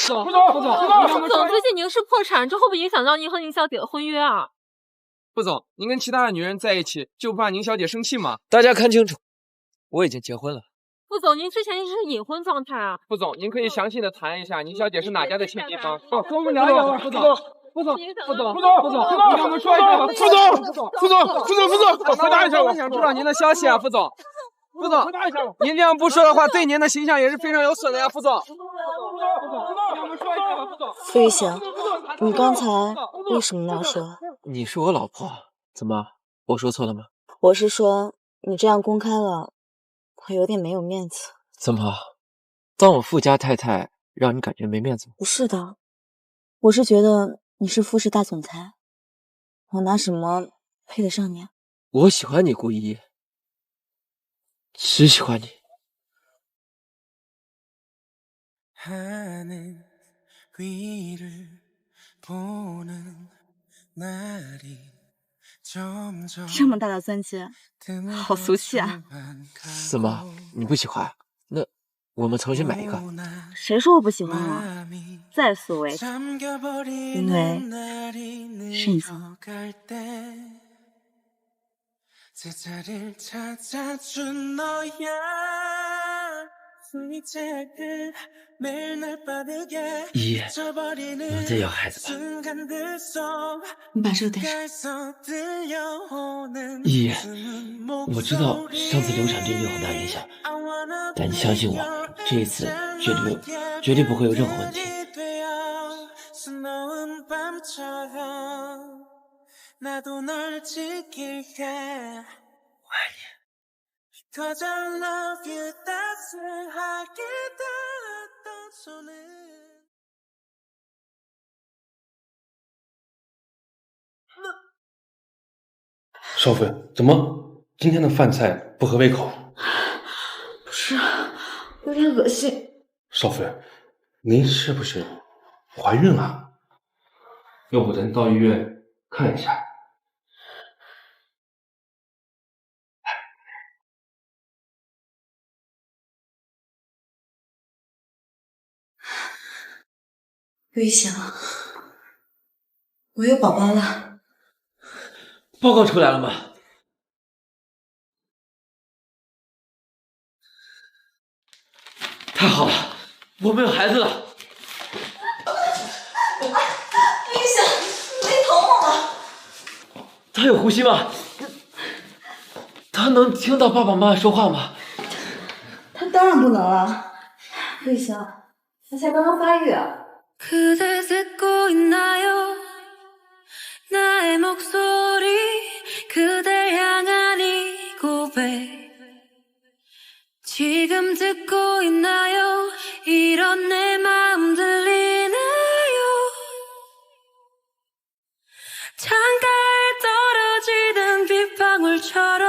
副总，最近宁氏破产，这会不会影响到您和宁小姐的婚约啊？副总，您跟其他的女人在一起，就不怕宁小姐生气吗？大家看清楚，我已经结婚了。副总，您之前一直是隐婚状态啊。副总，您可以详细的谈一下宁小姐是哪家的千金吗？哦，跟我们聊一聊。副总，让我们说一下吧。副总，回答一下我想知道您的消息啊，副总。副总，您这样不说的话，对您的形象也是非常有损的呀，副总。让我们说一下吧，副总。傅玉行，你刚才为什么那样说？你是我老婆，怎么？我说错了吗？我是说，你这样公开了，我有点没有面子。怎么？当我富家太太，让你感觉没面子吗？不是的，我是觉得你是富氏大总裁，我拿什么配得上你啊？我喜欢你，顾依依，只喜欢你。这么大的钻戒，好俗气啊！怎么？你不喜欢？那我们重新买一个。谁说我不喜欢了？再俗为止，因为是你送的。依依，我们再要孩子吧。你把这个带上。依依，我知道上次流产对你有很大影响，但你相信我，这一次绝对不会有任何问题。我爱你。少妃，怎么今天的饭菜不合胃口？不是，有点恶心。少妃，您是不是怀孕了？要不咱到医院看一下。魏翔，我有宝宝了。报告出来了吗？太好了，我们有孩子了！魏翔，你没疼我吗？他有呼吸吗？他能听到爸爸妈妈说话吗？他当然不能了。魏翔，他才刚刚发育啊。 그대 듣고 있나요? 나의 목소리 그댈 향한 이 고백 지금 듣고 있나요? 이런 내 마음 들리나요? 창가에 떨어지던 빗방울처럼